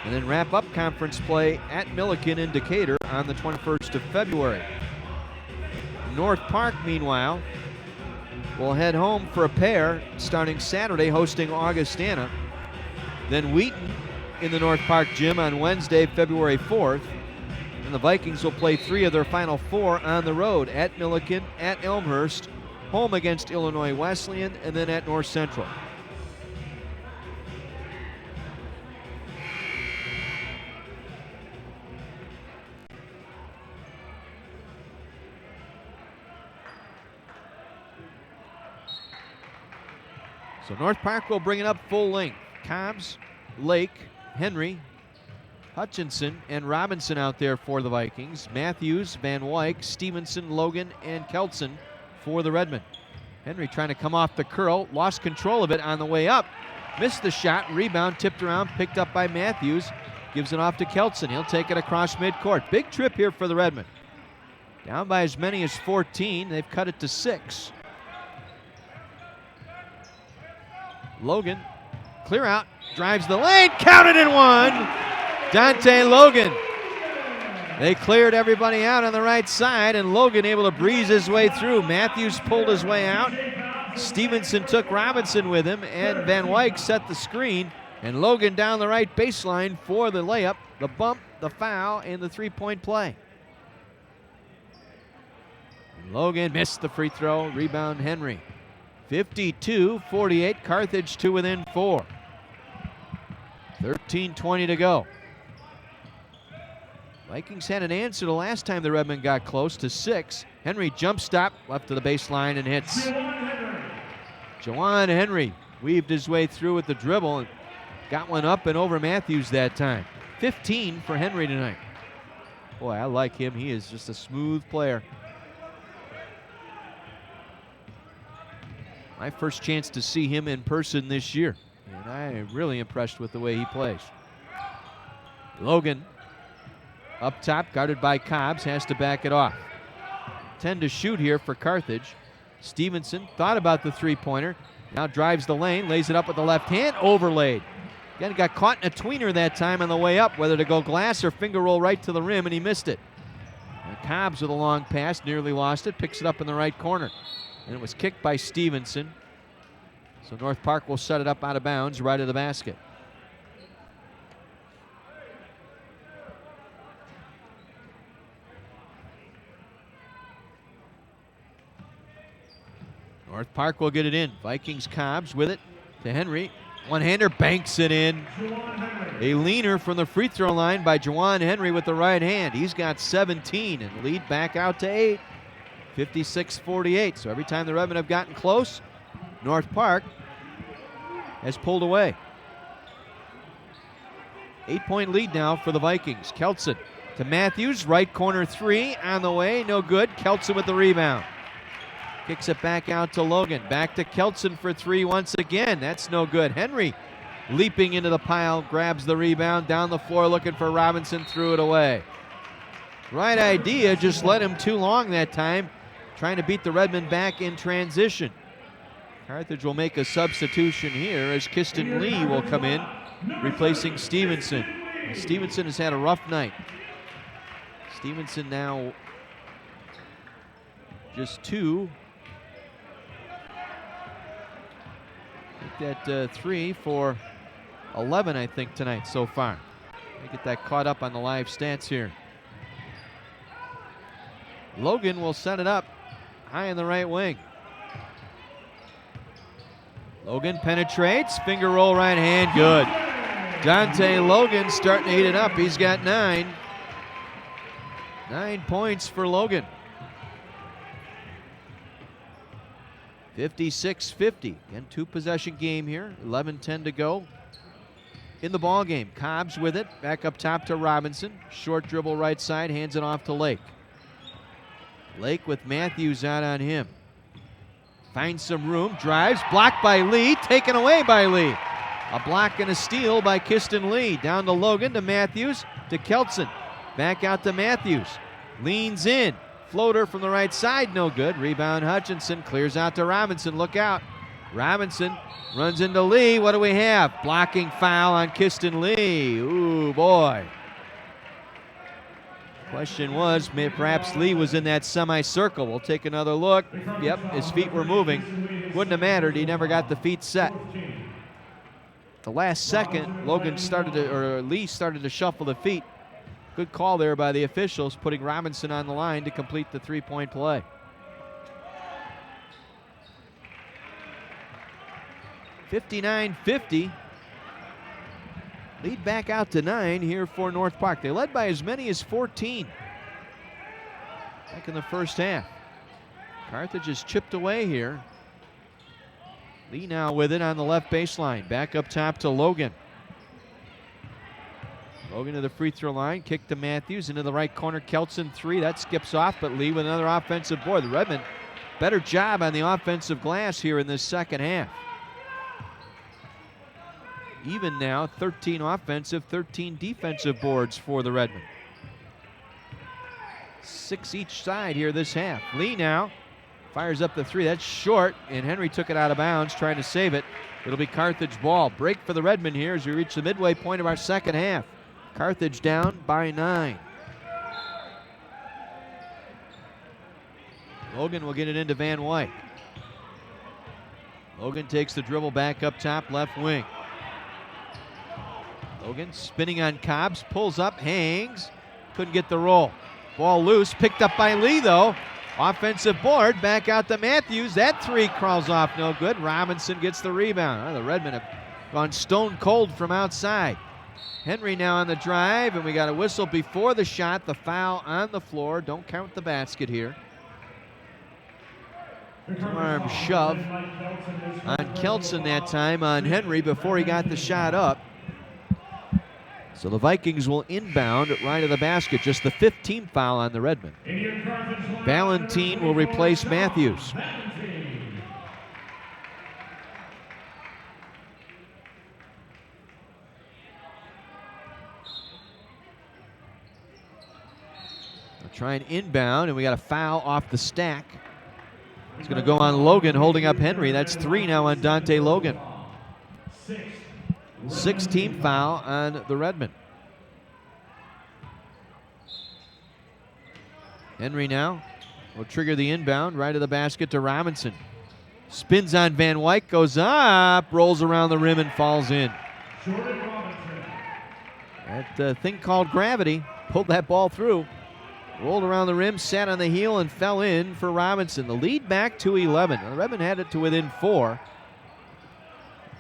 and then wrap up conference play at Millikin in Decatur on the 21st of February. North Park, meanwhile, will head home for a pair starting Saturday, hosting Augustana. Then Wheaton in the North Park gym on Wednesday, February 4th. And the Vikings will play 3 of their final 4 on the road at Millikin, at Elmhurst, home against Illinois Wesleyan, and then at North Central. So North Park will bring it up full length. Cobbs, Lake, Henry, Hutchinson, and Robinson out there for the Vikings. Matthews, Van Wyk, Stevenson, Logan, and Keltson for the Redmen. Henry trying to come off the curl, lost control of it on the way up. Missed the shot, rebound, tipped around, picked up by Matthews. Gives it off to Keltson. He'll take it across midcourt. Big trip here for the Redmen. Down by as many as 14. They've cut it to 6. Logan, clear out, drives the lane, counted and one. Dante Logan. They cleared everybody out on the right side, and Logan able to breeze his way through. Matthews pulled his way out. Stevenson took Robinson with him, and Van Wyk set the screen, and Logan down the right baseline for the layup, the bump, the foul, and the three-point play. And Logan missed the free throw, rebound Henry. 52-48, Carthage to within 4. 13:20 to go. Vikings had an answer the last time the Redmen got close to 6. Henry jump stop, left to the baseline and hits. Jawan Henry weaved his way through with the dribble and got one up and over Matthews that time. 15 for Henry tonight. Boy, I like him. He is just a smooth player. My first chance to see him in person this year, and I am really impressed with the way he plays. Logan up top, guarded by Cobbs, has to back it off. 10 to shoot here for Carthage. Stevenson thought about the three-pointer, now drives the lane, lays it up with the left hand, overlaid. Again, got caught in a tweener that time on the way up, whether to go glass or finger roll right to the rim, and he missed it. And Cobbs with a long pass, nearly lost it, picks it up in the right corner. And it was kicked by Stevenson. So North Park will set it up out of bounds right of the basket. North Park will get it in. Vikings Cobbs with it to Henry. One-hander banks it in. A leaner from the free throw line by Jawan Henry with the right hand. He's got 17 and lead back out to 8. 56-48. So every time the Redmen have gotten close, North Park has pulled away. 8-point lead now for the Vikings. Keltson to Matthews, right corner three on the way, no good. Keltson with the rebound. Kicks it back out to Logan. Back to Keltson for three once again. That's no good. Henry leaping into the pile, grabs the rebound, down the floor looking for Robinson, threw it away. Right idea, just let him too long that time, trying to beat the Redmen back in transition. Carthage will make a substitution here as Kiston Lee will come in, replacing Stevenson. And Stevenson has had a rough night. Stevenson now just 2. Take that 3 for 11, I think, tonight so far. Let me get that caught up on the live stats here. Logan will set it up high in the right wing. Logan penetrates, finger roll right hand, good. Dante Logan starting to heat it up. He's got 9. 9 points for Logan. 56-50. Again, 2-possession game here. 11:10 to go in the ball game. Cobbs with it, back up top to Robinson. Short dribble right side, hands it off to Lake. Lake with Matthews out on him. Finds some room, drives, blocked by Lee, taken away by Lee. A block and a steal by Kiston Lee. Down to Logan, to Matthews, to Keltson. Back out to Matthews. Leans in. Floater from the right side, no good. Rebound Hutchinson, clears out to Robinson, look out. Robinson runs into Lee. What do we have? Blocking foul on Kiston Lee. Ooh, boy. Question was, perhaps Lee was in that semicircle. We'll take another look. Yep, his feet were moving. Wouldn't have mattered. He never got the feet set. The last second, Lee started to shuffle the feet. Good call there by the officials, putting Robinson on the line to complete the three-point play. (59-50). Lead back out to 9 here for North Park. They led by as many as 14 back in the first half. Carthage has chipped away here. Lee now with it on the left baseline. Back up top to Logan. Logan to the free throw line. Kick to Matthews into the right corner. Keltson 3. That skips off, but Lee with another offensive board. The Redmen, better job on the offensive glass here in this second half. Even now, 13 offensive, 13 defensive boards for the Redmen. 6 each side here this half. Lee now fires up the 3. That's short, and Henry took it out of bounds, trying to save it. It'll be Carthage ball. Break for the Redmen here as we reach the midway point of our second half. Carthage down by 9. Logan will get it into Van Wyck. Logan takes the dribble back up top, left wing. Logan spinning on Cobbs, pulls up, hangs, couldn't get the roll. Ball loose, picked up by Lee though. Offensive board, back out to Matthews. That 3 crawls off, no good. Robinson gets the rebound. The Redmen have gone stone cold from outside. Henry now on the drive, and we got a whistle before the shot. The foul on the floor. Don't count the basket here. Arm shove on Keltson that time on Henry before he got the shot up. So the Vikings will inbound right of the basket. Just the 15th foul on the Redmen. Valentine will replace Matthews. They'll try and inbound, and we got a foul off the stack. It's going to go on Logan holding up Henry. That's 3 now on Dante Logan. 16th foul on the Redmen. Henry now will trigger the inbound right of the basket to Robinson. Spins on Van Wyck, goes up, rolls around the rim and falls in. That thing called gravity pulled that ball through. Rolled around the rim, sat on the heel, and fell in for Robinson. The lead back to 11. The Redmen had it to within 4.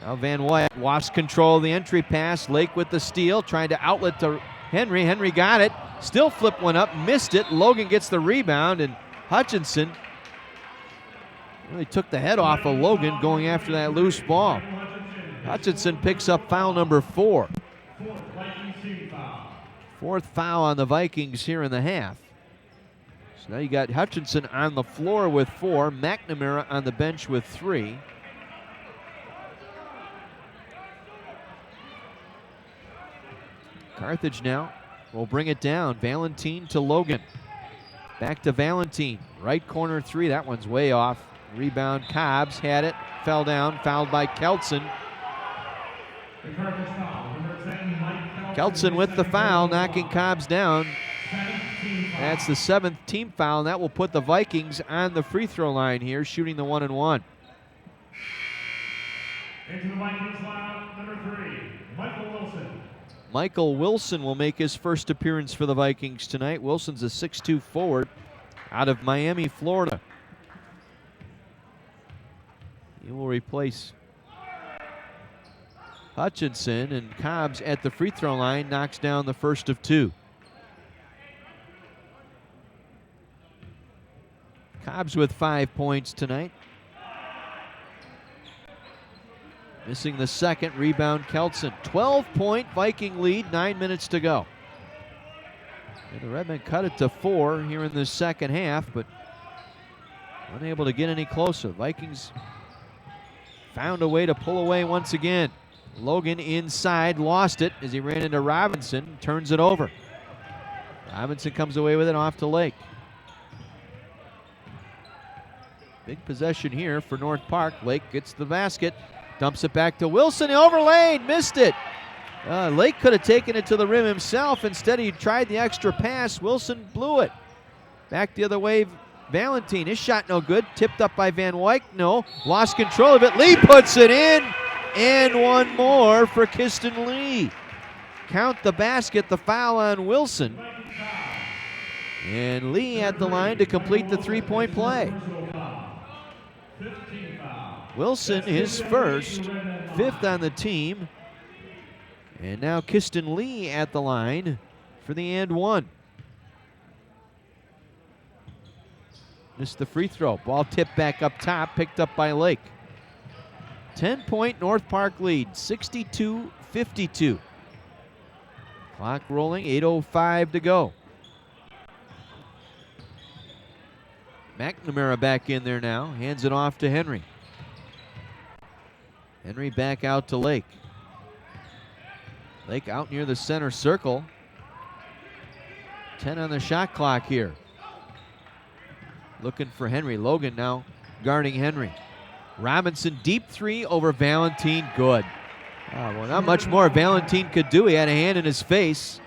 Now Van Wyck lost control of the entry pass. Lake with the steal, trying to outlet to Henry. Henry got it, still flipped one up, missed it. Logan gets the rebound, and Hutchinson really took the head off of Logan going after that loose ball. Hutchinson picks up foul number 4. 4th foul on the Vikings here in the half. So now you got Hutchinson on the floor with 4, McNamara on the bench with 3. Carthage now will bring it down. Valentine to Logan. Back to Valentine. Right corner 3. That one's way off. Rebound. Cobbs had it. Fell down. Fouled by Keltson. Keltson with the foul, knocking Cobbs down. That's the 7th team foul, and that will put the Vikings on the free throw line here, shooting the 1-and-1. Into the Vikings line, number 3, Michael Wilson. Michael Wilson will make his first appearance for the Vikings tonight. Wilson's a 6'2" forward out of Miami, Florida. He will replace Hutchinson, and Cobbs at the free throw line knocks down the first of 2. Cobbs with 5 points tonight. Missing the second, rebound Keltson. 12-point Viking lead, 9 minutes to go. And the Redmen cut it to 4 here in the second half, but unable to get any closer. Vikings found a way to pull away once again. Logan inside, lost it as he ran into Robinson, turns it over. Robinson comes away with it off to Lake. Big possession here for North Park. Lake gets the basket, dumps it back to Wilson. He overlaid, missed it. Lake could have taken it to the rim himself. Instead, he tried the extra pass. Wilson blew it. Back the other way, Valentine. His shot no good. Tipped up by Van Wyk. No. Lost control of it. Lee puts it in. And one more for Kiston Lee. Count the basket, the foul on Wilson. And Lee at the line to complete the three-point play. Wilson, his first, 5th on the team. And now Kiston Lee at the line for the and one. Missed the free throw. Ball tipped back up top, picked up by Lake. 10-point North Park lead, 62-52. Clock rolling, 8:05 to go. McNamara back in there now, hands it off to Henry. Henry back out to Lake. Lake out near the center circle. 10 on the shot clock here. Looking for Henry. Logan now guarding Henry. Robinson deep three over Valentine. Good. Well, not much more Valentine could do. He had a hand in his face.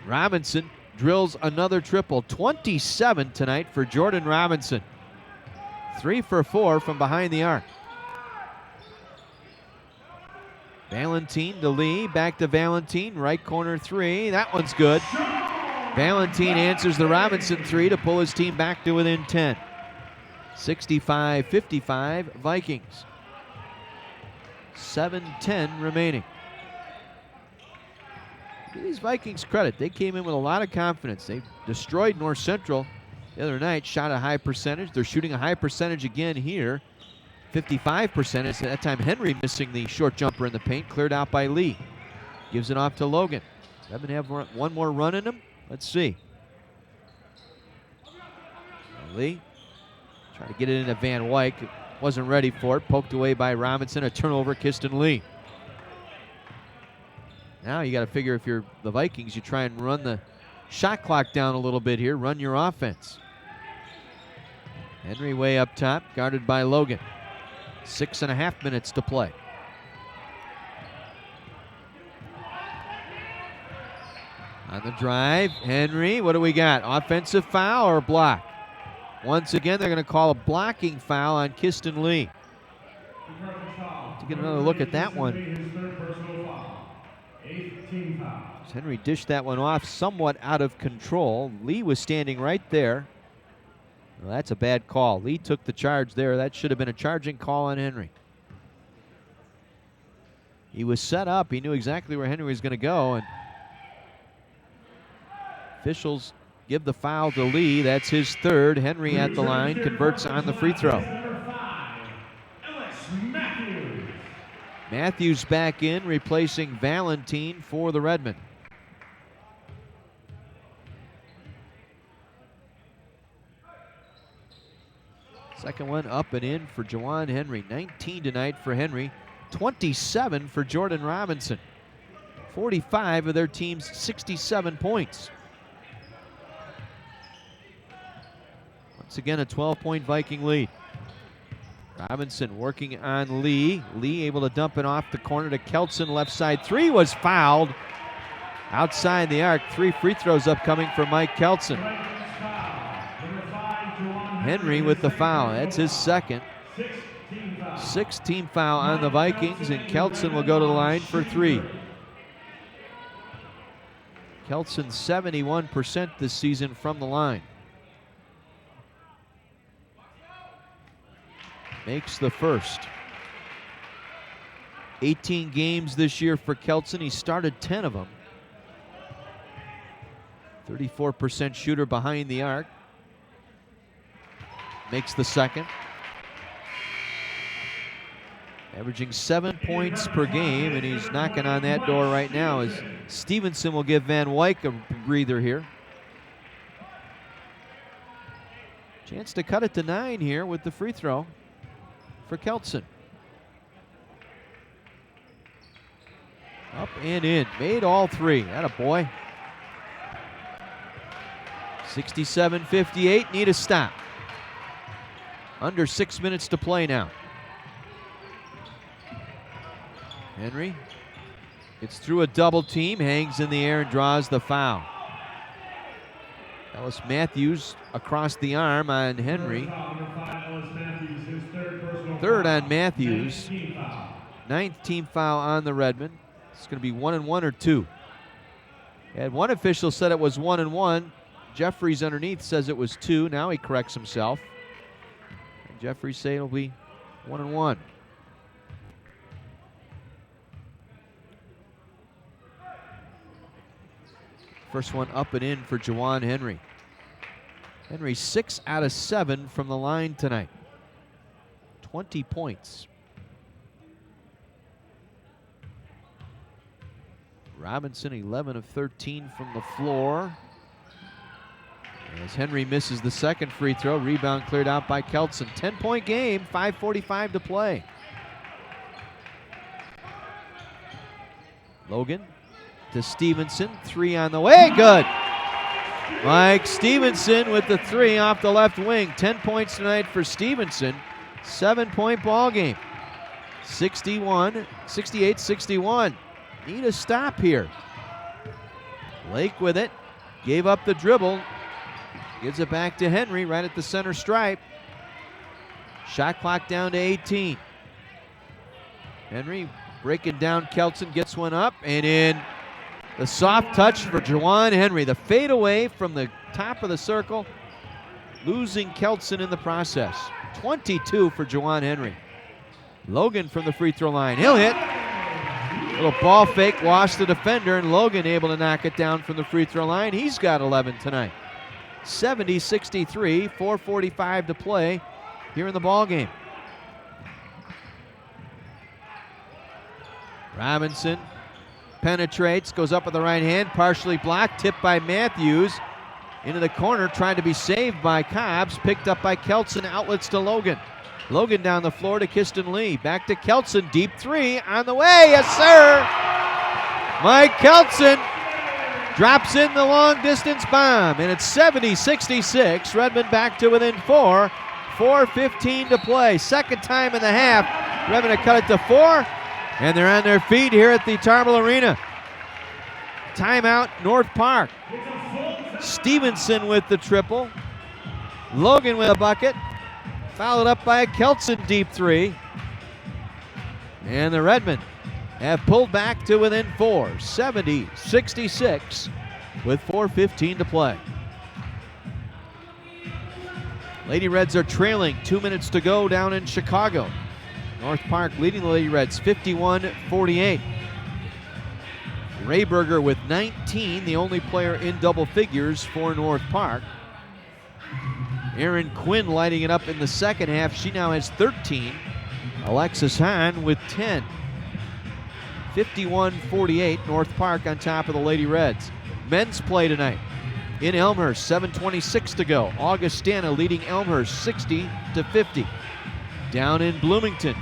Robinson drills another triple. 27 tonight for Jordan Robinson. 3 for 4 from behind the arc. Valentine to Lee, back to Valentine, right corner three. That one's good. Valentine answers the Robinson three to pull his team back to within 10. 65-55 Vikings. 7:10 remaining. Give these Vikings credit. They came in with a lot of confidence. They destroyed North Central the other night, shot a high percentage. They're shooting a high percentage again here. 55%. At that time, Henry missing the short jumper in the paint, cleared out by Lee. Gives it off to Logan. Doesn't have one more run in him. Let's see. Lee trying to get it into Van Wyk. Wasn't ready for it. Poked away by Robinson. A turnover, Kiston Lee. Now you got to figure if you're the Vikings, you try and run the shot clock down a little bit here. Run your offense. Henry way up top, guarded by Logan. 6.5 minutes to play. On the drive, Henry, what do we got? Offensive foul or block? Once again, they're going to call a blocking foul on Kiston Lee. To get another look at that one. Henry dished that one off somewhat out of control. Lee was standing right there. Well, that's a bad call. Lee took the charge there. That should have been a charging call on Henry. He was set up. He knew exactly where Henry was going to go, and officials give the foul to Lee. That's his third. Henry at the line converts on the free throw. Matthews back in, replacing Valentine for the Redmen. Second one up and in for Juwan Henry. 19 tonight for Henry. 27 for Jordan Robinson. 45 of their team's 67 points. Once again, a 12-point Viking lead. Robinson working on Lee. Lee able to dump it off the corner to Keltson. Left side three was fouled. Outside the arc. 3 free throws upcoming for Mike Keltson. Henry with the foul. That's his second. 6th foul on the Vikings, and Keltson will go to the line for 3. Keltson 71% this season from the line. Makes the first. 18 games this year for Keltson. He started 10 of them. 34% shooter behind the arc. Makes the second. Averaging 7 points per game, and he's knocking on that door right now as Stevenson will give Van Wyk a breather here. Chance to cut it to 9 here with the free throw for Keltson. Up and in. Made all 3. Atta boy. 67-58. Need a stop. Under 6 minutes to play now. Henry gets through a double team, hangs in the air and draws the foul. Ellis Matthews across the arm on Henry. Third on Matthews. Ninth team foul on the Redmen. It's going to be 1-1 or 2. And one official said it was 1-1. Jeffries underneath says it was 2. Now he corrects himself. And Jeffries say it'll be 1-1. First one up and in for Juwan Henry. Henry 6 out of 7 from the line tonight. 20 points. Robinson 11 of 13 from the floor. As Henry misses the second free throw, rebound cleared out by Keltson. 10-point game, 5:45 to play. Logan to Stevenson, 3 on the way, good. Mike Stevenson with the 3 off the left wing. 10 points tonight for Stevenson. 7-point ball game. 68-61. Need a stop here. Lake with it, gave up the dribble. Gives it back to Henry right at the center stripe. Shot clock down to 18. Henry breaking down Keltson, gets one up and in. The soft touch for Juwan Henry. The fadeaway from the top of the circle, losing Keltson in the process. 22 for Juwan Henry. Logan from the free throw line. He'll hit. Little ball fake, lost the defender, and Logan able to knock it down from the free throw line. He's got 11 tonight. 70-63, 4:45 to play here in the ball game. Robinson penetrates, goes up with the right hand, partially blocked, tipped by Matthews. Into the corner, trying to be saved by Cobbs, picked up by Keltson, outlets to Logan. Logan down the floor to Kiston Lee. Back to Keltson, deep 3 on the way, yes sir! Mike Keltson drops in the long distance bomb, and it's 70-66. Redmond back to within 4. 4:15 to play. Second time in the half. Redmond have cut it to 4, and they're on their feet here at the Tarble Arena. Timeout, North Park. Stevenson with the triple. Logan with a bucket. Followed up by a Keltson deep 3. And the Redmen have pulled back to within 4. 70-66 with 4:15 to play. Lady Reds are trailing. 2 minutes to go down in Chicago. North Park leading the Lady Reds 51-48. Rayberger with 19, the only player in double figures for North Park. Aaron Quinn lighting it up in the second half. She now has 13. Alexis Hahn with 10. 51-48, North Park on top of the Lady Reds. Men's play tonight in Elmhurst, 7:26 to go. Augustana leading Elmhurst 60-50. Down in Bloomington,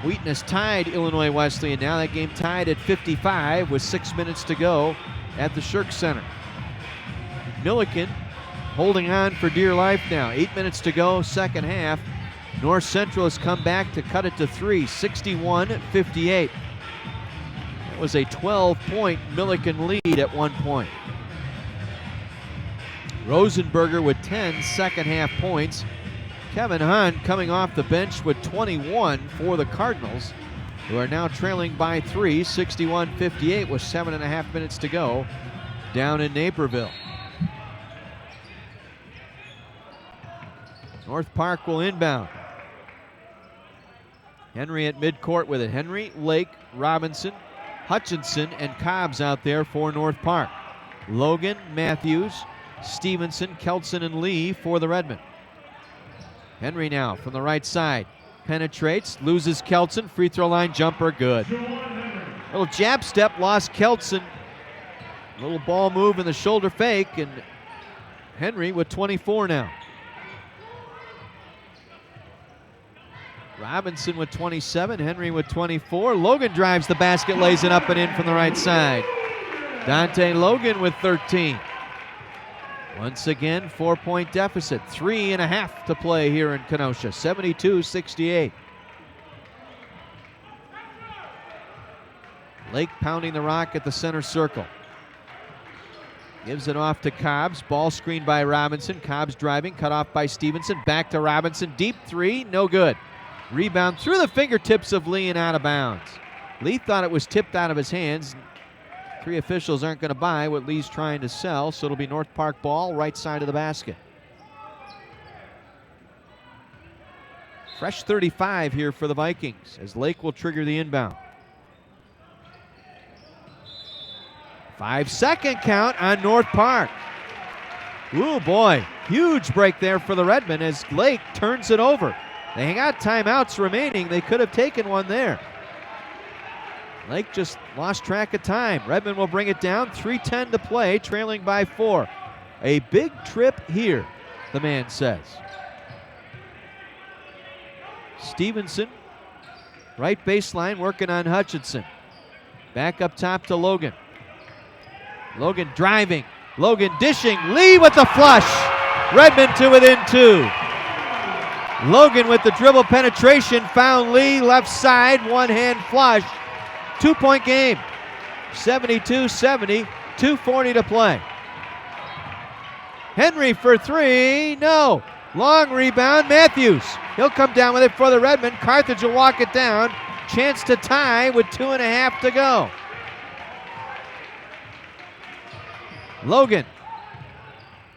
Wheaton has tied Illinois Wesleyan. Now that game tied at 55 with 6 minutes to go at the Shirk Center. Milliken holding on for dear life now. 8 minutes to go, second half. North Central has come back to cut it to 3, 61-58. That was a 12-point Milliken lead at one point. Rosenberger with 10 second half points. Kevin Hahn coming off the bench with 21 for the Cardinals, who are now trailing by 3, 61-58 with 7.5 minutes to go down in Naperville. North Park will inbound. Henry at midcourt with it. Henry, Lake, Robinson, Hutchinson, and Cobbs out there for North Park. Logan, Matthews, Stevenson, Keltson, and Lee for the Redmen. Henry now from the right side. Penetrates, loses Keltson. Free throw line jumper, good. Little jab step, lost Keltson. Little ball move in the shoulder fake, and Henry with 24 now. Robinson with 27, Henry with 24. Logan drives the basket, lays it up and in from the right side. Dante Logan with 13. Once again, 4-point deficit. 3.5 to play here in Kenosha. 72-68. Lake pounding the rock at the center circle. Gives it off to Cobbs. Ball screened by Robinson. Cobbs driving, cut off by Stevenson. Back to Robinson. Deep three, no good. Rebound through the fingertips of Lee and out of bounds. Lee thought it was tipped out of his hands. Three officials aren't going to buy what Lee's trying to sell, so it'll be North Park ball, right side of the basket. Fresh 35 here for the Vikings as Lake will trigger the inbound. 5-second count on North Park. Ooh, boy, huge break there for the Redmen as Lake turns it over. They got timeouts remaining. They could have taken one there. Lake just lost track of time. Redmond will bring it down. 3:10 to play, trailing by 4. A big trip here, the man says. Stevenson, right baseline, working on Hutchinson. Back up top to Logan. Logan driving. Logan dishing. Lee with the flush. Redmond to within 2. Logan with the dribble penetration found Lee left side, one-hand flush. 2-point game. 72-70, 2:40 to play. Henry for three, no. Long rebound, Matthews. He'll come down with it for the Redmen. Carthage will walk it down. Chance to tie with 2.5 to go. Logan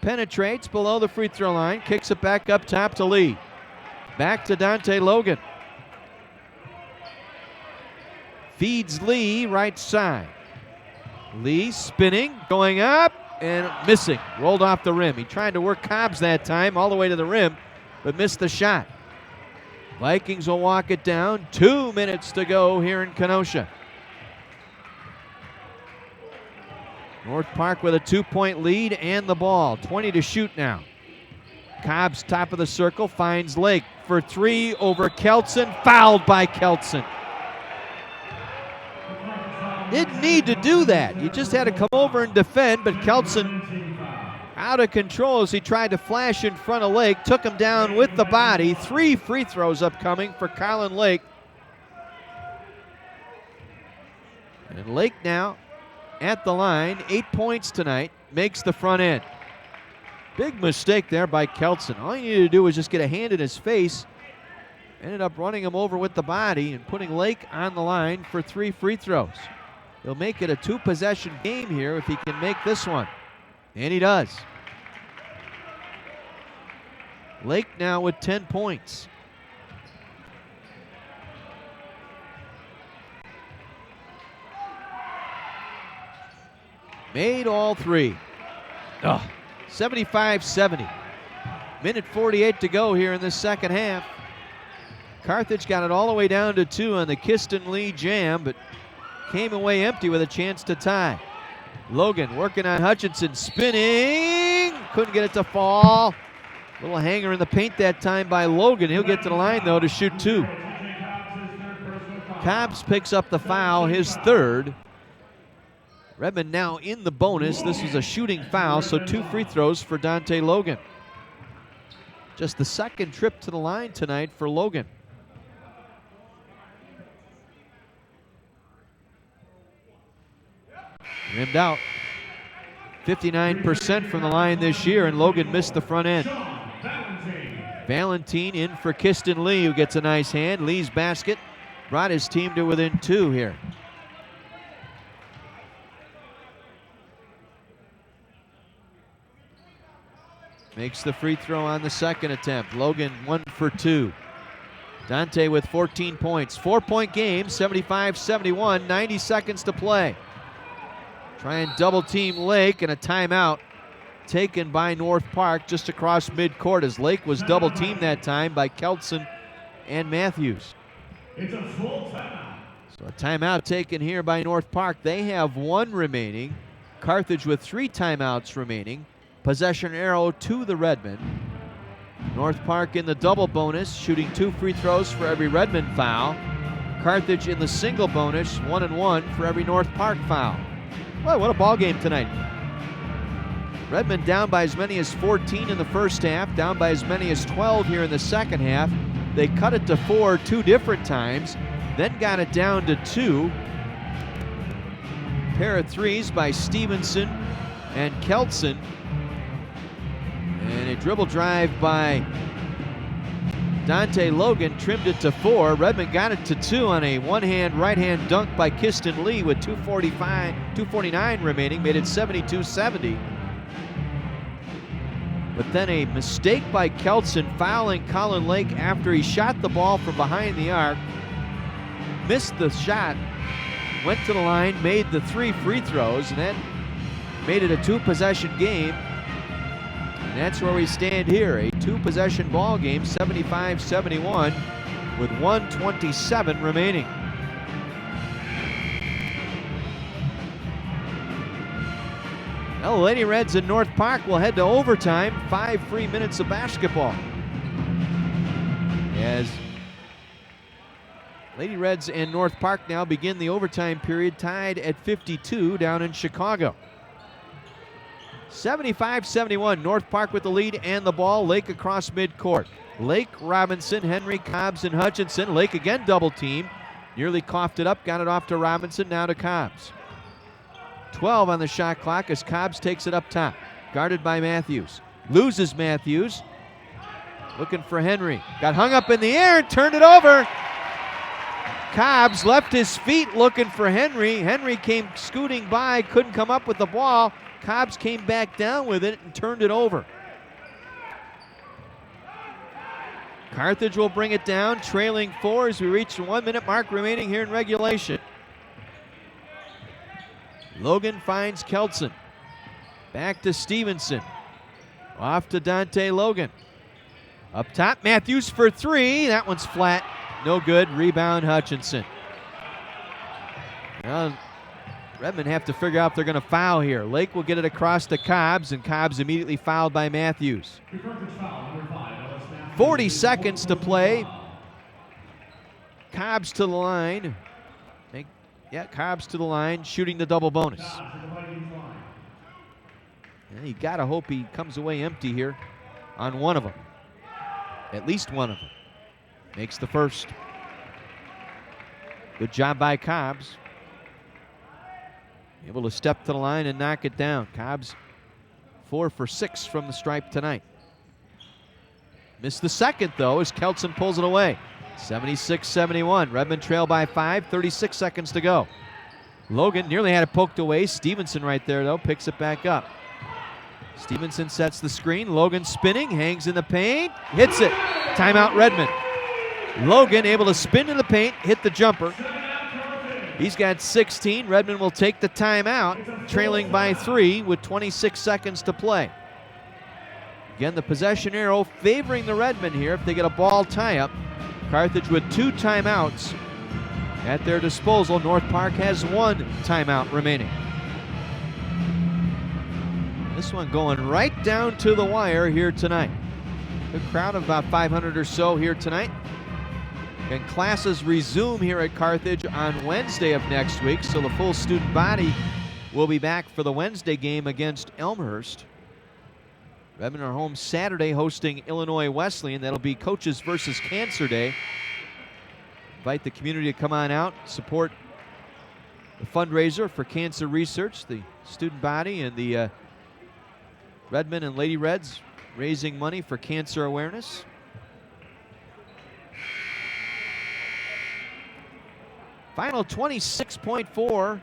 penetrates below the free throw line, kicks it back up top to Lee. Back to Dante Logan. Feeds Lee right side. Lee spinning, going up, and missing. Rolled off the rim. He tried to work Cobbs that time all the way to the rim, but missed the shot. Vikings will walk it down. 2 minutes to go here in Kenosha. North Park with a 2-point lead and the ball. 20 to shoot now. Cobbs, top of the circle, finds Lake for three over Keltson. Fouled by Keltson. Didn't need to do that. You just had to come over and defend, but Keltson out of control as he tried to flash in front of Lake. Took him down with the body. 3 free throws upcoming for Colin Lake. And Lake now at the line. 8 points tonight. Makes the front end. Big mistake there by Keltson. All he needed to do was just get a hand in his face. Ended up running him over with the body and putting Lake on the line for 3 free throws. He'll make it a 2-possession game here if he can make this one. And he does. Lake now with 10 points. Made all 3. 75-70. Minute 48 to go here in the second half. Carthage got it all the way down to 2 on the Kiston Lee jam, but came away empty with a chance to tie. Logan working on Hutchinson, spinning. Couldn't get it to fall. Little hanger in the paint that time by Logan. He'll get to the line, though, to shoot 2. Cobbs picks up the foul, his 3rd. Redmond now in the bonus. This was a shooting foul, so 2 free throws for Dante Logan. Just the 2nd trip to the line tonight for Logan. Rimmed out. 59% from the line this year, and Logan missed the front end. Valentine in for Kiston Lee, who gets a nice hand. Lee's basket brought his team to within 2 here. Makes the free throw on the 2nd attempt. Logan 1 for 2. Dante with 14 points. 4-point game, 75-71, 90 seconds to play. Try and double team Lake, and a timeout taken by North Park just across midcourt as Lake was double teamed that time by Keltson and Matthews. It's a full timeout. So a timeout taken here by North Park. They have 1 remaining. Carthage with 3 timeouts remaining. Possession arrow to the Redmen. North Park in the double bonus, shooting 2 free throws for every Redmen foul. Carthage in the single bonus, 1 and 1 for every North Park foul. Well, what a ball game tonight. Redmond down by as many as 14 in the first half, down by as many as 12 here in the second half. They cut it to 4 2 different times, then got it down to 2. Pair of threes by Stevenson and Keltson. And a dribble drive by Dante Logan trimmed it to 4. Redmond got it to 2 on a one-hand, right-hand dunk by Kiston Lee with 2:49 remaining, made it 72-70. But then a mistake by Keltson fouling Colin Lake after he shot the ball from behind the arc. Missed the shot, went to the line, made the 3 free throws, and then made it a 2-possession game. And that's where we stand here, a 2-possession ball game, 75-71, with 1:27 remaining. Well, the Lady Reds in North Park will head to overtime, 5 free minutes of basketball. As Lady Reds and North Park now begin the overtime period, tied at 52 down in Chicago. 75-71, North Park with the lead and the ball. Lake across midcourt. Lake, Robinson, Henry, Cobbs, and Hutchinson. Lake again double team. Nearly coughed it up, got it off to Robinson, now to Cobbs. 12 on the shot clock as Cobbs takes it up top. Guarded by Matthews. Loses Matthews. Looking for Henry. Got hung up in the air and turned it over. Cobbs left his feet looking for Henry. Henry came scooting by, couldn't come up with the ball. Cobbs came back down with it and turned it over. Carthage will bring it down, trailing 4 as we reach the 1-minute mark remaining here in regulation. Logan finds Keltson. Back to Stevenson. Off to Dante Logan. Up top, Matthews for 3. That one's flat. No good. Rebound, Hutchinson. Well, Redmond have to figure out if they're going to foul here. Lake will get it across to Cobbs, and Cobbs immediately fouled by Matthews. 40 seconds to play. Cobbs to the line. Cobbs to the line, shooting the double bonus. And you got to hope he comes away empty here on one of them. At least one of them. Makes the first. Good job by Cobbs. Able to step to the line and knock it down. Cobbs 4 for 6 from the stripe tonight. Missed the second, though, as Keltson pulls it away. 76-71. Redmond trail by 5, 36 seconds to go. Logan nearly had it poked away. Stevenson right there, though, picks it back up. Stevenson sets the screen. Logan spinning, hangs in the paint, hits it. Timeout, Redmond. Logan able to spin in the paint, hit the jumper. He's got 16. Redmond will take the timeout, trailing by 3 with 26 seconds to play. Again, the possession arrow favoring the Redmond here if they get a ball tie-up. Carthage with 2 timeouts at their disposal. North Park has 1 timeout remaining. This one going right down to the wire here tonight. Good crowd of about 500 or so here tonight. And classes resume here at Carthage on Wednesday of next week, so the full student body will be back for the Wednesday game against Elmhurst. Redmond are home Saturday hosting Illinois Wesleyan. That'll be Coaches versus Cancer Day. Invite the community to come on out, support the fundraiser for cancer research, the student body, and the Redmond and Lady Reds raising money for cancer awareness. Final 26.4,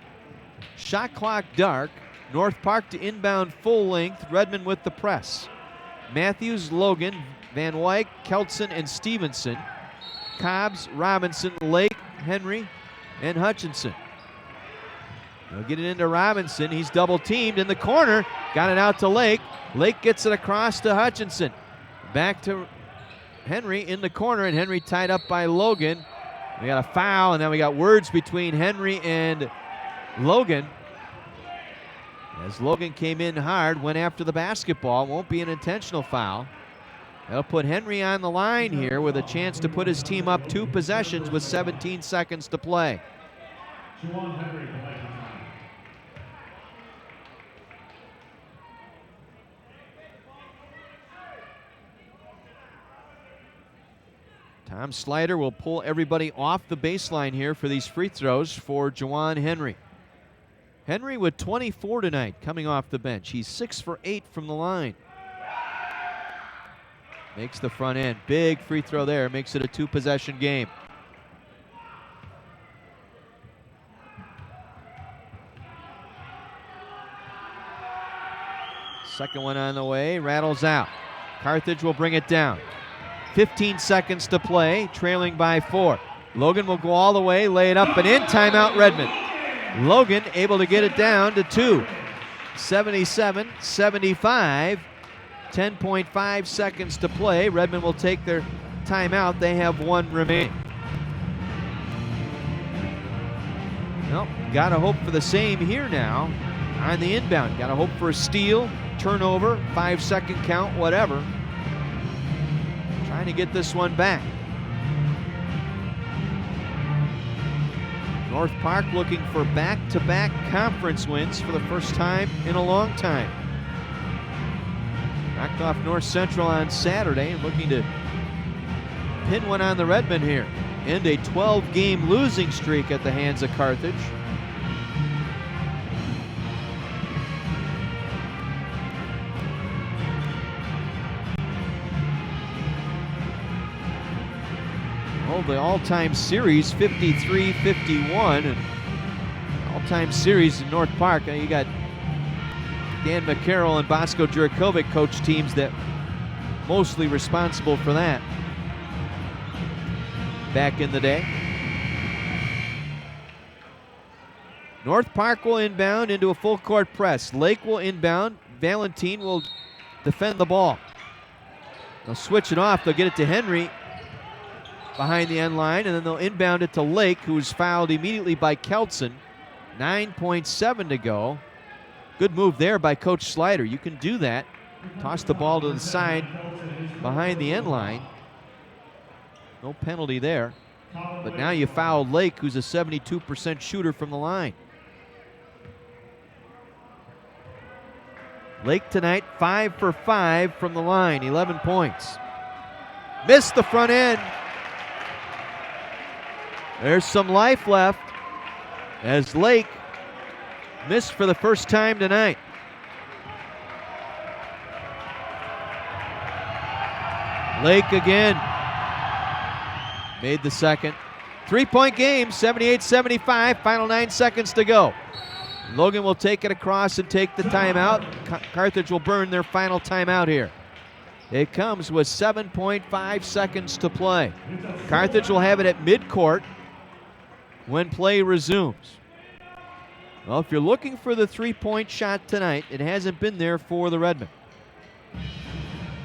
shot clock dark. North Park to inbound full length. Redmond with the press. Matthews, Logan, Van Wyk, Keltson, and Stevenson. Cobbs, Robinson, Lake, Henry, and Hutchinson. They'll get it into Robinson. He's double teamed in the corner. Got it out to Lake. Lake gets it across to Hutchinson. Back to Henry in the corner, and Henry tied up by Logan. We got a foul, and then we got words between Henry and Logan. As Logan came in hard, went after the basketball. Won't be an intentional foul. That'll put Henry on the line here with a chance to put his team up 2 possessions with 17 seconds to play. Tom Slider will pull everybody off the baseline here for these free throws for Juwan Henry. Henry with 24 tonight coming off the bench. He's 6 for 8 from the line. Makes the front end. Big free throw there. Makes it a 2-possession game. Second one on the way. Rattles out. Carthage will bring it down. 15 seconds to play. Trailing by 4. Logan will go all the way. Lay it up and in. Timeout Redmond. Logan able to get it down to 2. 77-75. 10.5 seconds to play. Redmond will take their timeout. They have 1 remaining. Well, gotta hope for the same here now on the inbound. Gotta hope for a steal, turnover, 5-second count, whatever. Trying to get this one back. North Park looking for back-to-back conference wins for the first time in a long time. Knocked off North Central on Saturday and looking to pin one on the Redmen here. End a 12-game losing streak at the hands of Carthage. Well, the all-time series 53-51, and all-time series in North Park. You got Dan McCarroll and Bosco Jurkovic coach teams that mostly responsible for that back in the day. North Park will inbound into a full court press. Lake will inbound. Valentine will defend the ball. They'll switch it off. They'll get it to Henry behind the end line, and then they'll inbound it to Lake, who's fouled immediately by Keltson. 9.7 to go. Good move there by Coach Slider. You can do that. Toss the ball to the side behind the end line. No penalty there. But now you foul Lake, who's a 72% shooter from the line. Lake tonight 5 for 5 from the line, 11 points. Missed the front end. There's some life left as Lake missed for the first time tonight. Lake again. Made the second. 3-point game, 78-75, final 9 seconds to go. Logan will take it across and take the timeout. Carthage will burn their final timeout here. It comes with 7.5 seconds to play. Carthage will have it at midcourt when play resumes. Well, if you're looking for the 3-point shot tonight, it hasn't been there for the Redmen.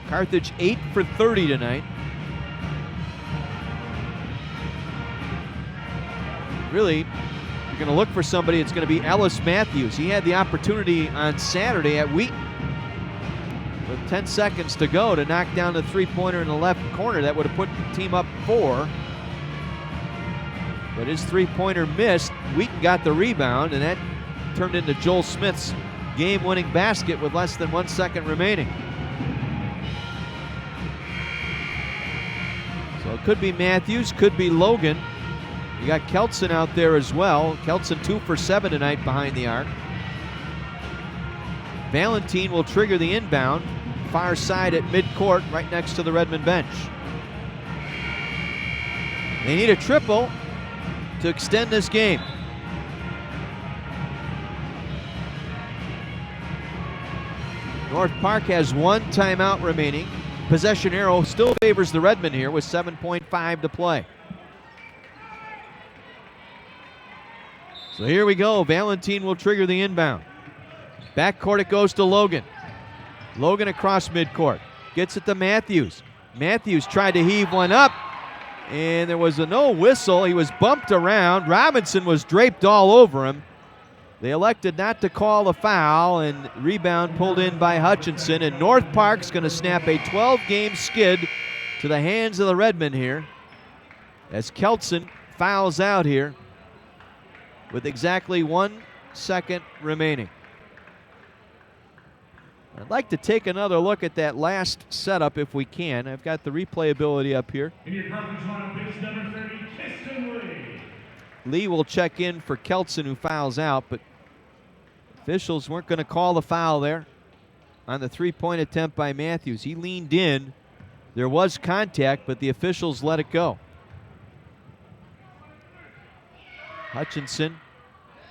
Carthage 8 for 30 tonight. Really, you're going to look for somebody, it's going to be Ellis Matthews. He had the opportunity on Saturday at Wheaton with 10 seconds to go to knock down the three-pointer in the left corner. That would have put the team up 4. But his three-pointer missed. Wheaton got the rebound, and that turned into Joel Smith's game-winning basket with less than 1 second remaining. So it could be Matthews, could be Logan. You got Keltson out there as well. Keltson 2 for 7 tonight behind the arc. Valentine will trigger the inbound. Far side at midcourt, right next to the Redmond bench. They need a triple to extend this game. North Park has 1 timeout remaining. Possession arrow still favors the Redmen here with 7.5 to play. So here we go. Valentine will trigger the inbound. Backcourt it goes to Logan. Logan across midcourt. Gets it to Matthews. Matthews tried to heave one up, and there was a no whistle. He was bumped around. Robinson was draped all over him. They elected not to call the foul, and rebound pulled in by Hutchinson. And North Park's going to snap a 12-game skid to the hands of the Redmen here as Keltson fouls out here with exactly 1 second remaining. I'd like to take another look at that last setup if we can. I've got the replayability up here. In your Carthage lineup is number 30, Kiston Lee. Lee will check in for Keltson, who fouls out, but officials weren't going to call the foul there on the three-point attempt by Matthews. He leaned in. There was contact, but the officials let it go. Hutchinson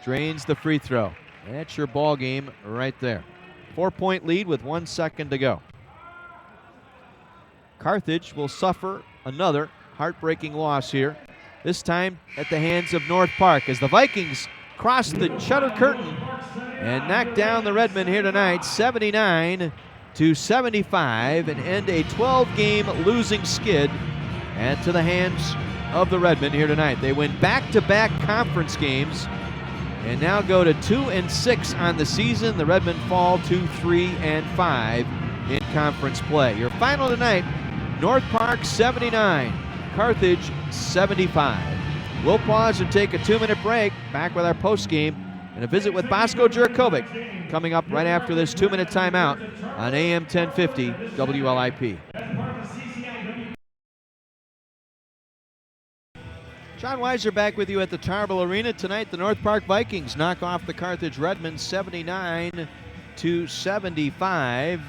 drains the free throw. That's your ball game right there. 4-point lead with 1 second to go. Carthage will suffer another heartbreaking loss here, this time at the hands of North Park, as the Vikings cross the shutter curtain and knock down the Redmen here tonight, 79-75, and end a 12-game losing skid to the hands of the Redmen here tonight. They win back-to-back conference games and now go to 2-6 on the season. The Redmen fall to 3-5 in conference play. Your final tonight, North Park 79, Carthage 75. We'll pause and take a 2-minute break. Back with our post game and a visit with Bosko Jurkovic coming up right after this 2-minute timeout on AM 1050 WLIP. John Weiser back with you at the Tarble Arena tonight. The North Park Vikings knock off the Carthage Redmen 79-75.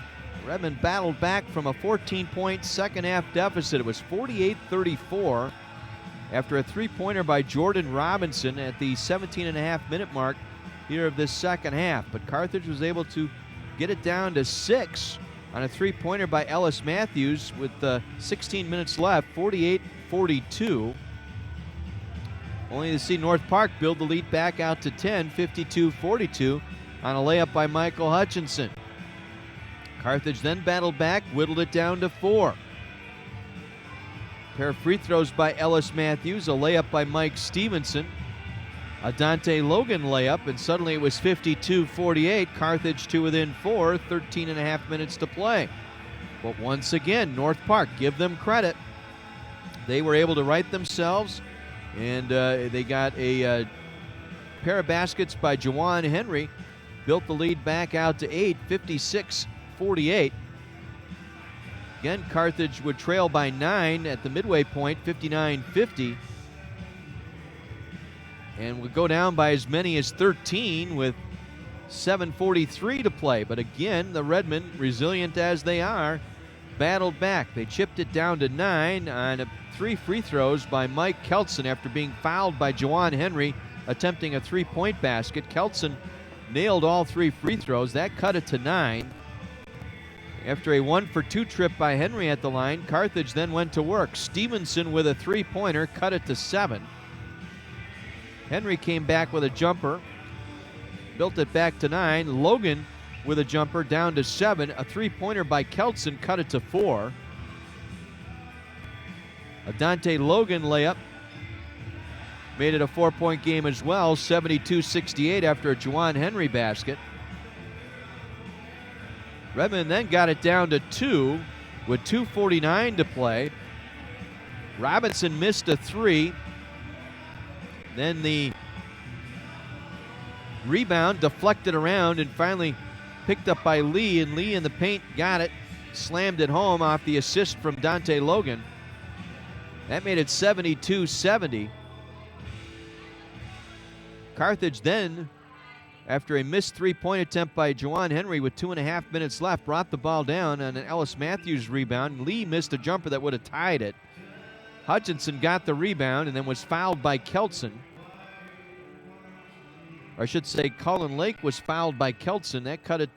Redmen battled back from a 14-point second-half deficit. It was 48-34 after a three-pointer by Jordan Robinson at the 17.5-minute mark here of this second half. But Carthage was able to get it down to 6 on a three-pointer by Ellis Matthews with 16 minutes left, 48-42. Only to see North Park build the lead back out to 10, 52-42 on a layup by Michael Hutchinson. Carthage then battled back, whittled it down to 4. A pair of free throws by Ellis Matthews, a layup by Mike Stevenson, a Dante Logan layup, and suddenly it was 52-48. Carthage to within 4, 13.5 minutes to play. But once again, North Park, give them credit. They were able to right themselves. And they got a pair of baskets by Jawan Henry, built the lead back out to 8, 56-48. Again, Carthage would trail by 9 at the midway point, 59-50. And would go down by as many as 13 with 7:43 to play. But again, the Redmen, resilient as they are, battled back. They chipped it down to 9 on 3 free throws by Mike Keltson after being fouled by Jawan Henry attempting a 3-point basket. Keltson nailed all 3 free throws. That cut it to 9. After a 1-for-2 trip by Henry at the line, Carthage then went to work. Stevenson with a 3-pointer cut it to 7. Henry came back with a jumper, built it back to 9. Logan with a jumper down to 7. A 3-pointer by Keltson cut it to 4. A Dante Logan layup made it a 4-point game as well, 72-68 after a Jawan Henry basket. Redmond then got it down to 2 with 2:49 to play. Robinson missed a 3. Then the rebound deflected around and finally picked up by Lee, and Lee in the paint got it, slammed it home off the assist from Dante Logan. That made it 72-70. Carthage then, after a missed 3-point attempt by Jawan Henry with 2.5 minutes left, brought the ball down on an Ellis Matthews rebound. Lee missed a jumper that would have tied it. Hutchinson got the rebound and then was fouled by Keltson. Or I should say Cullen Lake was fouled by Keltson. That cut it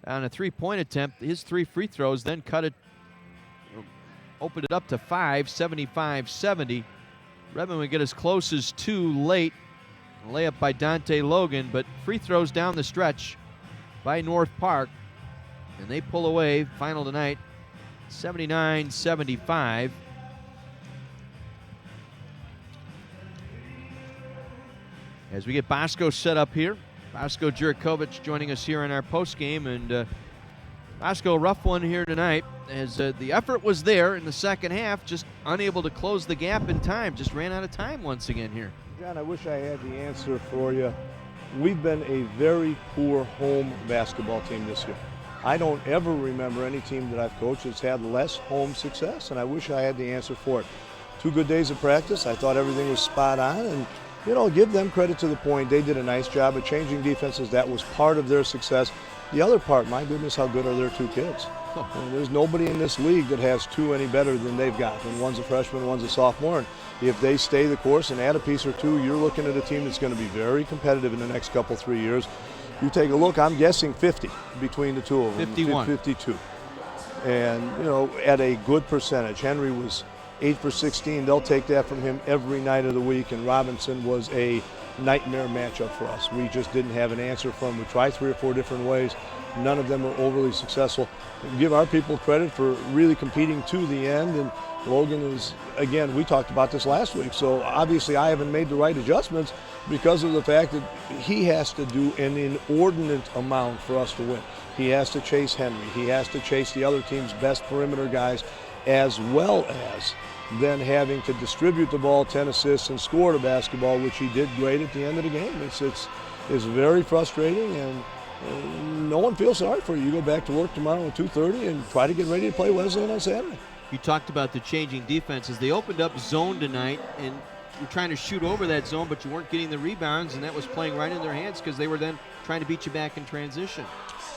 on a 3-point attempt. His 3 free throws then cut it, opened it up to 5, 75-70. Redmond would get as close as 2 late. A layup by Dante Logan, but free throws down the stretch by North Park. And they pull away, final tonight, 79-75. As we get Bosko set up here, Bosko Jurkovic joining us here in our postgame. And Bosko, a rough one here tonight, as the effort was there in the second half, just unable to close the gap in time. Just ran out of time once again here. John, I wish I had the answer for you. We've been a very poor home basketball team this year. I don't ever remember any team that I've coached that's had less home success, and I wish I had the answer for it. 2 good days of practice. I thought everything was spot on, and give them credit to the point. They did a nice job of changing defenses. That was part of their success. The other part, my goodness, how good are their 2 kids? And there's nobody in this league that has 2 any better than they've got. And one's a freshman, one's a sophomore. And if they stay the course and add a piece or 2, you're looking at a team that's going to be very competitive in the next couple, 3 years. You take a look, I'm guessing 50 between the 2 of them. 51. 52. And, at a good percentage. Henry was 8 for 16. They'll take that from him every night of the week. And Robinson was a nightmare matchup for us. We just didn't have an answer for him. We tried 3 or 4 different ways. None of them were overly successful. Give our people credit for really competing to the end. And Logan is, again, we talked about this last week, so obviously I haven't made the right adjustments because of the fact that he has to do an inordinate amount for us to win. He has to chase Henry. He has to chase the other team's best perimeter guys, as well as then having to distribute the ball, 10 assists, and score the basketball, which he did great at the end of the game. It's very frustrating, and no one feels sorry for you. You go back to work tomorrow at 2:30 and try to get ready to play Wesleyan on Saturday. You talked about the changing defenses. They opened up zone tonight, and you're trying to shoot over that zone, but you weren't getting the rebounds, and that was playing right in their hands because they were then trying to beat you back in transition.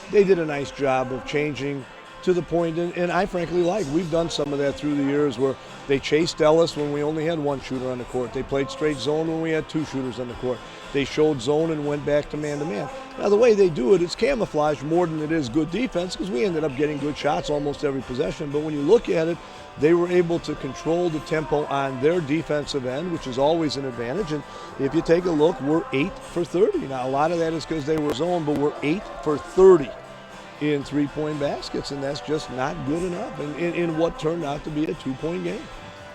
They did a nice job of changing to the point, and I frankly like. We've done some of that through the years where they chased Ellis when we only had 1 shooter on the court. They played straight zone when we had 2 shooters on the court. They showed zone and went back to man-to-man. Now, the way they do it, it's camouflage more than it is good defense because we ended up getting good shots almost every possession. But when you look at it, they were able to control the tempo on their defensive end, which is always an advantage. And if you take a look, we're 8 for 30. Now, a lot of that is because they were zone, but we're 8 for 30 in 3-point baskets, and that's just not good enough in what turned out to be a 2-point game.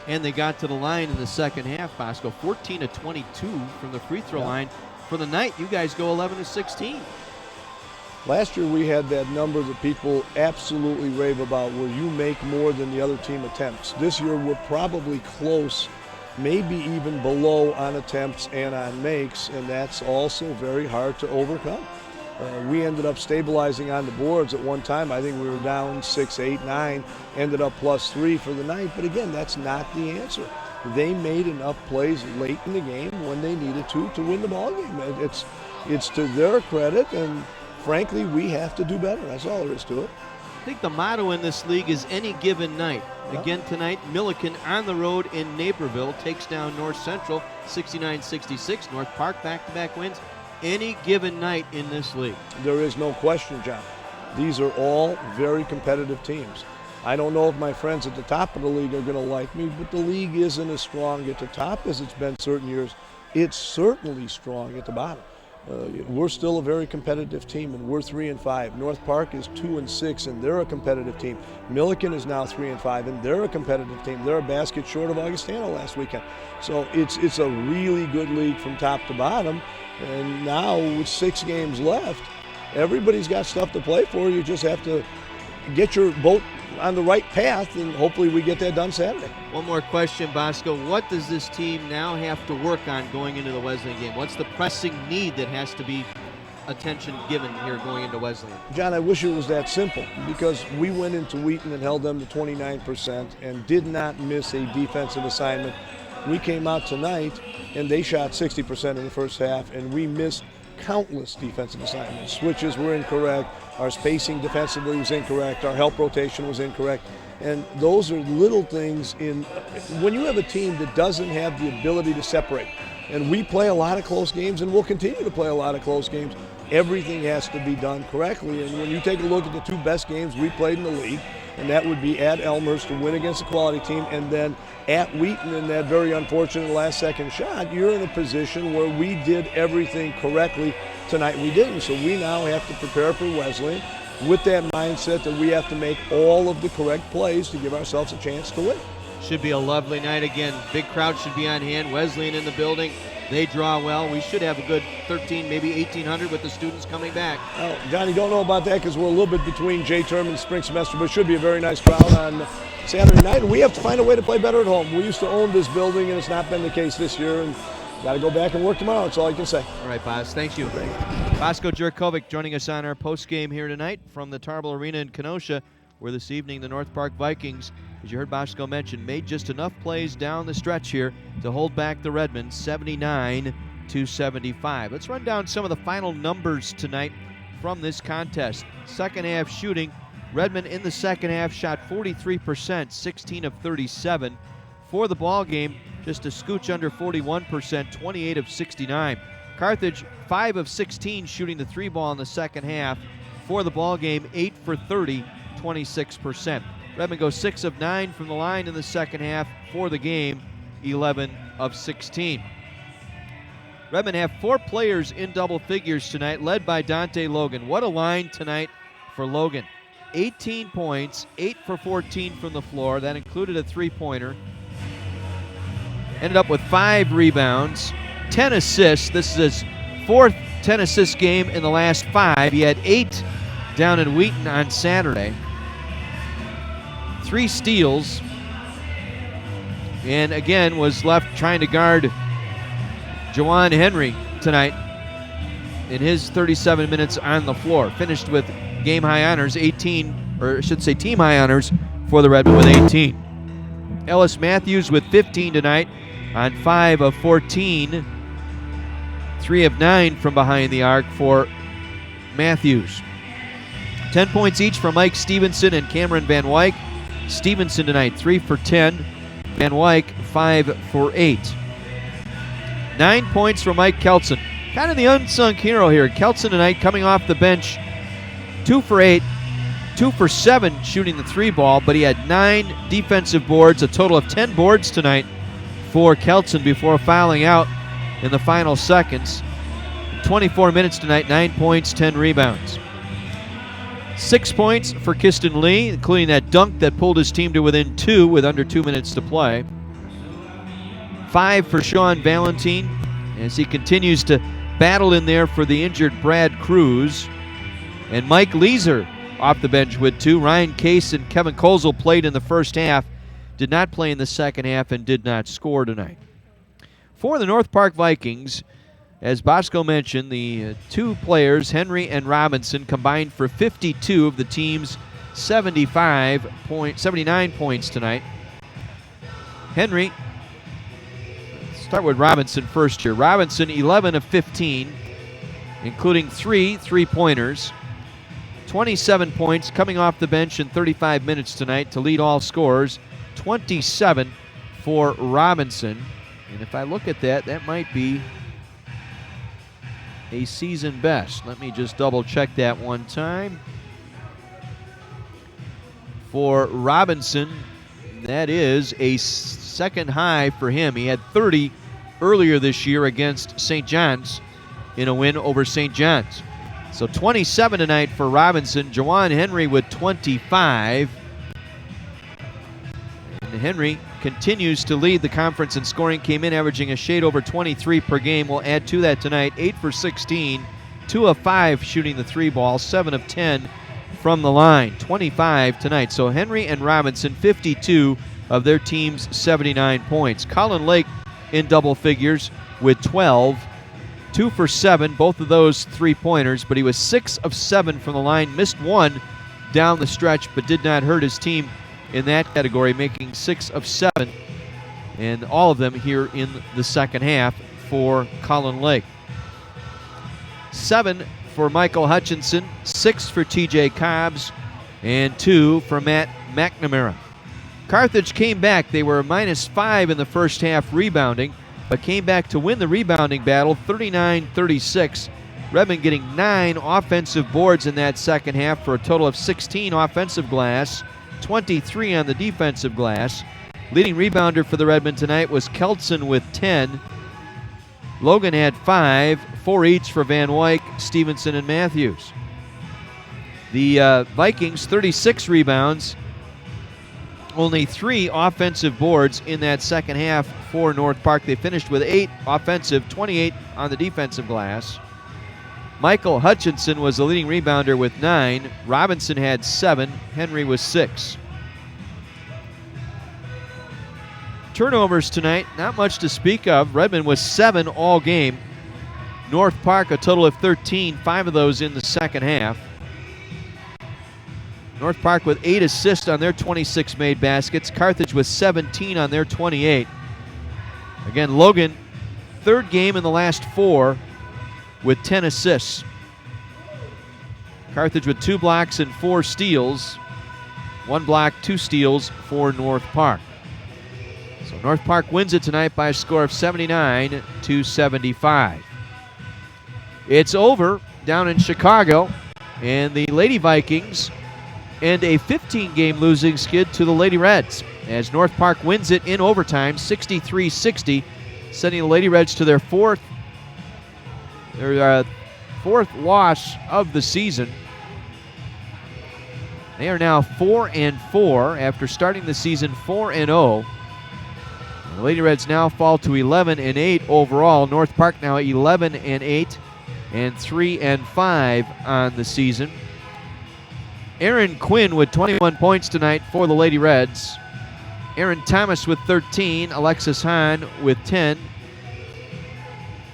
And they got to the line in the second half, Bosco, 14 of 22 from the free throw line. For the night, you guys go 11 of 16. Last year we had that number that people absolutely rave about where you make more than the other team attempts. This year we're probably close, maybe even below on attempts and on makes, and that's also very hard to overcome. We ended up stabilizing on the boards at one time. I think we were down 6, 8, 9, ended up +3 for the night. But again, that's not the answer. They made enough plays late in the game when they needed to win the ball game. It's to their credit, and frankly, we have to do better. That's all there is to it. I think the motto in this league is any given night. Yeah. Again tonight, Milliken on the road in Naperville takes down North Central 69-66. North Park back-to-back wins. Any given night in this league. There is no question, John. These are all very competitive teams. I don't know if my friends at the top of the league are going to like me, but the league isn't as strong at the top as it's been certain years. It's certainly strong at the bottom. We're still a very competitive team, and we're 3-5. North Park is 2-6, and they're a competitive team. Milliken is now 3-5, and they're a competitive team. They're a basket short of Augustana last weekend. So it's a really good league from top to bottom. And now with 6 games left, everybody's got stuff to play for. You just have to get your boat on the right path, and hopefully we get that done Saturday. One more question, Bosco. What does this team now have to work on going into the Wesleyan game? What's the pressing need that has to be attention given here going into Wesleyan? John, I wish it was that simple, because we went into Wheaton and held them to 29% and did not miss a defensive assignment. We came out tonight and they shot 60% in the first half, and we missed countless defensive assignments. Switches were incorrect. Our spacing defensively was incorrect. Our help rotation was incorrect. And those are little things when you have a team that doesn't have the ability to separate. And we play a lot of close games, and we'll continue to play a lot of close games. Everything has to be done correctly. And when you take a look at the 2 best games we played in the league, and that would be at Elmhurst to win against a quality team, and then at Wheaton in that very unfortunate last-second shot, you're in a position where we did everything correctly. Tonight we didn't, so we now have to prepare for Wesleyan with that mindset that we have to make all of the correct plays to give ourselves a chance to win. Should be a lovely night again. Big crowd should be on hand. Wesleyan in the building. They draw well. We should have a good 13, maybe 1,800 with the students coming back. Well, Johnny, don't know about that because we're a little bit between J-term and spring semester, but it should be a very nice crowd on Saturday night. And we have to find a way to play better at home. We used to own this building, and it's not been the case this year. And got to go back and work tomorrow. That's all I can say. All right, Boz. Thank you. Bosko Jurkovic joining us on our post-game here tonight from the Tarble Arena in Kenosha, where this evening the North Park Vikings, as you heard Bosko mention, made just enough plays down the stretch here to hold back the Redmen 79-75. Let's run down some of the final numbers tonight from this contest. Second half shooting, Redmond in the second half shot 43%, 16 of 37. For the ball game, just a scooch under 41%, 28 of 69. Carthage 5 of 16 shooting the three ball in the second half. For the ball game, 8 for 30, 26%. Redmond goes 6 of 9 from the line in the second half. For the game, 11 of 16. Redmond have 4 players in double figures tonight, led by Dante Logan. What a line tonight for Logan. 18 points, 8 for 14 from the floor. That included a three-pointer. Ended up with 5 rebounds, 10 assists. This is his 4th 10-assist game in the last 5. He had 8 down in Wheaton on Saturday. 3 steals. And again, was left trying to guard Jawan Henry tonight in his 37 minutes on the floor. Finished with game-high honors, team high honors for the Redmen with 18. Ellis Matthews with 15 tonight on 5 of 14. 3 of 9 from behind the arc for Matthews. 10 points each from Mike Stevenson and Cameron Van Wyk. Stevenson tonight 3 for 10. Van Wyk 5 for 8. 9 points from Mike Keltson. Kind of the unsung hero here. Keltson tonight coming off the bench, 2 for 8, 2 for 7 shooting the three ball, but he had 9 defensive boards, a total of 10 boards tonight for Keltson before fouling out in the final seconds. 24 minutes tonight, 9 points, 10 rebounds. 6 points for Kiston Lee, including that dunk that pulled his team to within 2 with under 2 minutes to play. 5 for Sean Valentine as he continues to battle in there for the injured Brad Cruz. And Mike Weiser off the bench with 2. Ryan Case and Kevin Kozel played in the first half, did not play in the second half, and did not score tonight. For the North Park Vikings, as Bosko mentioned, the 2 players, Henry and Robinson, combined for 52 of the team's 79 points tonight. Henry, start with Robinson first here. Robinson 11 of 15, including 3 three-pointers. 27 points coming off the bench in 35 minutes tonight to lead all scorers. 27 for Robinson. And if I look at that, that might be a season best. Let me just double check that one time. For Robinson, that is a second high for him. He had 30 earlier this year against St. John's in a win over St. John's. So 27 tonight for Robinson. Jawan Henry with 25. And Henry continues to lead the conference in scoring. Came in averaging a shade over 23 per game. We'll add to that tonight. 8 for 16. 2 of 5 shooting the three ball. 7 of 10 from the line. 25 tonight. So Henry and Robinson, 52 of their team's 79 points. Colin Lake in double figures with 12. 2 for 7, both of those three-pointers, but he was 6 of 7 from the line. Missed 1 down the stretch, but did not hurt his team in that category, making 6 of 7, and all of them here in the second half for Colin Lake. 7 for Michael Hutchinson, 6 for TJ Cobbs, and 2 for Matt McNamara. Carthage came back. They were -5 in the first half rebounding, but came back to win the rebounding battle 39-36. Redmond getting 9 offensive boards in that second half for a total of 16 offensive glass, 23 on the defensive glass. Leading rebounder for the Redmond tonight was Keltson with 10. Logan had 5, 4 each for Van Wyk, Stevenson, and Matthews. The Vikings, 36 rebounds, only 3 offensive boards in that second half for North Park. They finished with 8 offensive, 28 on the defensive glass. Michael Hutchinson was the leading rebounder with 9. Robinson had 7. Henry was 6. Turnovers tonight, not much to speak of. Redmond was 7 all game. North Park a total of 13, 5 of those in the second half. North Park with 8 assists on their 26 made baskets. Carthage with 17 on their 28. Again, Logan, third game in the last 4 with 10 assists. Carthage with 2 blocks and 4 steals. 1 block, 2 steals for North Park. So North Park wins it tonight by a score of 79-75. It's over down in Chicago, and the Lady Vikings end a 15-game losing skid to the Lady Reds as North Park wins it in overtime, 63-60, sending the Lady Reds to their fourth loss of the season. They are now 4-4 after starting the season 4-0. The Lady Reds now fall to 11-8 overall. North Park now 11-8 and 3-5 on the season. Aaron Quinn with 21 points tonight for the Lady Reds. Aaron Thomas with 13. Alexis Hahn with 10.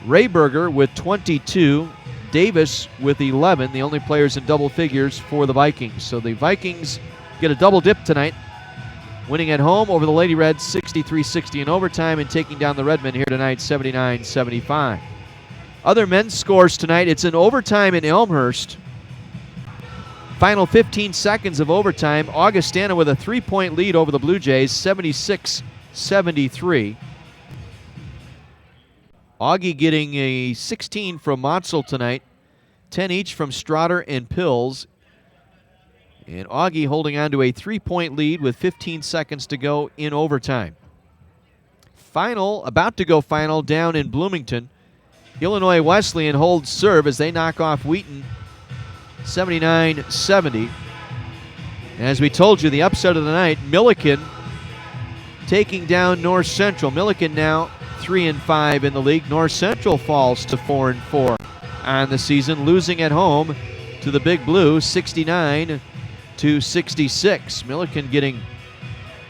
Rayberger with 22. Davis with 11, the only players in double figures for the Vikings. So the Vikings get a double dip tonight, winning at home over the Lady Reds 63-60 in overtime and taking down the Redmen here tonight 79-75. Other men's scores tonight, it's in overtime in Elmhurst. Final 15 seconds of overtime, Augustana with a 3-point lead over the Blue Jays, 76-73. Augie getting a 16 from Motzel tonight, 10 each from Strotter and Pills. And Augie holding on to a 3-point lead with 15 seconds to go in overtime. About to go final down in Bloomington. Illinois Wesleyan holds serve as they knock off Wheaton 79-70. As we told you, the upset of the night, Milliken taking down North Central. Milliken now 3-5 in the league. North Central falls to 4-4 on the season, losing at home to the Big Blue 69-66. Milliken getting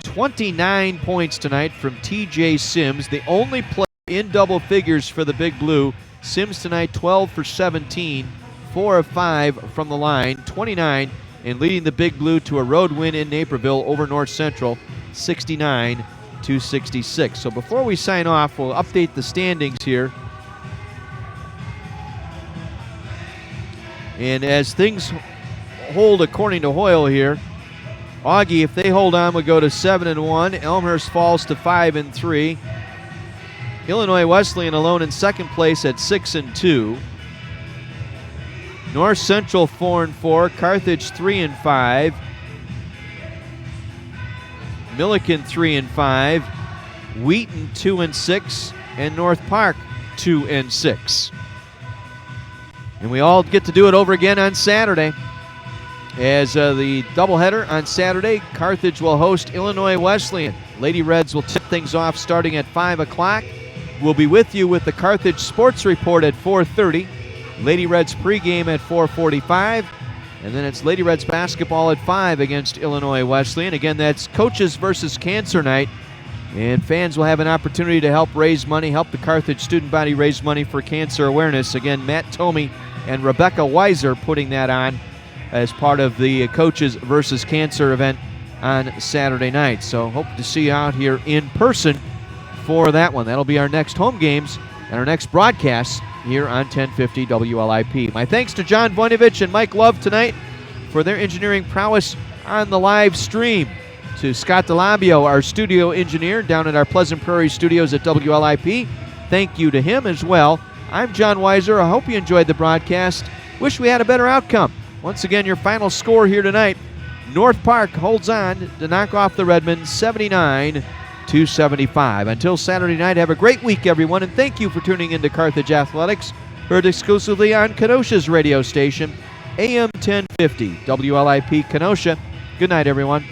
29 points tonight from TJ Sims, the only player in double figures for the Big Blue. Sims tonight 12 for 17, 4 of 5 from the line, 29, and leading the Big Blue to a road win in Naperville over North Central 69-66. So before we sign off, we'll update the standings here. And as things hold according to Hoyle here, Augie, if they hold on, would go to 7-1. Elmhurst falls to 5-3. Illinois Wesleyan alone in second place at 6-2. North Central 4-4. Carthage 3-5. Milliken 3-5, Wheaton 2-6, and North Park 2-6. And we all get to do it over again on Saturday. As the doubleheader on Saturday, Carthage will host Illinois Wesleyan. Lady Reds will tip things off starting at 5 o'clock. We'll be with you with the Carthage Sports Report at 4:30. Lady Reds pregame at 4:45. And then it's Lady Reds basketball at 5 against Illinois Wesleyan. Again, that's Coaches versus Cancer Night. And fans will have an opportunity to help raise money, help the Carthage student body raise money for cancer awareness. Again, Matt Tomey and Rebecca Weiser putting that on as part of the Coaches versus Cancer event on Saturday night. So hope to see you out here in person for that one. That'll be our next home games and our next broadcast here on 1050 WLIP. My thanks to John Voinovich and Mike Love tonight for their engineering prowess on the live stream. To Scott DeLabio, our studio engineer down at our Pleasant Prairie studios at WLIP, thank you to him as well. I'm John Weiser. I hope you enjoyed the broadcast. Wish we had a better outcome. Once again, your final score here tonight, North Park holds on to knock off the Redmen 79-75. Until Saturday night, have a great week, everyone, and thank you for tuning into Carthage Athletics, heard exclusively on Kenosha's radio station, AM 1050, WLIP Kenosha. Good night, everyone.